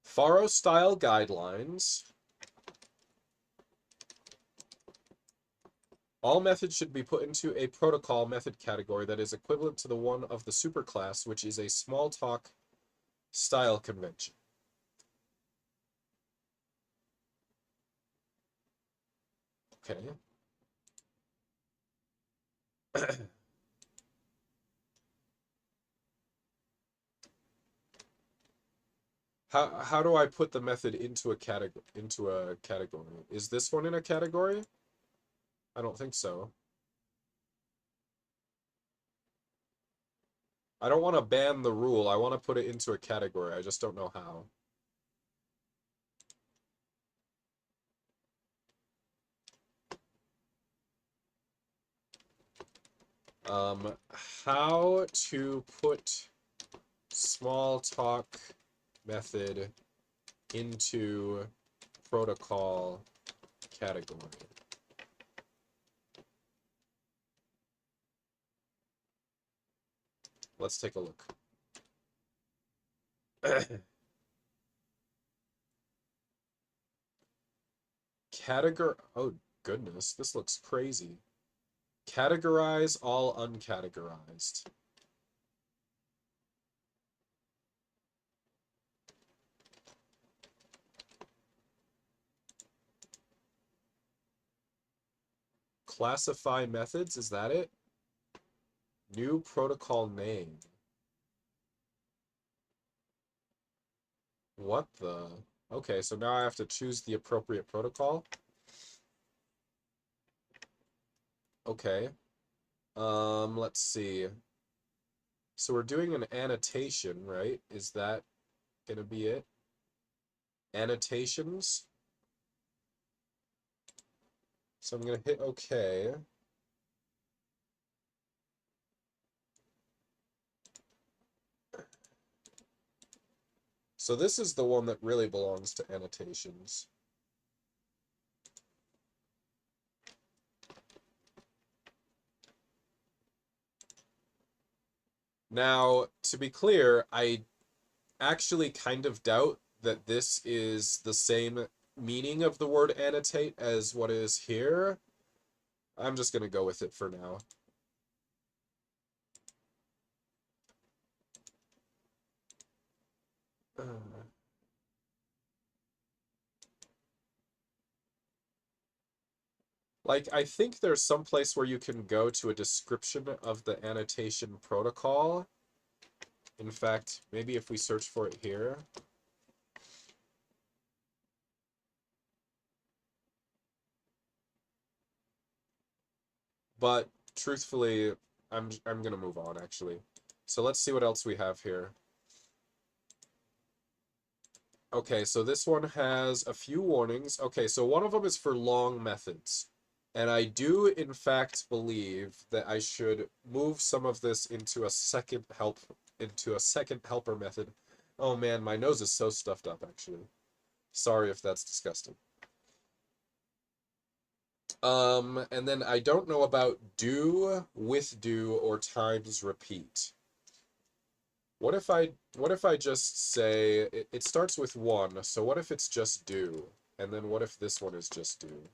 Faro style guidelines. All methods should be put into a protocol method category that is equivalent to the one of the superclass, which is a small talk style convention. Okay. How do I put the method into a category? Is this one in a category? I don't think so. I don't want to ban the rule. I want to put it into a category. I just don't know how. How to put small talk method into protocol category. Let's take a look. Oh goodness, this looks crazy. Categorize all uncategorized. Classify methods, is that it? New protocol name. What the? Okay, so now I have to choose the appropriate protocol. Okay. Let's see. So we're doing an annotation, right? Is that gonna be it? Annotations. So I'm gonna hit OK. So this is the one that really belongs to annotations. Now, to be clear, I actually kind of doubt that this is the same meaning of the word annotate as what is here. I'm just gonna go with it for now. Like, I think there's some place where you can go to a description of the annotation protocol. In fact, maybe if we search for it here. But truthfully, I'm gonna move on actually. So let's see what else we have here. Okay, so this one has a few warnings. Okay, so one of them is for long methods. And I do, in fact, believe that I should move some of this into a second helper method. Oh man, my nose is so stuffed up, actually. Sorry if that's disgusting. And then I don't know about do, with do, or times repeat. What if I just say it starts with 1, so what if it's just do? And then what if this one is just do?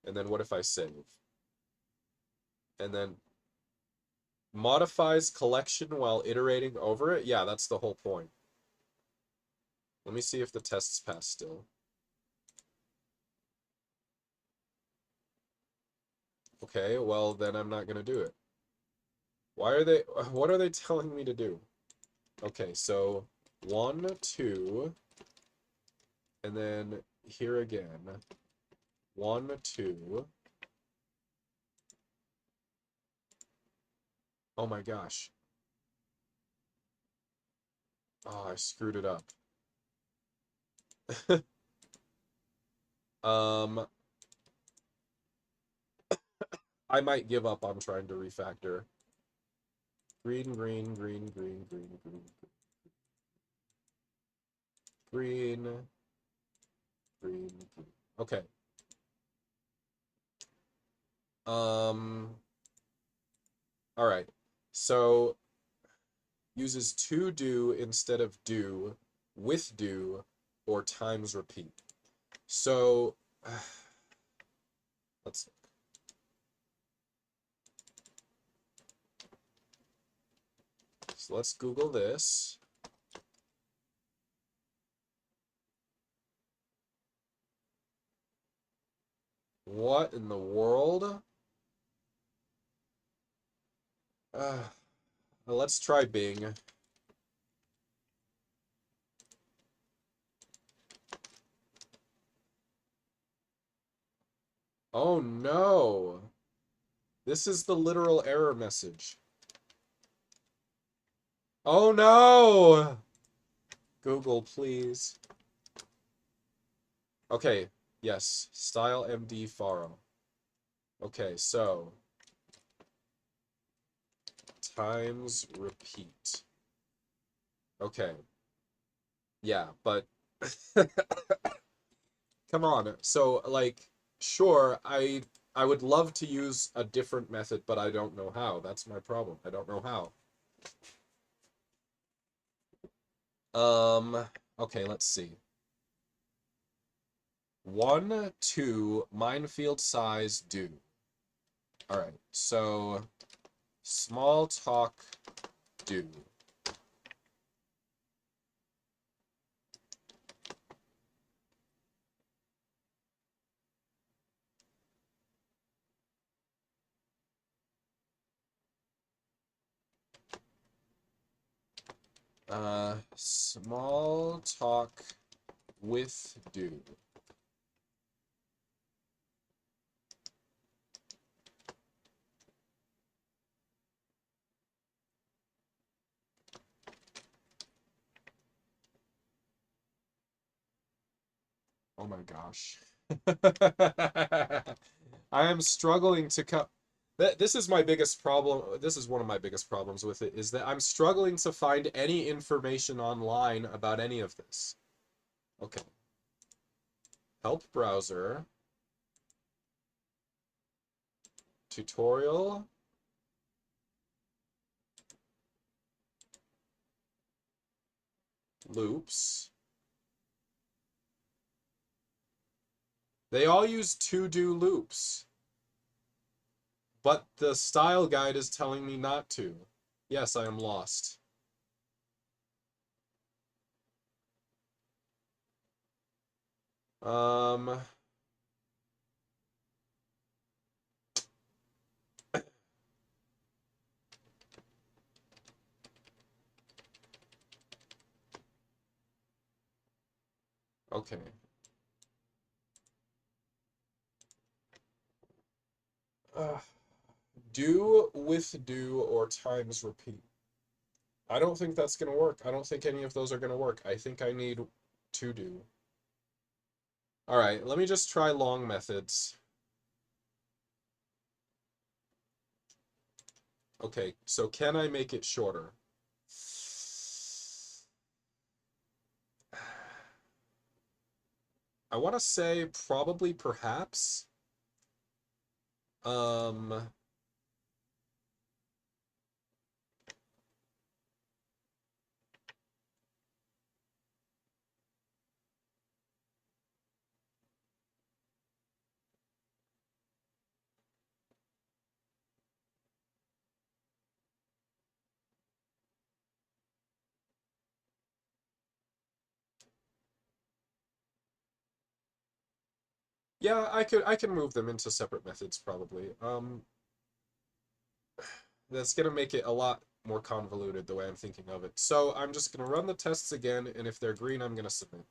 And then what if I save? And then modifies collection while iterating over it? Yeah, that's the whole point. Let me see if the tests pass still. Okay, well then I'm not gonna do it. What are they telling me to do? Okay, so 1, 2, and then here again. 1, 2. Oh my gosh. Oh, I screwed it up. Um, I might give up on trying to refactor. Green, green, green, green, green, green, green, green, green. Okay. Um, all right. So uses to do instead of do, with do, or times repeat. So let's let's Google this. What in the world? Uh, let's try Bing. Oh no. This is the literal error message. Oh no! Google, please. Okay, yes. Style MD Faro. Okay, so times repeat. Okay. Yeah, but come on. So like sure, I would love to use a different method, but I don't know how. That's my problem. I don't know how. Okay, let's see. 1, 2, minefield size, do. All right, so small talk, do. Small talk with do. Oh my gosh. I am struggling to cut. This is my biggest problem. This is one of my biggest problems with it, is that I'm struggling to find any information online about any of this. Okay. Help browser. Tutorial. Loops. They all use to-do loops. But the style guide is telling me not to. Yes, I am lost. Um, okay. Do with do or times repeat. I don't think that's going to work. I don't think any of those are going to work. I think I need to do. All right, let me just try long methods. Okay, so can I make it shorter? I want to say probably perhaps. Um, Yeah, I can move them into separate methods probably. That's gonna make it a lot more convoluted the way I'm thinking of it. So I'm just gonna run the tests again, and if they're green, I'm gonna submit.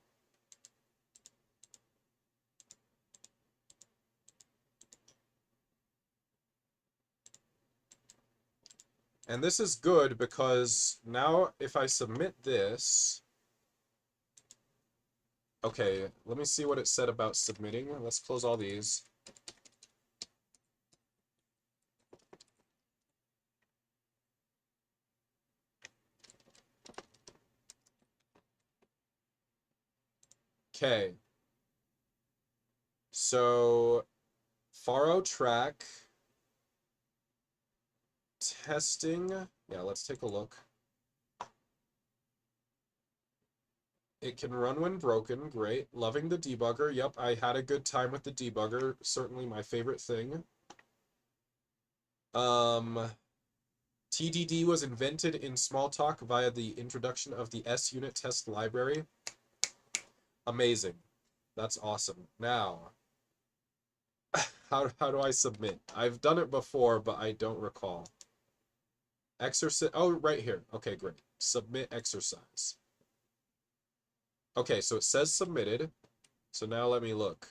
And this is good because now if I submit this, okay, let me see what it said about submitting. Let's close all these. Okay. So faro track testing. Yeah, let's take a look. It can run when broken. Great. Loving the debugger. Yep, I had a good time with the debugger. Certainly my favorite thing. TDD was invented in Smalltalk via the introduction of the S-unit test library. Amazing. That's awesome. Now, how do I submit? I've done it before, but I don't recall. Exercise. Oh, right here. Okay, great. Submit exercise. Okay, so it says submitted. So now let me look.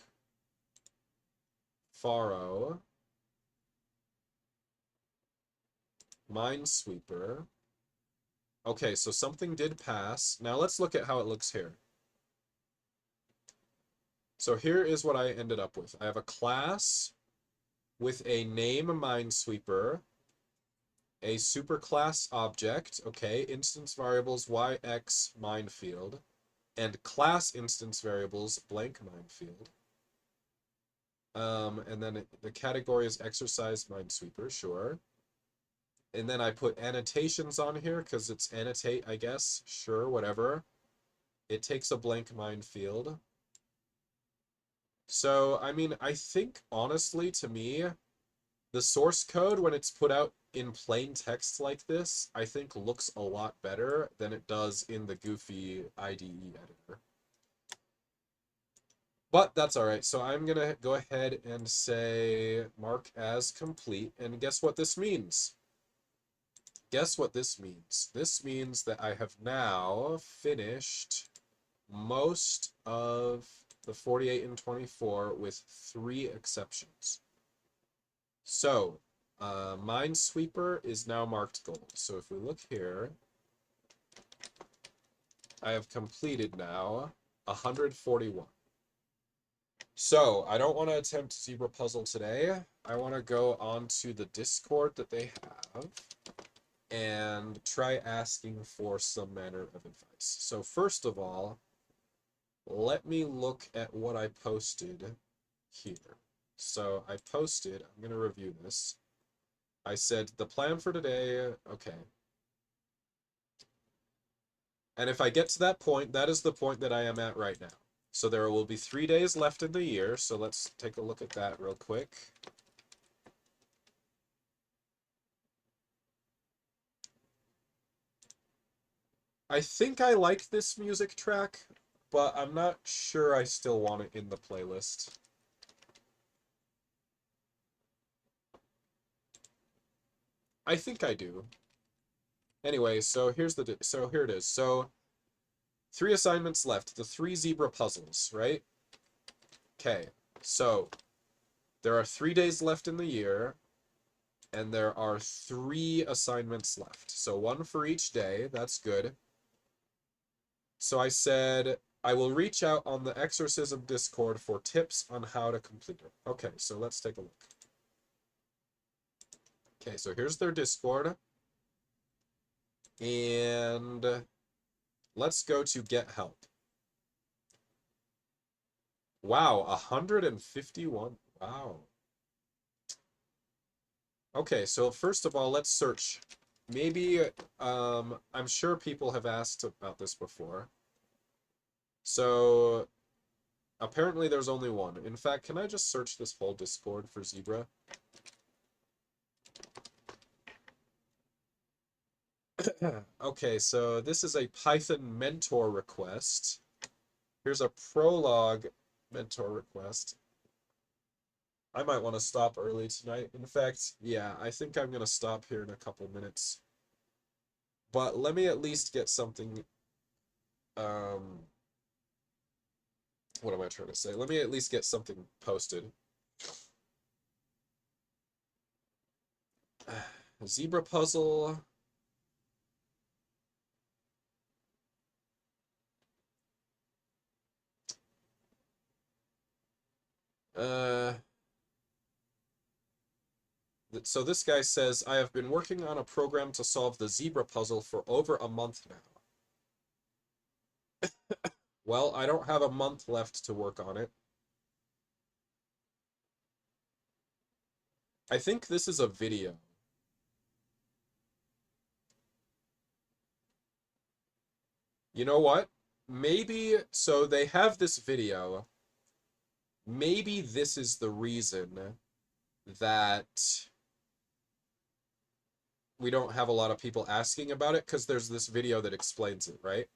Faro. Minesweeper. Okay, so something did pass. Now let's look at how it looks here. So here is what I ended up with. I have a class with a name Minesweeper, a superclass object, okay, instance variables yx minefield, and class instance variables blank minefield. And then the category is exercise Minesweeper, sure. And then I put annotations on here because it's annotate, I guess. Sure, whatever. It takes a blank minefield. So, I mean, I think honestly, to me, the source code, when it's put out in plain text like this, I think looks a lot better than it does in the goofy IDE editor. But that's all right. So I'm going to go ahead and say mark as complete. And guess what this means? Guess what this means? This means that I have now finished most of the 48 and 24 with 3 exceptions. So, Minesweeper is now marked gold. So if we look here, I have completed now 141. So, I don't want to attempt Zebra Puzzle today. I want to go on to the Discord that they have and try asking for some manner of advice. So first of all, let me look at what I posted here. So I posted, I'm going to review this. I said the plan for today, okay. And if I get to that point, that is the point that I am at right now. So there will be 3 days left in the year. So let's take a look at that real quick. I think I like this music track, but I'm not sure I still want it in the playlist. I think I do. Anyway, so here it is. So 3 assignments left. The 3 zebra puzzles, right? Okay. So there are 3 days left in the year, and there are 3 assignments left. So 1 for each day. That's good. So I said I will reach out on the Exorcism Discord for tips on how to complete it. Okay, so let's take a look. Okay, so here's their Discord. And let's go to get help. Wow, 151. Wow. Okay, so first of all, let's search. Maybe, I'm sure people have asked about this before. So, apparently there's only one. In fact, can I just search this whole Discord for zebra? Okay, so this is a Python mentor request. Here's a prologue mentor request. I might want to stop early tonight. In fact, yeah, I think I'm gonna stop here in a couple minutes. But let me at least get something, um, what am I trying to say? Let me at least get something posted. Zebra puzzle. Uh, so this guy says, I have been working on a program to solve the zebra puzzle for over a month now. Well, I don't have a month left to work on it. I think this is a video. You know what? Maybe, so they have this video. Maybe this is the reason that we don't have a lot of people asking about it, because there's this video that explains it, right?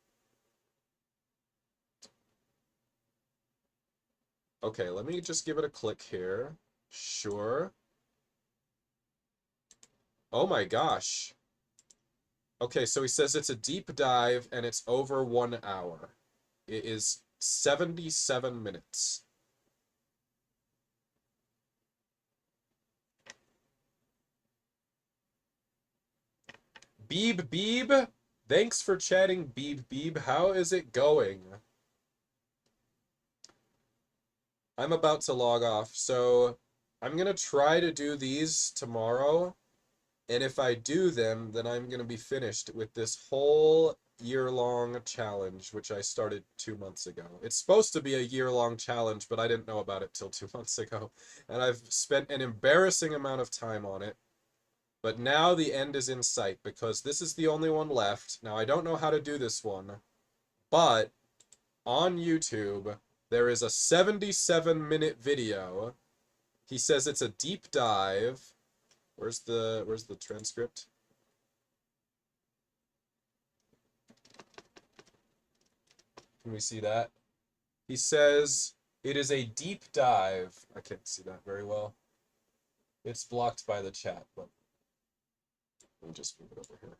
Okay, let me just give it a click here. Sure. Oh my gosh. Okay, so he says it's a deep dive and it's over 1 hour. It is 77 minutes. Beeb, thanks for chatting, Beeb. How is it going? I'm about to log off, so I'm gonna try to do these tomorrow. And if I do them, then I'm gonna be finished with this whole year-long challenge, which I started 2 months ago. It's supposed to be a year-long challenge, but I didn't know about it till 2 months ago. And I've spent an embarrassing amount of time on it. But now the end is in sight, because this is the only one left. Now, I don't know how to do this one, but on YouTube, there is a 77-minute video. He says it's a deep dive. Where's the transcript? Can we see that? He says it is a deep dive. I can't see that very well. It's blocked by the chat, but let me just move it over here.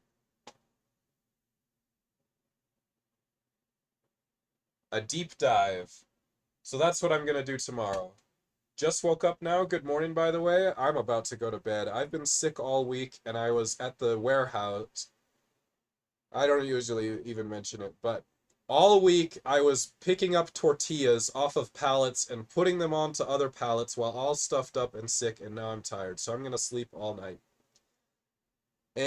A deep dive. So that's what I'm gonna do tomorrow. Just woke up now. Good morning, by the way. I'm about to go to bed. I've been sick all week, and I was at the warehouse. I don't usually even mention it, but all week I was picking up tortillas off of pallets and putting them onto other pallets while all stuffed up and sick, and now I'm tired. So I'm gonna sleep all night. And